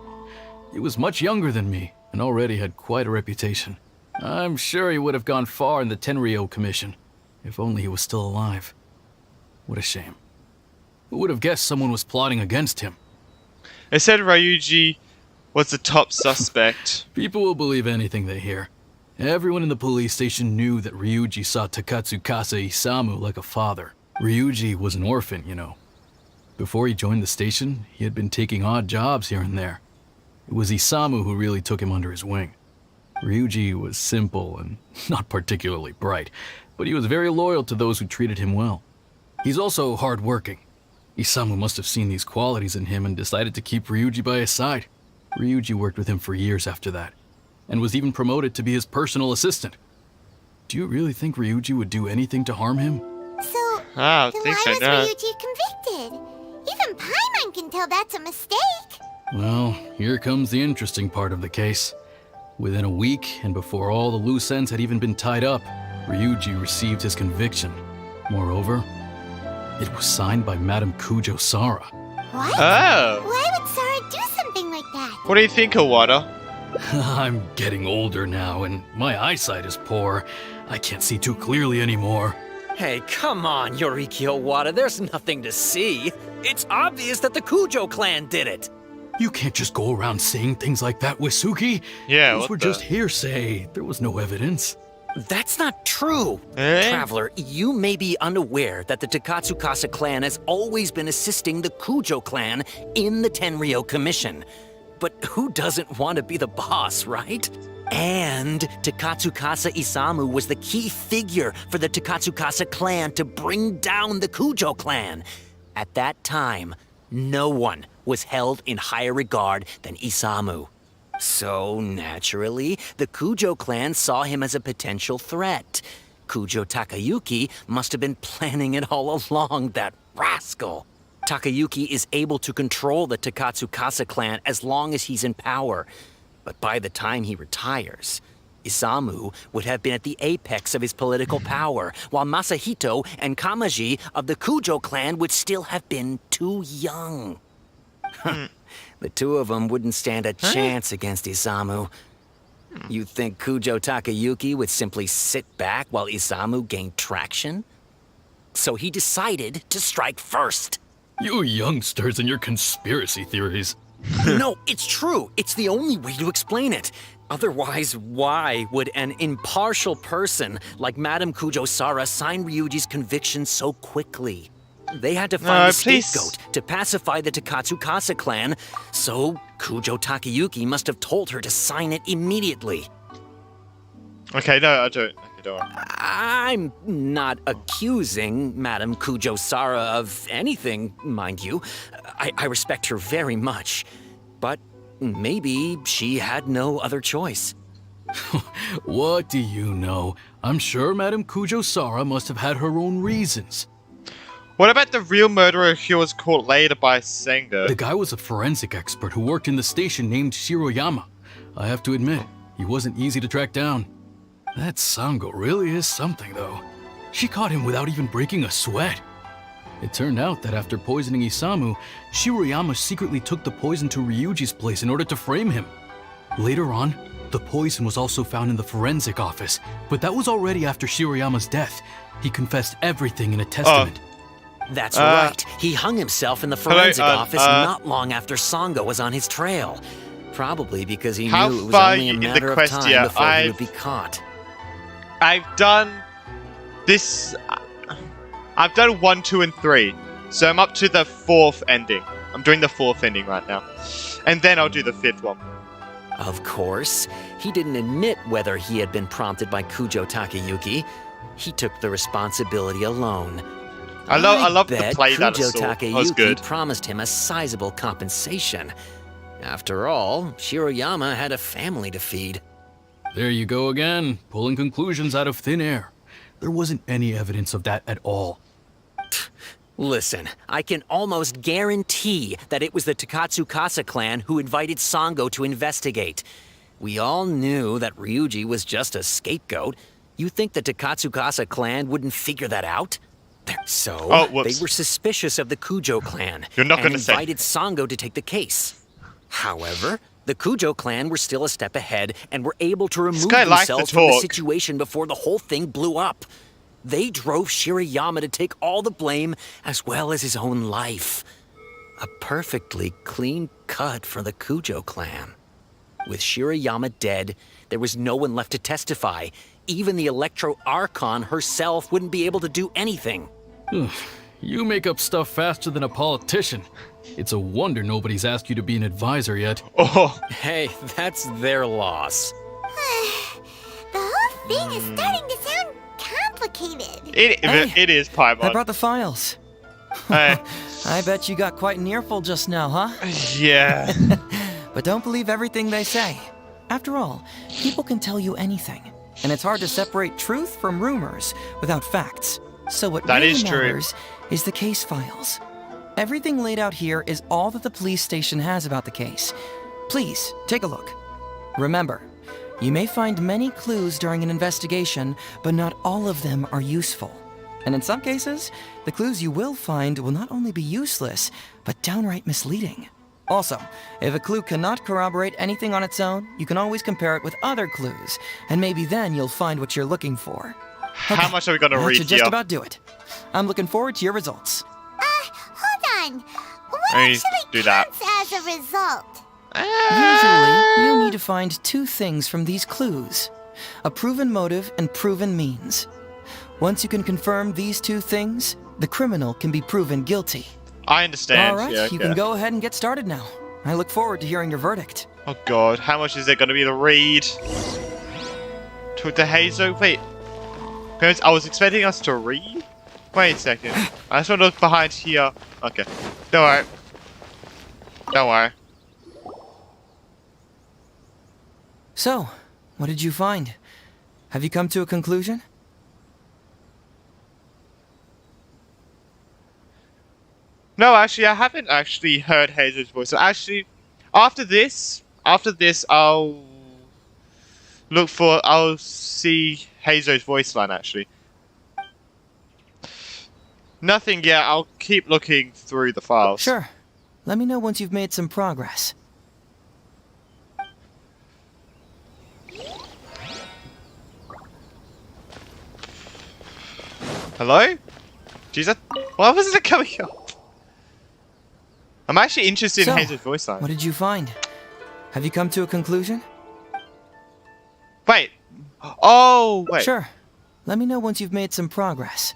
He was much younger than me, and already had quite a reputation. I'm sure he would have gone far in the Tenryou Commission, if only he was still alive. What a shame. Who would have guessed someone was plotting against him? They said Ryuji was the top suspect. People will believe anything they hear. Everyone in the police station knew that Ryuji saw Takatsukasa Isamu like a father. Ryuji was an orphan, you know. Before he joined the station, he had been taking odd jobs here and there. It was Isamu who really took him under his wing. Ryuji was simple and not particularly bright, but he was very loyal to those who treated him well. He's also hardworking. Isamu must have seen these qualities in him and decided to keep Ryuji by his side. Ryuji worked with him for years after that, and was even promoted to be his personal assistant. Do you really think Ryuji would do anything to harm him? So, why was Ryuji convicted? Even Paimon can tell that's a mistake. Well, here comes the interesting part of the case. Within a week, and before all the loose ends had even been tied up, Ryuji received his conviction. Moreover, it was signed by Madame Kujo Sara. What? Oh. Why would Sara do something like that? What do you think, Owada? I'm getting older now, and my eyesight is poor. I can't see too clearly anymore. Hey, come on, Yoriki Owada, there's nothing to see. It's obvious that the Kujo clan did it. You can't just go around saying things like that, Wisuki. Yeah, those were just hearsay. There was no evidence. That's not true. Traveler, you may be unaware that the Takatsukasa clan has always been assisting the Kujo clan in the Tenryou Commission. But who doesn't want to be the boss, right? And Takatsukasa Isamu was the key figure for the Takatsukasa clan to bring down the Kujo clan. At that time, no one was held in higher regard than Isamu. So, naturally, the Kujo clan saw him as a potential threat. Kujo Takayuki must have been planning it all along, that rascal. Takayuki is able to control the Takatsukasa clan as long as he's in power. But by the time he retires, Isamu would have been at the apex of his political power, while Masahito and Kamaji of the Kujo clan would still have been too young. The two of them wouldn't stand a chance against Isamu. You think Kujo Takayuki would simply sit back while Isamu gained traction? So he decided to strike first. You youngsters and your conspiracy theories. No, it's true. It's the only way to explain it. Otherwise, why would an impartial person like Madame Kujo-Sara sign Ryuji's conviction so quickly? They had to find a scapegoat to pacify the Takatsukasa clan, so Kujo Takayuki must have told her to sign it immediately. Okay, no, I don't. Okay, don't worry. I'm not accusing Madame Kujo-Sara of anything, mind you. I respect her very much. But maybe she had no other choice. What do you know? I'm sure Madame Kujo-Sara must have had her own reasons. What about the real murderer who was caught later by Sengo? The guy was a forensic expert who worked in the station named Shiroyama. I have to admit, he wasn't easy to track down. That Sango really is something, though. She caught him without even breaking a sweat. It turned out that after poisoning Isamu, Shiroyama secretly took the poison to Ryuji's place in order to frame him. Later on, the poison was also found in the forensic office, but that was already after Shiroyama's death. He confessed everything in a testament. That's right. He hung himself in the forensic office not long after Sango was on his trail. Probably because he knew it was only a matter of time before he would be caught. I've done this. I've done 1, 2, and 3. So I'm up to the 4th ending. I'm doing the 4th ending right now. And then I'll do the 5th one. Of course. He didn't admit whether he had been prompted by Kujo Takayuki. He took the responsibility alone. I love the play Kujo that I saw. That was good. Takayuki promised him a sizable compensation. After all, Shiroyama had a family to feed. There you go again, pulling conclusions out of thin air. There wasn't any evidence of that at all. Listen, I can almost guarantee that it was the Takatsukasa clan who invited Sango to investigate. We all knew that Ryuji was just a scapegoat. You think the Takatsukasa clan wouldn't figure that out? So, they were suspicious of the Kujo clan and invited Sango to take the case. However, the Kujo clan were still a step ahead and were able to remove themselves from the situation before the whole thing blew up. They drove Shiroyama to take all the blame as well as his own life. A perfectly clean cut for the Kujo clan. With Shiroyama dead, there was no one left to testify. Even the Electro Archon herself wouldn't be able to do anything. You make up stuff faster than a politician. It's a wonder nobody's asked you to be an advisor yet. Oh. Hey, that's their loss. The whole thing is starting to sound complicated. It is, Paimon. I brought the files. Hey. I bet you got quite an earful just now, huh? Yeah. But don't believe everything they say. After all, people can tell you anything, and it's hard to separate truth from rumors without facts. So what really matters is the case files. Everything laid out here is all that the police station has about the case. Please, take a look. Remember, you may find many clues during an investigation, but not all of them are useful. And in some cases, the clues you will find will not only be useless, but downright misleading. Also, if a clue cannot corroborate anything on its own, you can always compare it with other clues, and maybe then you'll find what you're looking for. Okay, how much are we going to read here? That should just about do it. I'm looking forward to your results. Hold on. What actually counts as a result? Usually, you need to find 2 things from these clues. A proven motive and proven means. Once you can confirm these 2 things, the criminal can be proven guilty. I understand. All right, you can go ahead and get started now. I look forward to hearing your verdict. Oh god, how much is it going to be to read? To the Heizou? Wait. Guys, I was expecting us to read? Wait a second. I just want to look behind here. Okay. Don't worry. Don't worry. So, what did you find? Have you come to a conclusion? No, actually, I haven't actually heard Heizou's voice. So actually, after this, I'll see Heizou's voice line, actually. Nothing yet. I'll keep looking through the files. Sure. Let me know once you've made some progress. Hello? Jesus, why wasn't it coming up? I'm actually interested So, in Heizou's voice line. what did you find? Have you come to a conclusion? Wait. Oh, wait. Sure. Let me know once you've made some progress.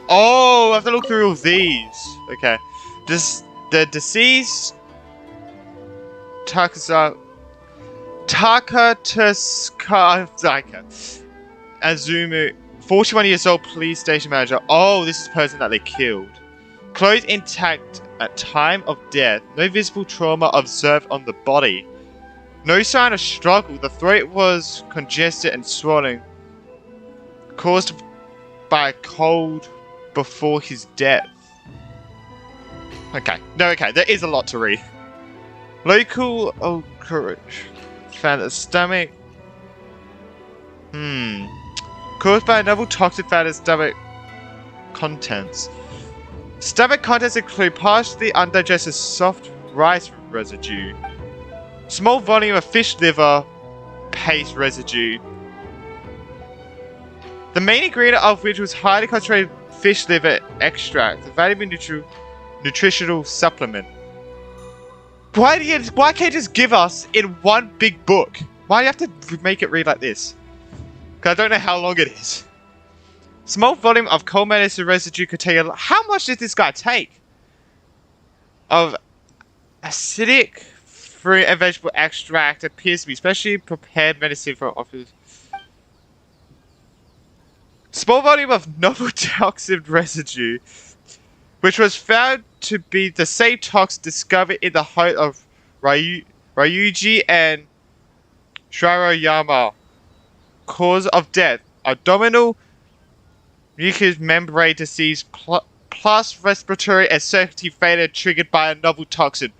Oh, I have to look through all these. Okay. The deceased Takatsuka Azumu, 41 years old, police station manager. Oh, this is the person that they killed. Clothes intact at time of death. No visible trauma observed on the body. No sign of struggle. The throat was congested and swollen, caused by a cold before his death. Okay. No, okay. There is a lot to read. Local courage. Found a stomach. Caused by a novel toxin found in stomach contents. Stomach contents include partially undigested soft rice residue, small volume of fish liver paste residue, the main ingredient of which was highly concentrated fish liver extract, a vitamin nutritional supplement. Why can't you just give us in one big book? Why do you have to make it read like this? Because I don't know how long it is. Small volume of cold medicine residue contain. How much did this guy take? Of acidic fruit and vegetable extract appears to be specially prepared medicine for office. Small volume of novel toxin residue, which was found to be the same toxin discovered in the heart of Ryuji and Shirayama. Cause of death: abdominal mucous membrane disease plus respiratory and circulatory failure triggered by a novel toxin.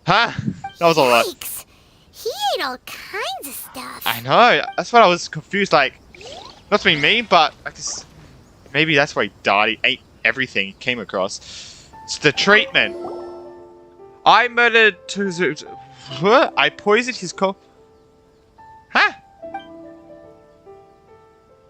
Huh? That was a lot. Yikes! He ate all kinds of stuff. I know. That's what I was confused. Like, not to be mean, but I guess maybe that's why he died. He ate everything he came across. It's the treatment. I murdered. I poisoned his Huh?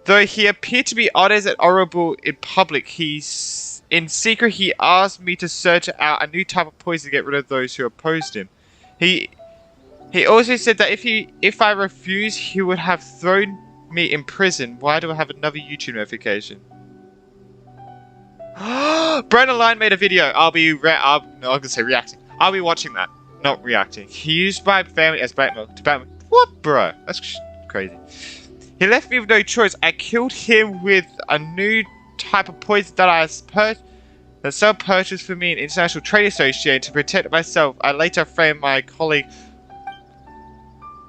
Though he appeared to be honest and honorable in public, in secret he asked me to search out a new type of poison to get rid of those who opposed him. He also said that if I refused, he would have thrown me in prison. Why do I have another YouTube notification? Brandon Line made a video. I'm gonna say reacting. I'll be watching that, not reacting. He used my family as blackmail to battle. What, bro? That's crazy. He left me with no choice. I killed him with a new type of poison that someone purchased for me in International Trade Association to protect myself. I later framed my colleague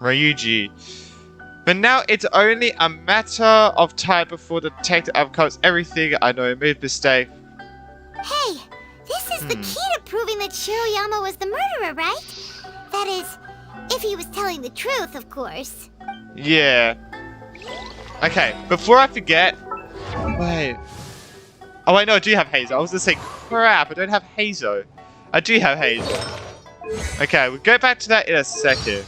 Ryuji. But now it's only a matter of time before the detective uncovers everything I know. I made a mistake. Hey, this is the key to proving that Shirayama was the murderer, right? That is, if he was telling the truth, of course. Yeah. Okay, before I forget... Wait. Oh wait, no, I do have Heizou. I was gonna say, crap, I don't have Heizou. I do have Heizou. Okay, we'll go back to that in a second.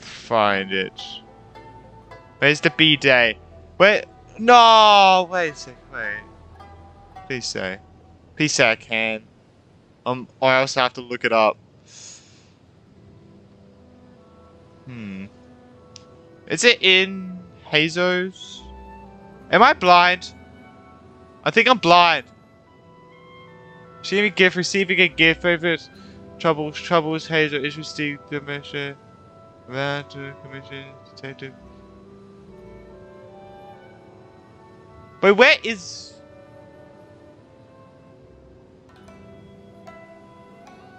Find it. Where's the B-Day? Wait, no! Wait a sec, wait. Please say. Please say I can. Or else I have to look it up. Is it in Heizou's? Am I blind? I think I'm blind. Receiving a gift, receiving a gift, favorite troubles, Heizou, interesting, commission, commission, detective. But where is...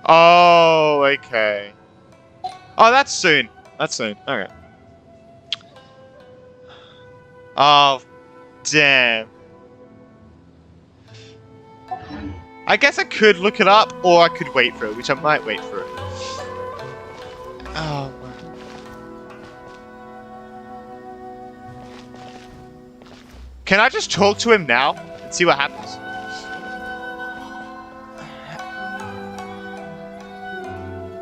Oh, okay. Oh, that's soon. That's soon. Okay. Oh, damn. I guess I could look it up, or I could wait for it, which I might wait for it. Oh, man. Can I just talk to him now and see what happens?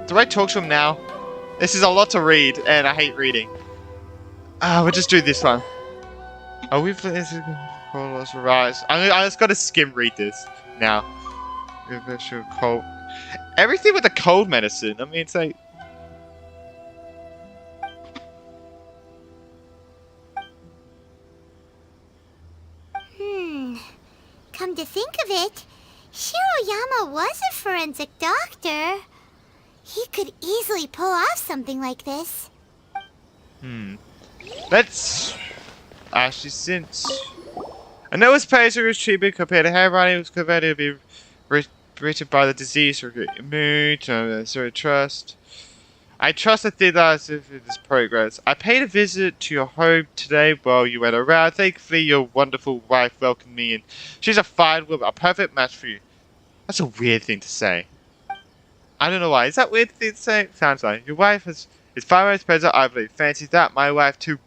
Do I talk to him now? This is a lot to read, and I hate reading. We'll just do this one. Oh, we've rise. I just gotta skim read this now. Cold. Everything with the cold medicine. I mean, it's like. Come to think of it, Shiroyama was a forensic doctor. He could easily pull off something like this. Let's... Actually, since... I know his patient was treatment compared to everybody was compared to be written by the disease or mood, so trust. I trust the thing that in this progress. I paid a visit to your home today while you went around. Thankfully, your wonderful wife welcomed me, and she's a fine woman, a perfect match for you. That's a weird thing to say. I don't know why. Is that weird thing to say? Sounds like your wife is fine as present. I believe. Fancy that. My wife too.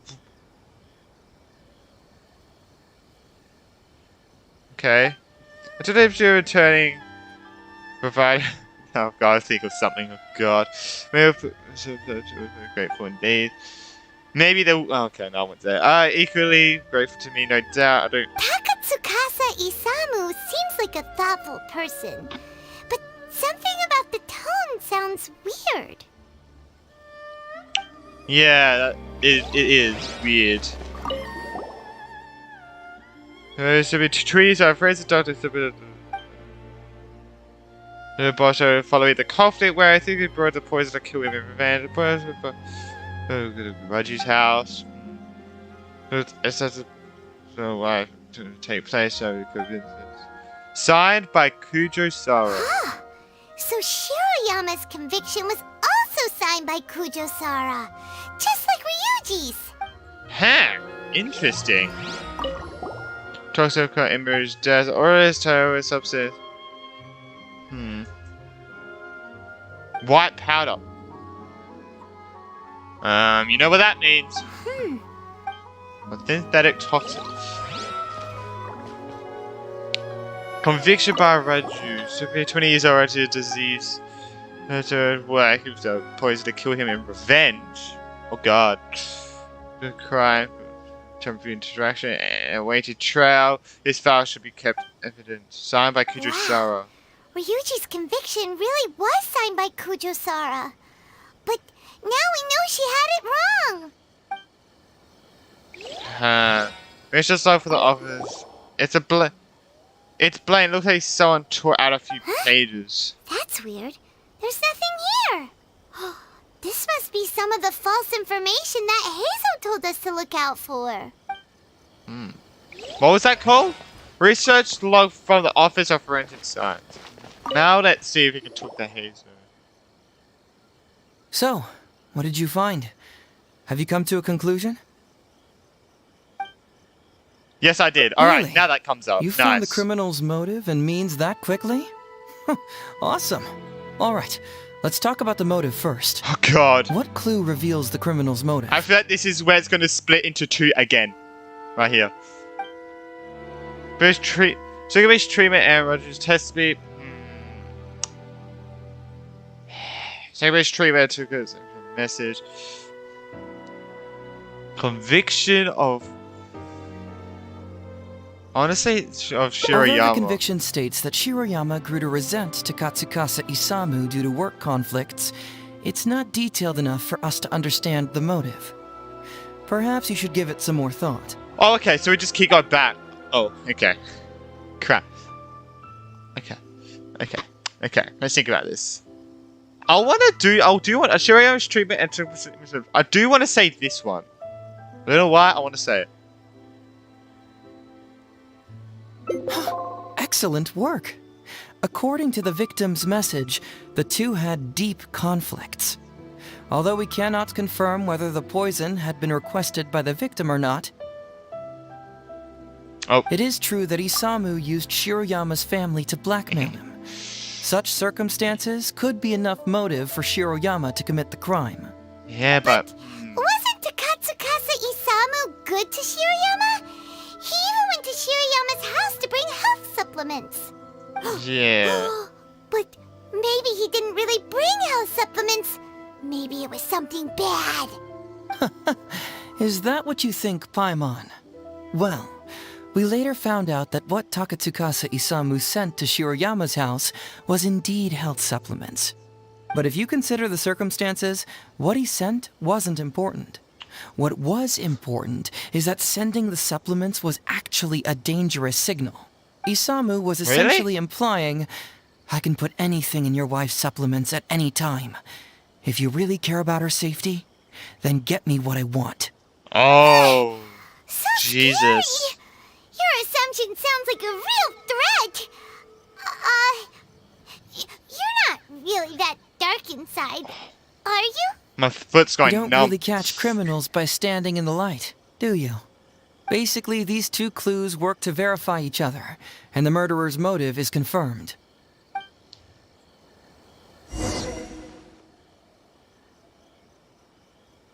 Okay. I don't know if you're returning. Provide. Oh god, I think of something. Oh god. Maybe grateful indeed. Maybe the okay, no one's there. Equally grateful to me, no doubt. I don't. Takatsukasa Isamu seems like a thoughtful person, but something about the tone sounds weird. Yeah, it is weird. There's a bit trees. Our friends, the doctor. The boss following the conflict where I think they brought the poison to kill him in revenge. Raji's house. It's such a life to take place, so signed by Kujo Sara. So Shiroyama's conviction was also signed by Kujo Sara, just like Ryuji's. Huh, interesting. Toxic emerged death or his terrorist substance. White powder. You know what that means. A synthetic toxin. Conviction by Raju. Severe 20 years old to disease. Work. He was poisoned to kill him in revenge. Oh god. The crime. Temporary interaction and awaited trial. This file should be kept evidence. Signed by Kujo Sara. Ryuji's conviction really was signed by Kujo Sara. But now we know she had it wrong. It's just like for the office. It's a It's blank. Looks like someone tore out a few pages. That's weird. There's nothing here. This must be some of the false information that Heizou told us to look out for. What was that called? Research log from the Office of Forensic Science. Now let's see if we can talk to Heizou. So, what did you find? Have you come to a conclusion? Yes, I did. Really? Alright, now that comes up. You found the criminal's motive and means that quickly? Awesome. Alright, let's talk about the motive first. Oh god. What clue reveals the criminal's motive? I feel like this is where it's going to split into two again. Right here. First treatment and Roger's test speed. Second-base treatment took a message. Conviction of... Honestly, of Shiroyama. Although the conviction states that Shiroyama grew to resent Takatsukasa Isamu due to work conflicts, it's not detailed enough for us to understand the motive. Perhaps you should give it some more thought. Oh, okay, so we just keep going back. Oh, okay. Crap. Okay. Let's think about this. I'll do want a Shiroyama's treatment and I do want to say this one. I don't know why I want to say it. Excellent work. According to the victim's message, the two had deep conflicts. Although we cannot confirm whether the poison had been requested by the victim or not, it is true that Isamu used Shiroyama's family to blackmail him. Such circumstances could be enough motive for Shiroyama to commit the crime. Yeah, but... Wasn't Takatsukasa Isamu good to Shiroyama? He even went to Shiroyama's house to bring health supplements. Yeah. But maybe he didn't really bring health supplements, Maybe it was something bad. Is that what you think, Paimon? Well, we later found out that what Takatsukasa Isamu sent to Shiroyama's house was indeed health supplements. But if you consider the circumstances, what he sent wasn't important. What was important is that sending the supplements was actually a dangerous signal. Isamu was essentially implying, I can put anything in your wife's supplements at any time. If you really care about her safety, then get me what I want. Oh, so Jesus. Scary. Your assumption sounds like a real threat. You're not really that dark inside, are you? My foot's going numb. You don't really catch criminals by standing in the light, do you? Basically, these two clues work to verify each other, and the murderer's motive is confirmed.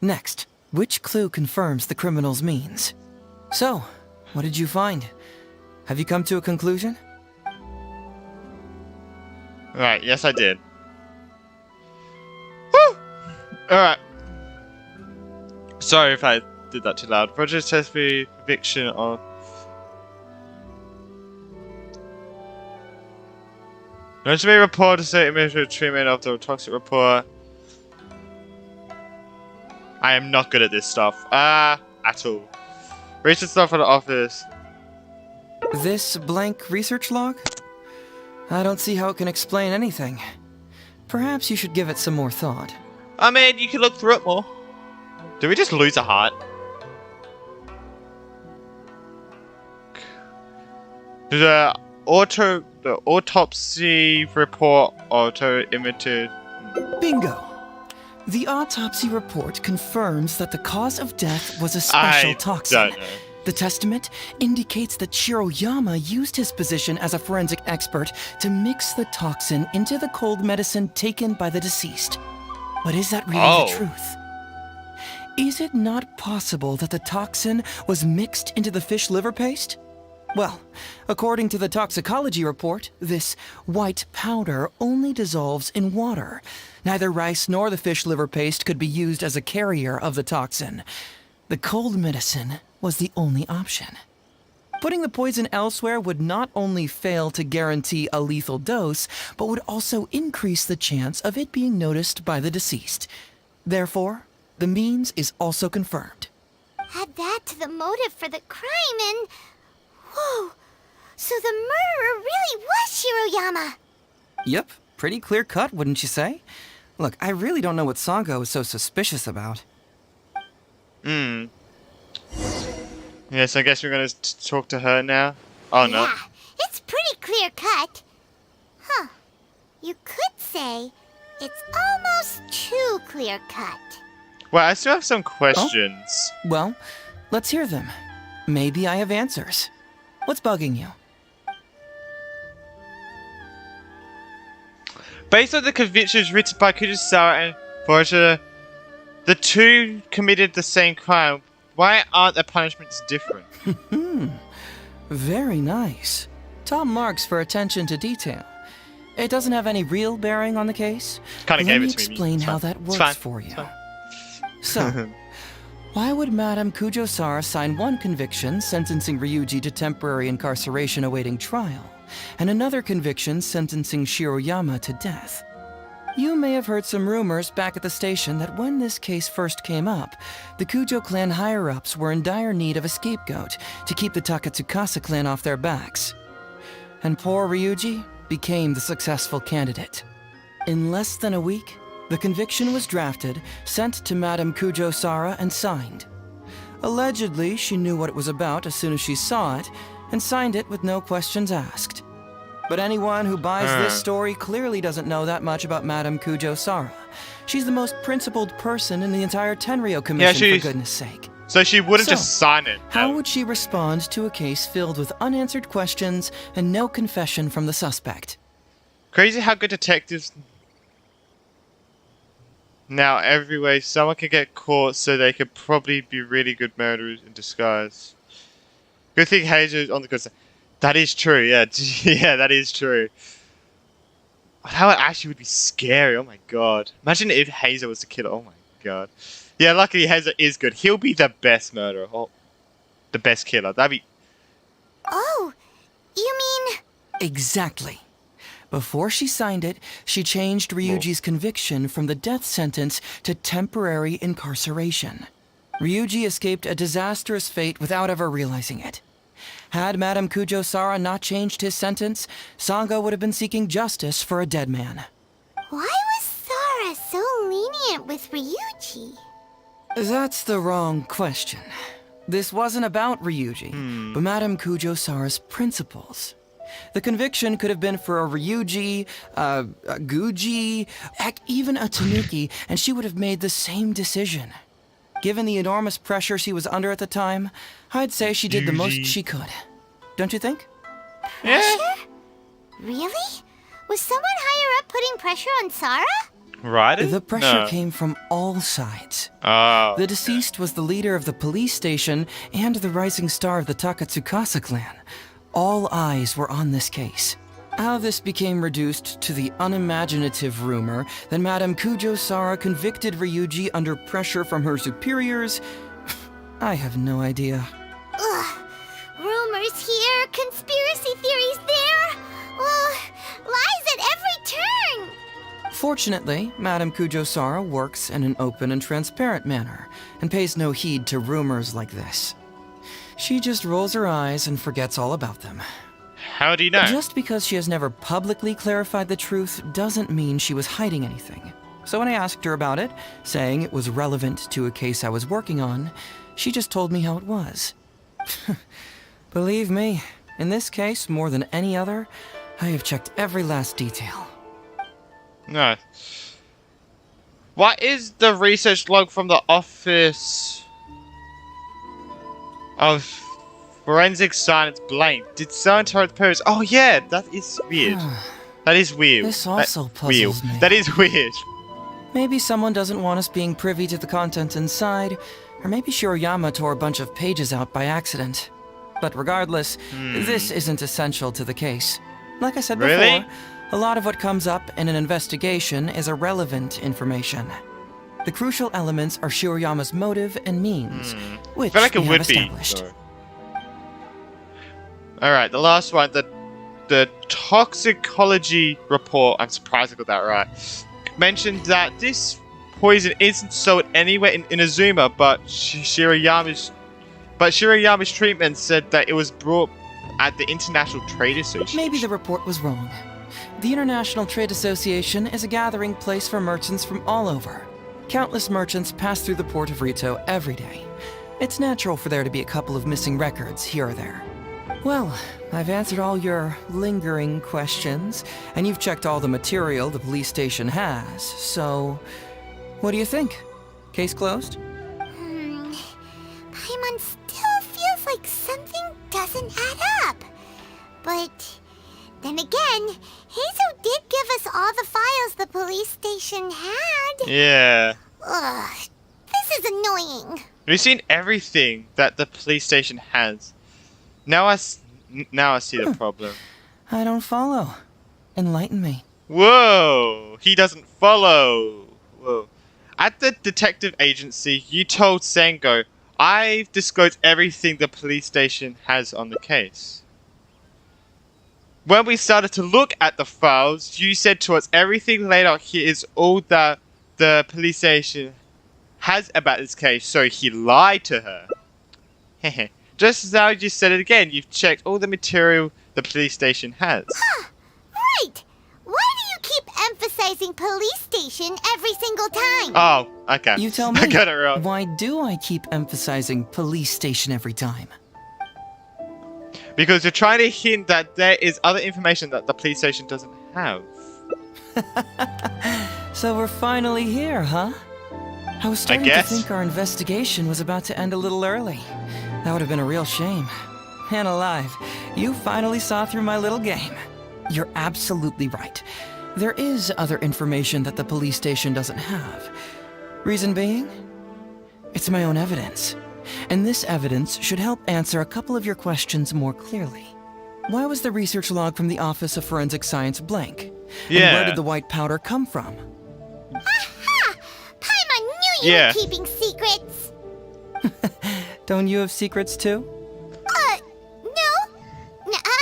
Next, which clue confirms the criminal's means? So, what did you find? Have you come to a conclusion? Right, yes I did. Woo! Alright. Sorry if I did that too loud. Project test me conviction of... There to be a report to say immediate treatment of the toxic report. I am not good at this stuff. At all. Research stuff for the office. This blank research log? I don't see how it can explain anything. Perhaps you should give it some more thought. I mean, you can look through it more. Did we just lose a heart? The autopsy report auto-emitted. Bingo! The autopsy report confirms that the cause of death was a special toxin. The testament indicates that Shiroyama used his position as a forensic expert to mix the toxin into the cold medicine taken by the deceased. But is that really the truth? Is it not possible that the toxin was mixed into the fish liver paste? Well, according to the toxicology report, this white powder only dissolves in water. Neither rice nor the fish liver paste could be used as a carrier of the toxin. The cold medicine was the only option. Putting the poison elsewhere would not only fail to guarantee a lethal dose, but would also increase the chance of it being noticed by the deceased. Therefore, the means is also confirmed. Add that to the motive for the crime and... Whoa! So the murderer really was Shiroyama! Yep, pretty clear cut, wouldn't you say? Look, I really don't know what Sango is so suspicious about. Yes, I guess we're gonna talk to her now. Oh no. Yeah, it's pretty clear cut. Huh. You could say it's almost too clear cut. Well, I still have some questions. Oh? Well, let's hear them. Maybe I have answers. What's bugging you? Based on the convictions written by Kujisawa and Borja, the two committed the same crime. Why aren't the punishments different? Very nice. Top marks for attention to detail. It doesn't have any real bearing on the case. Kind of gave it to me. Let me explain how that works for you. So, why would Madame Kujo-Sara sign one conviction sentencing Ryuji to temporary incarceration awaiting trial, and another conviction sentencing Shiroyama to death? You may have heard some rumors back at the station that when this case first came up, the Kujo clan higher-ups were in dire need of a scapegoat to keep the Takatsukasa clan off their backs. And poor Ryuji became the successful candidate. In less than a week, the conviction was drafted, sent to Madame Kujo-Sara, and signed. Allegedly, she knew what it was about as soon as she saw it, and signed it with no questions asked. But anyone who buys this story clearly doesn't know that much about Madame Kujo-Sara. She's the most principled person in the entire Tenryo Commission, for goodness sake. So she wouldn't just sign it. How would she respond to a case filled with unanswered questions and no confession from the suspect? Crazy how good detectives... Now, every way, someone can get caught, so they could probably be really good murderers in disguise. Good thing Heizou's on the good side. That is true, yeah. Yeah, that is true. How it actually would be scary. Oh my god. Imagine if Heizou was the killer. Oh my god. Yeah, luckily Heizou is good. He'll be the best murderer. Oh, the best killer. That'd be... Oh, you mean... Exactly. Before she signed it, she changed Ryuji's conviction from the death sentence to temporary incarceration. Ryuji escaped a disastrous fate without ever realizing it. Had Madame Kujo-Sara not changed his sentence, Sango would have been seeking justice for a dead man. Why was Sara so lenient with Ryuji? That's the wrong question. This wasn't about Ryuji, but Madame Kujo-Sara's principles. The conviction could have been for a Ryuji, a Guji, heck, even a Tanuki, and she would have made the same decision. Given the enormous pressure she was under at the time, I'd say she did the most she could. Don't you think? Pressure? Really? Was someone higher up putting pressure on Sara? Right? The pressure came from all sides. Oh. The deceased was the leader of the police station and the rising star of the Takatsukasa clan. All eyes were on this case. How this became reduced to the unimaginative rumor that Madame Kujo-Sara convicted Ryuji under pressure from her superiors, I have no idea. Ugh. Rumors here, conspiracy theories there. Lies at every turn. Fortunately, Madame Kujo-Sara works in an open and transparent manner and pays no heed to rumors like this. She just rolls her eyes and forgets all about them. How do you know? Just because she has never publicly clarified the truth doesn't mean she was hiding anything. So when I asked her about it, saying it was relevant to a case I was working on, she just told me how it was. Believe me, in this case, more than any other, I have checked every last detail. No. What is the research log from the Office of Forensic Science blank? Did someone tell the parents? Oh yeah, that is weird. That is weird. This also puzzles me. That is weird. Maybe someone doesn't want us being privy to the content inside, or maybe Shirayama tore a bunch of pages out by accident. But regardless, this isn't essential to the case. Like I said before, a lot of what comes up in an investigation is irrelevant information. The crucial elements are Shirayama's motive and means, which I feel like we it have would established. Alright, the last one, the toxicology report, I'm surprised I got that right, mentioned that this poison isn't sold anywhere in Inazuma, but Shirayama's treatment said that it was brought at the International Trade Association. Maybe the report was wrong. The International Trade Association is a gathering place for merchants from all over. Countless merchants pass through the port of Rito every day. It's natural for there to be a couple of missing records here or there. Well, I've answered all your lingering questions, and you've checked all the material the police station has, so... what do you think? Case closed? Paimon still feels like something doesn't add up. But then again, Heizou did give us all the files the police station had. Yeah. Ugh, this is annoying. We've seen everything that the police station has. Now I see the problem. I don't follow. Enlighten me. Whoa! He doesn't follow. Whoa. At the detective agency, you told Sango, I've disclosed everything the police station has on the case. When we started to look at the files, you said to us, everything laid out here is all that the police station has about this case, so he lied to her. Hehe. Just as how you said it again, you've checked all the material the police station has. Right! Why do you keep emphasizing police station every single time? Oh, okay. You tell me. I got it wrong. Why do I keep emphasizing police station every time? Because you're trying to hint that there is other information that the police station doesn't have. So we're finally here, huh? I was starting to think our investigation was about to end a little early. That would have been a real shame. And alive, you finally saw through my little game. You're absolutely right. There is other information that the police station doesn't have. Reason being? It's my own evidence. And this evidence should help answer a couple of your questions more clearly. Why was the research log from the Office of Forensic Science blank? And where Yeah. did the white powder come from? Aha! Paimon knew you Yeah. were keeping secrets. Don't you have secrets too? No.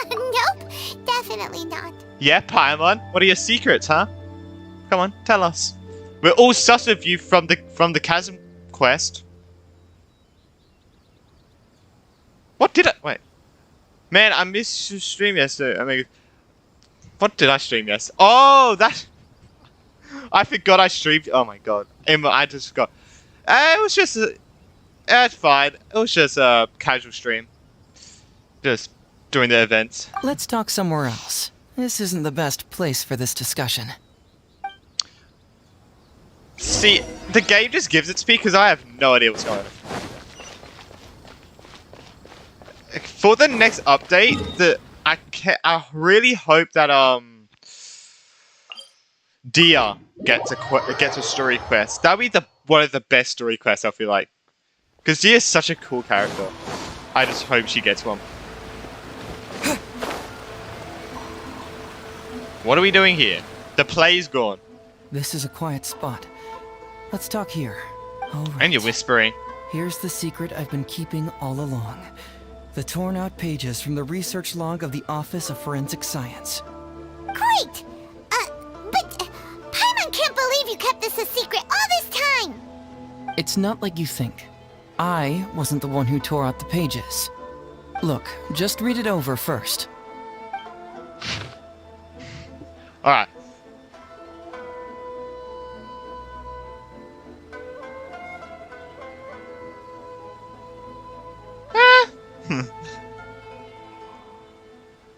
Nope. Definitely not. Yeah, Paimon. What are your secrets, huh? Come on, tell us. We're all sus of you from the chasm quest. What did I wait? Man, I missed your stream yesterday. I mean, what did I stream yesterday? Oh, that. I forgot I streamed. Oh my god, Emma, I just forgot. It was just. It's fine. It was just a casual stream. Just doing the events. Let's talk somewhere else. This isn't the best place for this discussion. See, the game just gives it to me because I have no idea what's going on. For the next update, I really hope that Dia gets a story quest. That'd be one of the best story quests, I feel like, because Dia is such a cool character. I just hope she gets one. What are we doing here? The play's gone. This is a quiet spot. Let's talk here. All right. And you're whispering. Here's the secret I've been keeping all along. The torn out pages from the research log of the Office of Forensic Science. Great! But Paimon can't believe you kept this a secret all this time! It's not like you think. I wasn't the one who tore out the pages. Look, just read it over first. Alright.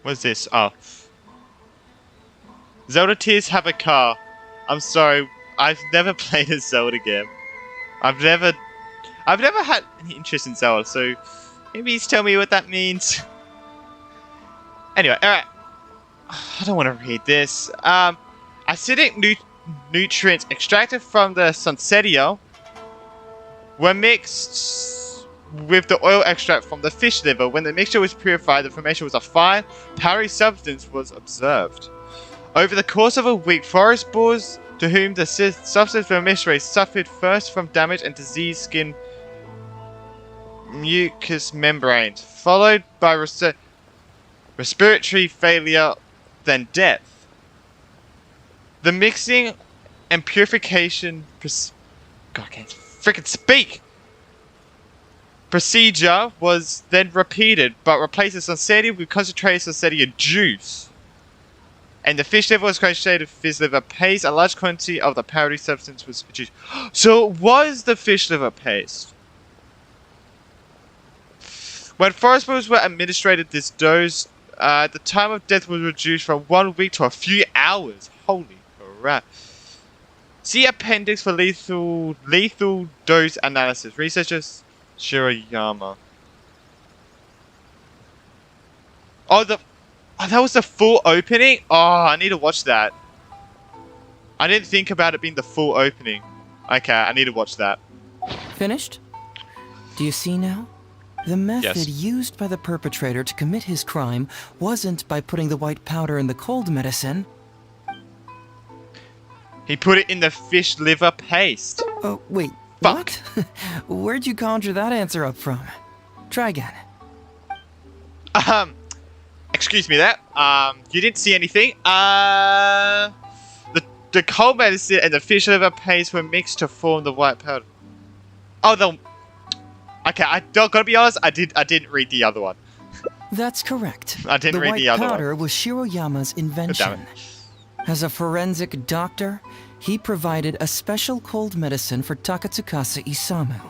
What's this? Oh. Zelda Tears have a car. I'm sorry, I've never played a Zelda game. I've never had any interest in Zelda, so maybe you tell me what that means. Anyway, alright. I don't want to read this. Acidic nutrients extracted from the Sunsetio were mixed with the oil extract from the fish liver. When the mixture was purified, the formation was a fine, powdery substance was observed. Over the course of a week, forest boars to whom the substance was mixed suffered first from damage and diseased skin mucous membranes, followed by respiratory failure, then death. The mixing and purification God, I can't freaking speak! Procedure was then repeated, but replaced the Sunsetio with concentrated Sunsetio juice. And the fish liver was concentrated with fish liver paste. A large quantity of the powdery substance was produced. So it was the fish liver paste. When forest boars were administered this dose, the time of death was reduced from 1 week to a few hours. Holy crap. See appendix for lethal dose analysis. Researchers Shiroyama. Oh, that was the full opening? Oh, I need to watch that. I didn't think about it being the full opening. Okay, I need to watch that. Finished? Do you see now? The method Yes. used by the perpetrator to commit his crime wasn't by putting the white powder in the cold medicine. He put it in the fish liver paste. Oh, wait. Fuck. What? Where'd you conjure that answer up from? Try again. Excuse me there. You didn't see anything. The cold medicine and the fish liver paste were mixed to form the white powder. Oh, okay, I gotta be honest, I didn't read the other one. That's correct. I didn't read the other white one. powder was Shiroyama's invention. As a forensic doctor, he provided a special cold medicine for Takatsukasa Isamu.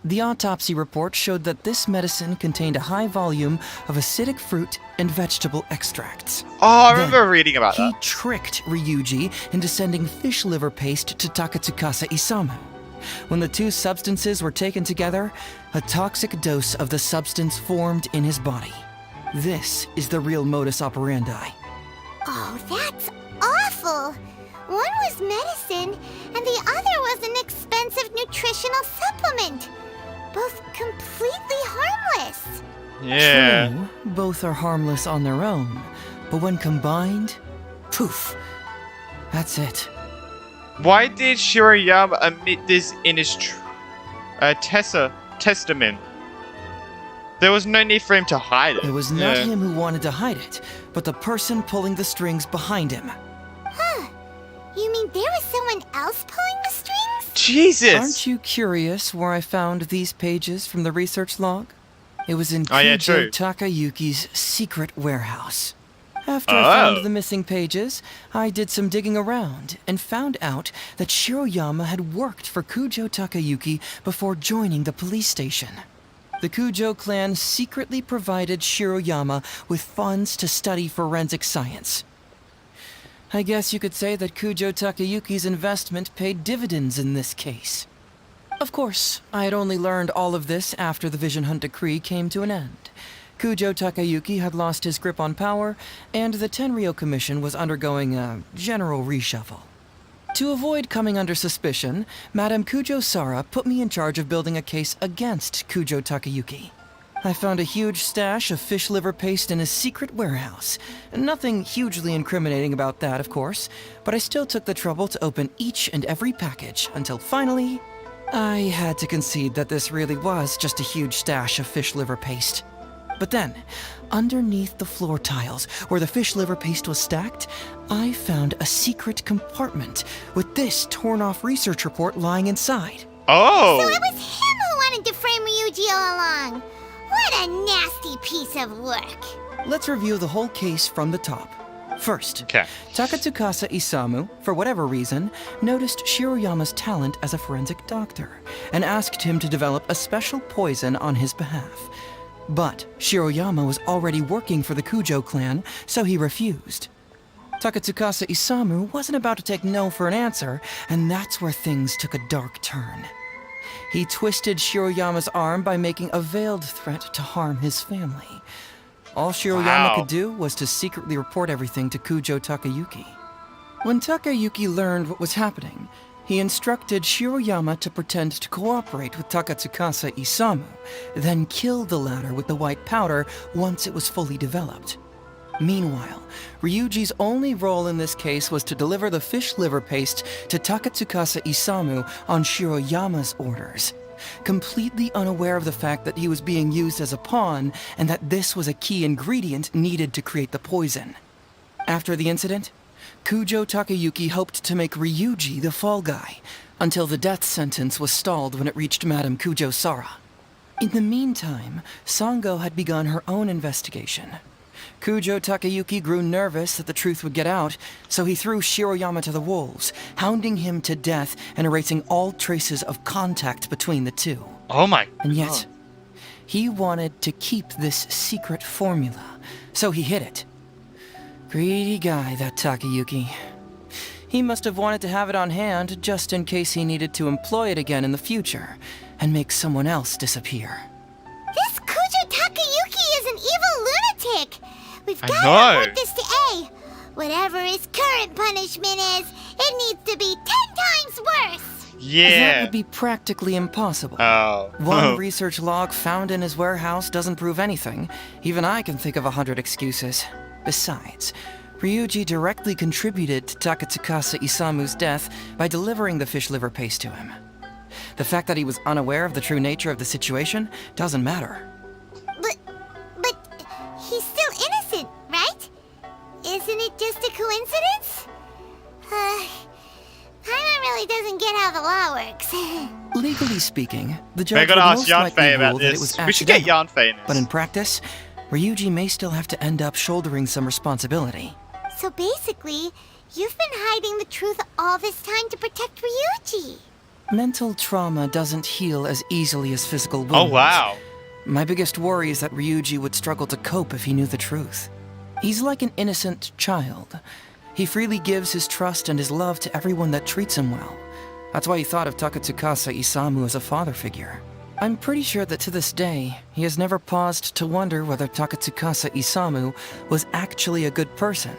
The autopsy report showed that this medicine contained a high volume of acidic fruit and vegetable extracts. Oh, I remember reading about He that. tricked Ryuji into sending fish liver paste to Takatsukasa Isamu. When the two substances were taken together, a toxic dose of the substance formed in his body. This is the real modus operandi. Oh, that's awful! One was medicine, and the other was an expensive nutritional supplement. Both completely harmless. Yeah. True, both are harmless on their own, but when combined, poof, That's it. Why did Shiroyama admit this in his testament? There was no need for him to hide it. It was not him who wanted to hide it, but the person pulling the strings behind him. Huh. You mean there was someone else pulling the strings? Jesus! Aren't you curious where I found these pages from the research log? It was in Kujo Takayuki's secret warehouse. After I found the missing pages, I did some digging around and found out that Shiroyama had worked for Kujo Takayuki before joining the police station. The Kujo clan secretly provided Shiroyama with funds to study forensic science. I guess you could say that Kujo Takayuki's investment paid dividends in this case. Of course, I had only learned all of this after the Vision Hunt decree came to an end. Kujo Takayuki had lost his grip on power, and the Tenryou Commission was undergoing a general reshuffle. To avoid coming under suspicion, Madame Kujo Sara put me in charge of building a case against Kujo Takayuki. I found a huge stash of fish liver paste in his secret warehouse. Nothing hugely incriminating about that, of course, but I still took the trouble to open each and every package until finally, I had to concede that this really was just a huge stash of fish liver paste. But then, underneath the floor tiles where the fish liver paste was stacked, I found a secret compartment with this torn-off research report lying inside. Oh! So it was him who wanted to frame Ryuji all along. What a nasty piece of work. Let's review the whole case from the top. First, Takatsukasa Isamu, for whatever reason, noticed Shiroyama's talent as a forensic doctor and asked him to develop a special poison on his behalf. But Shiroyama was already working for the Kujo clan, so he refused. Takatsukasa Isamu wasn't about to take no for an answer, and that's where things took a dark turn. He twisted Shiroyama's arm by making a veiled threat to harm his family. All Shiroyama could do was to secretly report everything to Kujo Takayuki. When Takayuki learned what was happening, he instructed Shiroyama to pretend to cooperate with Takatsukasa Isamu, then kill the latter with the white powder once it was fully developed. Meanwhile, Ryuji's only role in this case was to deliver the fish liver paste to Takatsukasa Isamu on Shiroyama's orders, completely unaware of the fact that he was being used as a pawn and that this was a key ingredient needed to create the poison. After the incident, Kujo Takayuki hoped to make Ryuji the fall guy, until the death sentence was stalled when it reached Madame Kujo Sara. In the meantime, Sango had begun her own investigation. Kujo Takayuki grew nervous that the truth would get out, so he threw Shiroyama to the wolves, hounding him to death and erasing all traces of contact between the two. Oh my. And yet, he wanted to keep this secret formula, so he hid it. Greedy guy, that Takayuki. He must have wanted to have it on hand just in case he needed to employ it again in the future and make someone else disappear. This Kujo Takayuki is an evil lunatic! We've got to report this to A. Whatever his current punishment is, it needs to be 10 times worse! Yeah. That would be practically impossible. Oh. One research log found in his warehouse doesn't prove anything. Even I can think of 100 excuses. Besides, Ryuji directly contributed to Takatsukasa Isamu's death by delivering the fish liver paste to him. The fact that he was unaware of the true nature of the situation doesn't matter. But he's still innocent, right? Isn't it just a coincidence? Paimon really doesn't get how the law works. Legally speaking, the judge We're would gonna ask most likely Yanfei about rule that it this. was We should get accidental. Yanfei in this. But in practice, Ryuji may still have to end up shouldering some responsibility. So basically, you've been hiding the truth all this time to protect Ryuji. Mental trauma doesn't heal as easily as physical wounds. Oh, wow. My biggest worry is that Ryuji would struggle to cope if he knew the truth. He's like an innocent child. He freely gives his trust and his love to everyone that treats him well. That's why he thought of Takatsukasa Isamu as a father figure. I'm pretty sure that to this day, he has never paused to wonder whether Takatsukasa Isamu was actually a good person,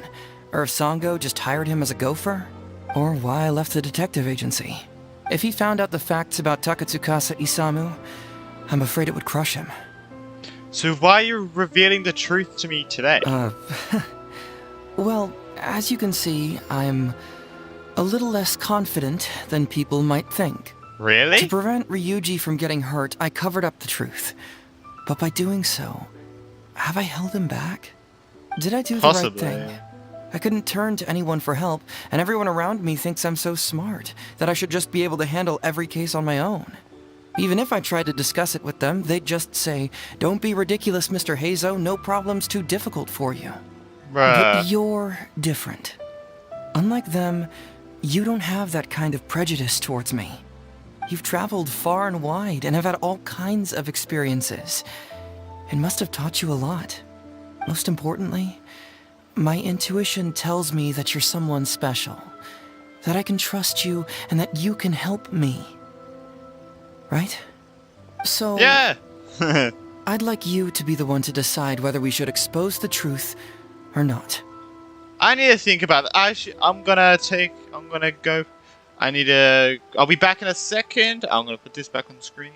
or if Sango just hired him as a gopher, or why I left the detective agency. If he found out the facts about Takatsukasa Isamu, I'm afraid it would crush him. So why are you revealing the truth to me today? Well, as you can see, I'm A little less confident than people might think. Really? To prevent Ryuji from getting hurt, I covered up the truth. But by doing so, have I held him back? Did I do the right thing? I couldn't turn to anyone for help, and everyone around me thinks I'm so smart that I should just be able to handle every case on my own. Even if I tried to discuss it with them, they'd just say, "Don't be ridiculous, Mr. Heizou, no problem's too difficult for you." But you're different. Unlike them, you don't have that kind of prejudice towards me. You've traveled far and wide and have had all kinds of experiences. It must have taught you a lot. Most importantly, my intuition tells me that you're someone special, that I can trust you and that you can help me. Right? So... Yeah! I'd like you to be the one to decide whether we should expose the truth or not. I need to think about it. I'm gonna go. I'll be back in a second. I'm gonna put this back on the screen.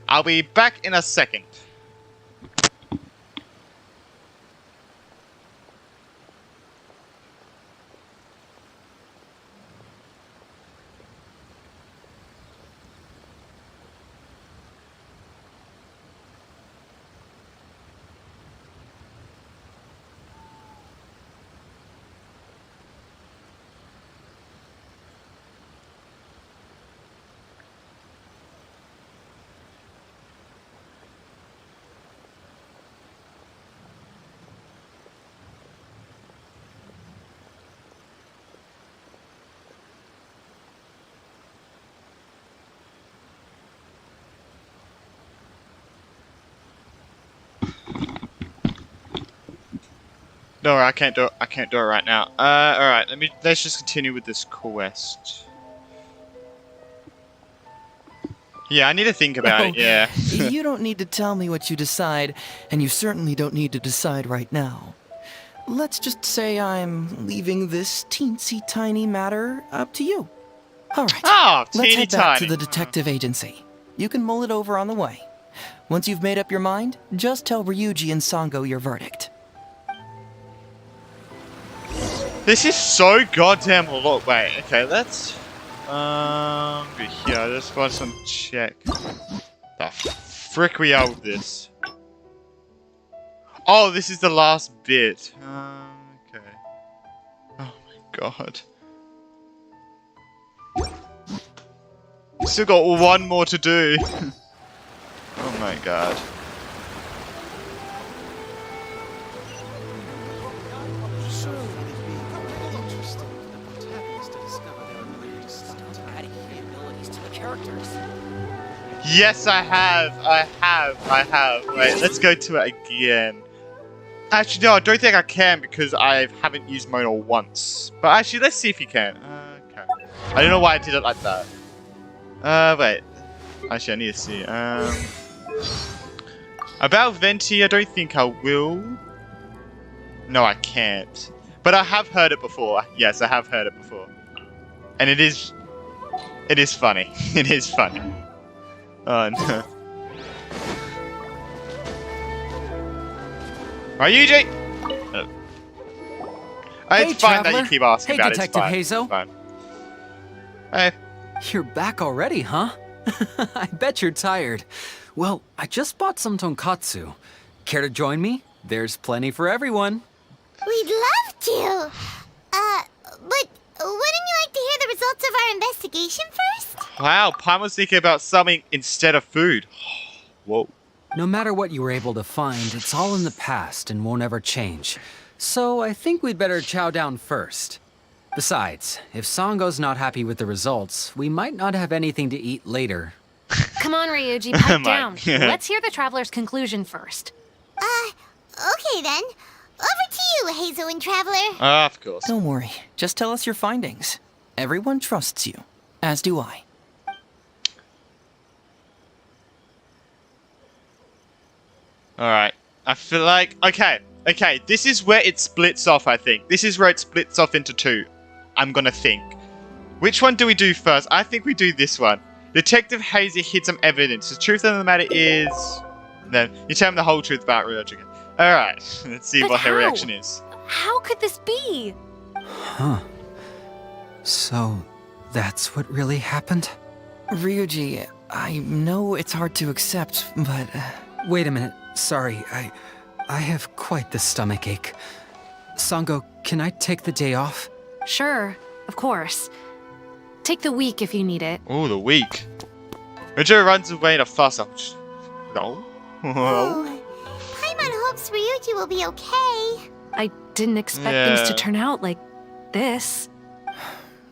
I'll be back in a second. No, I can't do it. I can't do it right now. All right. Let's just continue with this quest. Yeah, I need to think about it. Yeah. You don't need to tell me what you decide, and you certainly don't need to decide right now. Let's just say I'm leaving this teensy tiny matter up to you. All right. Oh, let's head back to the detective agency. You can mull it over on the way. Once you've made up your mind, just tell Ryuji and Sango your verdict. This is so goddamn a lot. Wait, okay, let's be here. I just want some check. The frick we are with this. Oh, this is the last bit. Okay. Oh my god. Still got one more to do. Oh my god. Yes, I have. Wait, let's go to it again. Actually, no, I don't think I can because I haven't used Mona once. But actually, let's see if you can. Okay. I don't know why I did it like that. Wait. Actually, I need to see. About Venti, I don't think I will. No, I can't. But I have heard it before. Yes, I have heard it before. And it is funny. It is funny. Oh no. Ryuji! Oh. Hey, it's fine traveler. that you keep asking Hey, about Detective it. Heizou. It's fine. Hey. You're back already, huh? I bet you're tired. Well, I just bought some tonkatsu. Care to join me? There's plenty for everyone. We'd love to. But wouldn't you like to hear the results of our investigation first? Wow, Pine was thinking about something instead of food. Whoa. No matter what you were able to find, it's all in the past and won't ever change. So I think we'd better chow down first. Besides, if Sango's not happy with the results, we might not have anything to eat later. Come on, Ryuji, pipe down. Let's hear the traveler's conclusion first. Okay then. Over to you, Heizou and Traveler. Of course. Don't worry. Just tell us your findings. Everyone trusts you. As do I. Alright. I feel like... Okay. This is where it splits off, I think. This is where it splits off into two. I'm gonna think. Which one do we do first? I think we do this one. Detective Heizou hid some evidence. The truth of the matter is... No, you tell him the whole truth about Ryuji. Alright, let's see But what her how? reaction is. How could this be? Huh. So, that's what really happened? Ryuji, I know it's hard to accept, but... Wait a minute. Sorry, I have quite the stomach ache. Sango, can I take the day off? Sure, of course. Take the week if you need it. Oh, the week. Richard runs away in a fuss. No. Oh, Paimon hopes Ryuji will be okay. I didn't expect things to turn out like this.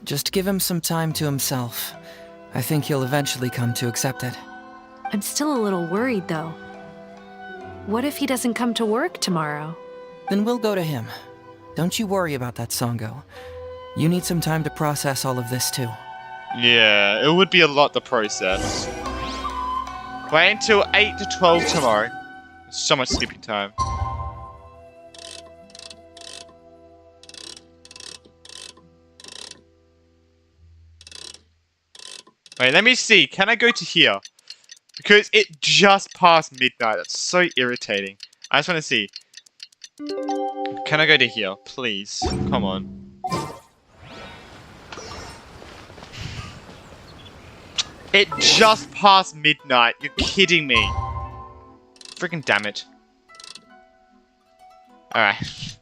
Just give him some time to himself. I think he'll eventually come to accept it. I'm still a little worried, though. What if he doesn't come to work tomorrow? Then we'll go to him. Don't you worry about that, Sango. You need some time to process all of this, too. Yeah, it would be a lot to process. Wait until 8 to 12 tomorrow. So much skipping time. Wait, let me see. Can I go to here? Because it just passed midnight. That's so irritating. I just want to see. Can I go to here? Please. Come on. It just passed midnight. You're kidding me. Freaking damn it. Alright.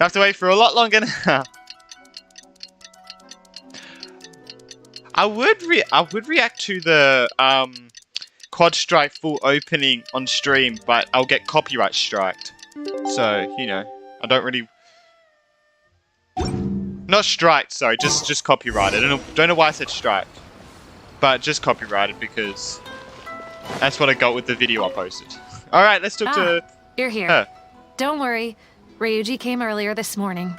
I have to wait for a lot longer now. I would react to the Quad Strike full opening on stream, but I'll get copyright striked. So, you know, I don't really... Not striked, sorry, just copyrighted. I don't know why I said striked. But just copyrighted because that's what I got with the video I posted. Alright, let's talk to... You're here. her. Don't worry. Ryuji came earlier this morning.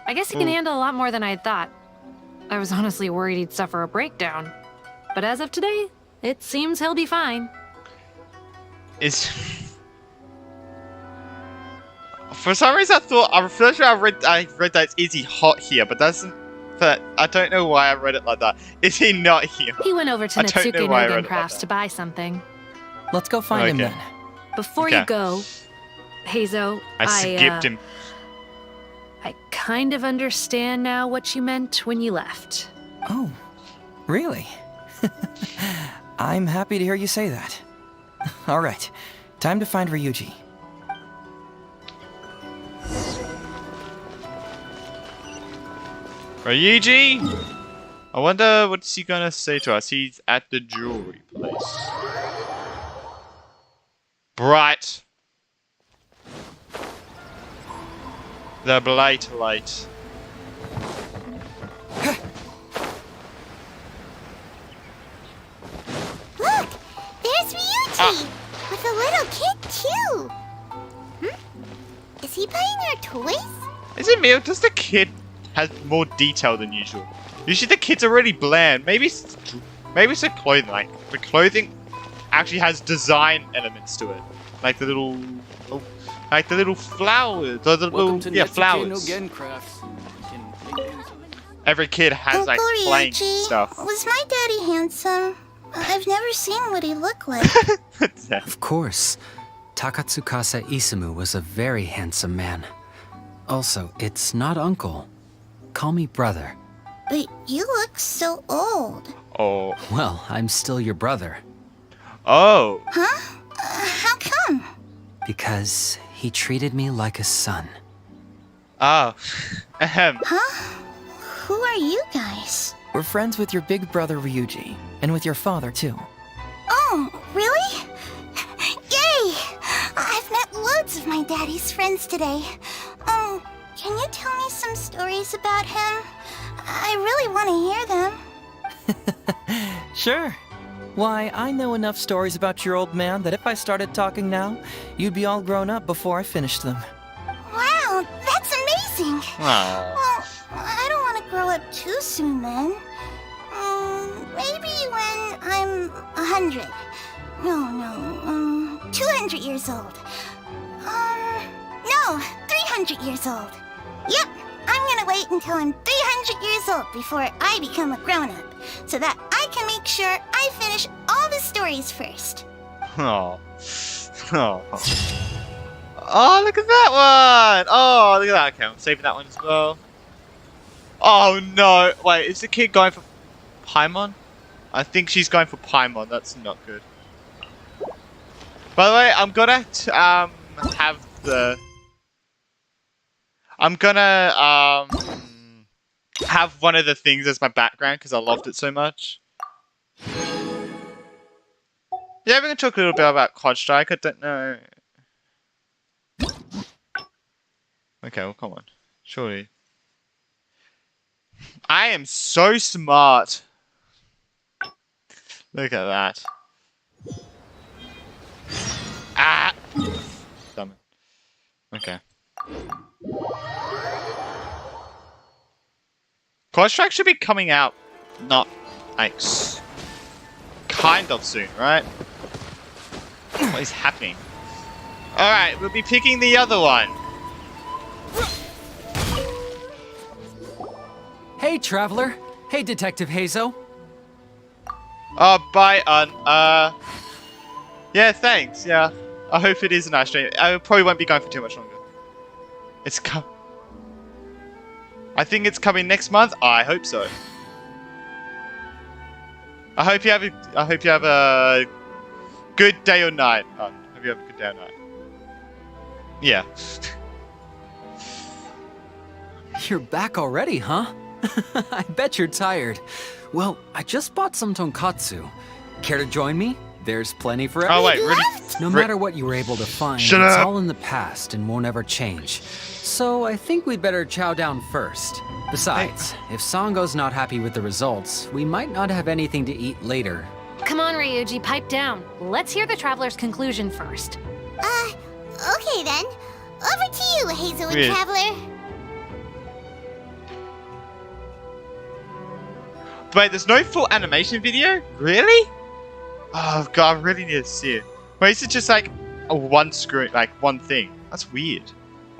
I guess he can handle a lot more than I had thought. I was honestly worried he'd suffer a breakdown. But as of today, it seems he'll be fine. For some reason I'm pretty sure I read that it's Is he hot here, but but I don't know why I read it like that. Is he not here? He went over to Natsuki Nogen Crafts to buy something. Let's go find him then. Before you go, Heizou, I skipped him. I kind of understand now what you meant when you left. Oh, really? I'm happy to hear you say that. All right, time to find Ryuji. Ryuji? I wonder what's he gonna say to us. He's at the jewelry place. Bright. The blight light. Look! There's Ryuji! With a little kid, too! Is he buying our toys? Is it me or does the kid have more detail than usual? Usually the kids are really bland. Maybe it's the clothing. Like, the clothing actually has design elements to it. Like the little... like the little flowers. Or the little... Yeah, flowers. Every kid has, like, playing stuff. Was my daddy handsome? I've never seen what he looked like. Of course. Takatsukasa Isumu was a very handsome man. Also, it's not uncle. Call me brother. But you look so old. Oh. Well, I'm still your brother. Oh. Huh? How come? Because he treated me like a son. Oh. Huh? Who are you guys? We're friends with your big brother Ryuji, and with your father too. Oh, really? Yay! I've met loads of my daddy's friends today. Can you tell me some stories about him? I really want to hear them. Sure. Why, I know enough stories about your old man that if I started talking now, you'd be all grown up before I finished them. Wow, that's amazing. Aww. Well, I don't want to grow up too soon then. Maybe when I'm 100. No, 200 years old. No, 300 years old. Yep, I'm gonna wait until I'm 300 years old before I become a grown-up, so that I can make sure I finish all the stories first. Oh. Oh. Oh, look at that one! Oh, look at that. Okay, I'm saving that one as well. Oh no! Wait, is the kid going for Paimon? I think she's going for Paimon. That's not good. By the way, I'm gonna have the. I'm gonna have one of the things as my background because I loved it so much. Yeah, we're gonna talk a little bit about COD Strike. I don't know. Okay, well, come on, surely. I am so smart. Look at that. Ah! Damn it. Okay. COD Strike should be coming out not like kind of soon, right? What is happening? Alright, we'll be picking the other one. Hey, Traveler. Hey, Detective Heizou. Oh, bye, yeah, thanks, yeah. I hope it is a nice stream. I probably won't be going for too much longer. It's I think it's coming next month. I hope so. I hope you have a good day or night. Oh, hope you have a good day or night. Yeah. You're back already, huh? I bet you're tired. Well, I just bought some tonkatsu. Care to join me? There's plenty for everyone. Oh wait, really? No matter what you were able to find, Shut it's up. all in the past and won't ever change. So I think we'd better chow down first. Besides, if Sango's not happy with the results, we might not have anything to eat later. Come on, Ryuji, pipe down. Let's hear the Traveler's conclusion first. Okay then. Over to you, Heizou and Weird. Traveler. Wait, there's no full animation video? Really? Oh god, I really need to see it. Wait, is it just like a one screen, like one thing? That's weird.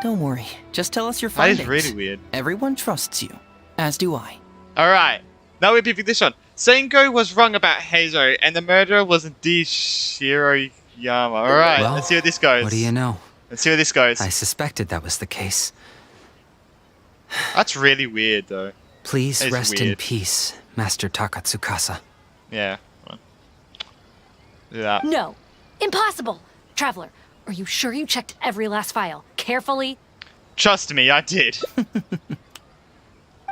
Don't worry. Just tell us your That findings. is really weird. Everyone trusts you. As do I. Alright, now we're picking this one. Sengo was wrong about Heizou, and the murderer was indeed Shiroyama. Alright, Well, let's see what this goes. What do you know? Let's see where this goes. I suspected that was the case. That's really weird, though. Please That is rest in weird. peace, Master Takatsukasa. Yeah. Come on. Do that. No. Impossible. Traveler, are you sure you checked every last file? Carefully? Trust me, I did.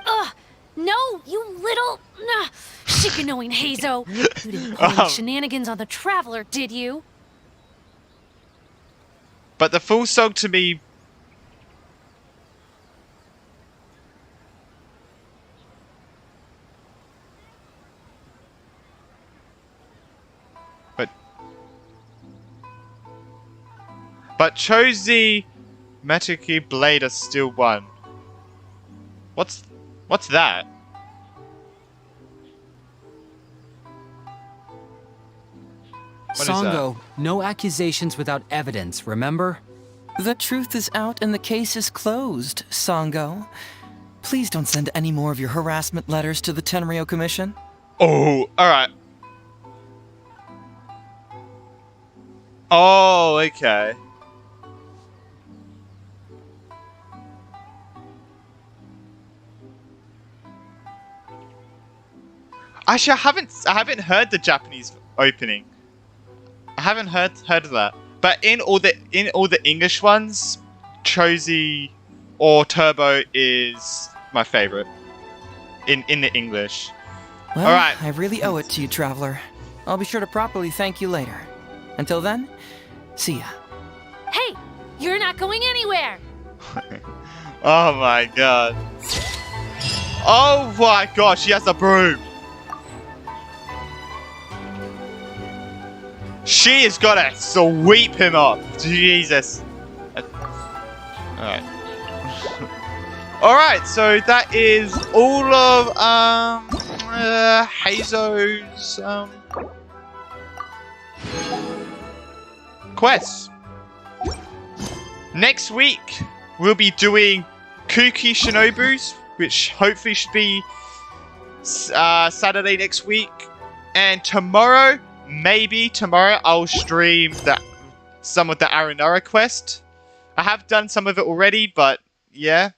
Ugh! No, you little... chicken-knowing Heizou. You didn't pull any shenanigans on the Traveler, did you? But the full song to me... But Chozi Matiki Blade are still one. What's that? What is that? Sango, no accusations without evidence, remember? The truth is out and the case is closed, Sango. Please don't send any more of your harassment letters to the Tenryo Commission. Oh, alright. Oh, okay. Actually, I haven't heard the Japanese opening. I haven't heard of that. But in all the English ones, Chozi or Turbo is my favorite. In the English. Well, Alright. I really owe it to you, Traveler. I'll be sure to properly thank you later. Until then, see ya. Hey! You're not going anywhere! Oh my god. Oh my god, she has a broom. She is gonna sweep him up. Jesus. Alright. Alright, so that is all of Heizou's quests. Next week we'll be doing Kuki Shinobu's, which hopefully should be Saturday next week. And tomorrow, maybe tomorrow, I'll stream some of the Aranara quest. I have done some of it already, but yeah.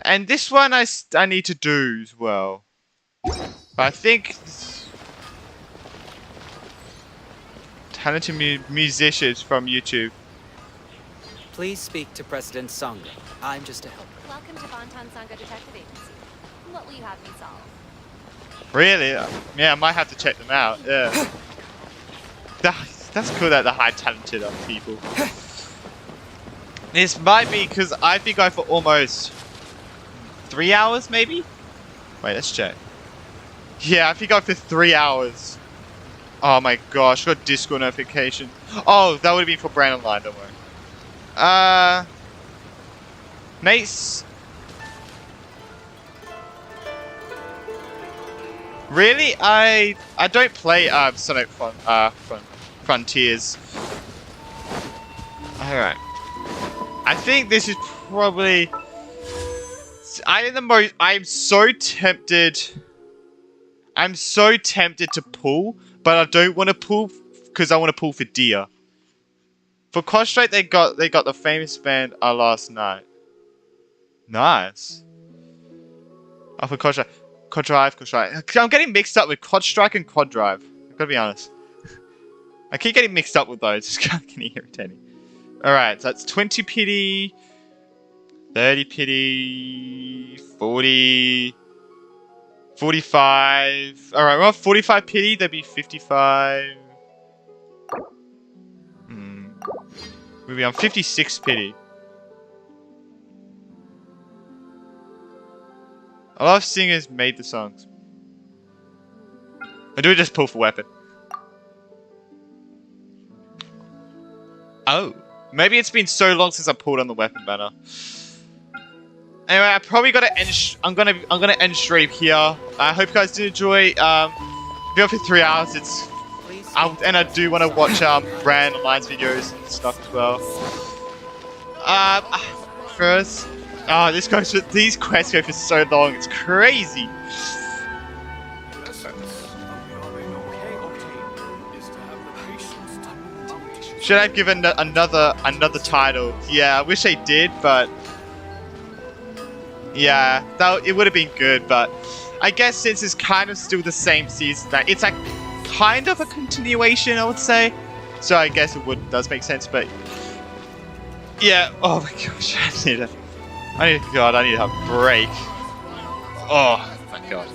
And this one I need to do as well. But I think talented musicians from YouTube. Please speak to President Sangha. I'm just a helper. Welcome to Bonton Sangha Detective Agency. What will you have me solve? Really? Yeah, I might have to check them out. Yeah. That's cool that they're high talented people. This might be because I've been going for almost 3 hours, maybe? Wait, let's check. Yeah, I've been going for 3 hours. Oh my gosh, got Discord notification. Oh, that would have been for Brand Online, don't worry. Mace. Really? I don't play Sonic Frontiers. Alright. I think this is probably I'm so tempted to pull, but I don't want to pull because I want to pull for Dia. For Concentrate, they got the famous band last night. Nice. Oh, for Quadrive. I'm getting mixed up with Quad Strike and Quad Drive. I've got to be honest. I keep getting mixed up with those. It's kind of getting irritating. Alright, so that's 20 pity, 30 pity, 40, 45. Alright, well, 45 pity, that'd be 55. Maybe I'm 56 pity. A lot of singers made the songs. Or do we just pull for weapon? Oh. Maybe it's been so long since I pulled on the weapon banner. Anyway, I probably gotta end. I'm gonna end stream here. I hope you guys did enjoy. Been up for 3 hours. And I do want to watch Brand Online's videos and stuff as well. First, these quests go for so long. It's crazy. Should I have given another title? Yeah, I wish I did, but yeah, it would have been good. But I guess since it's kind of still the same season, that it's like kind of a continuation, I would say. So I guess it does make sense. But yeah, oh my gosh, I need to have a break. Oh my god.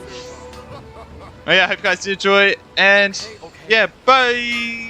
Oh yeah, I hope you guys did enjoy, and yeah, bye.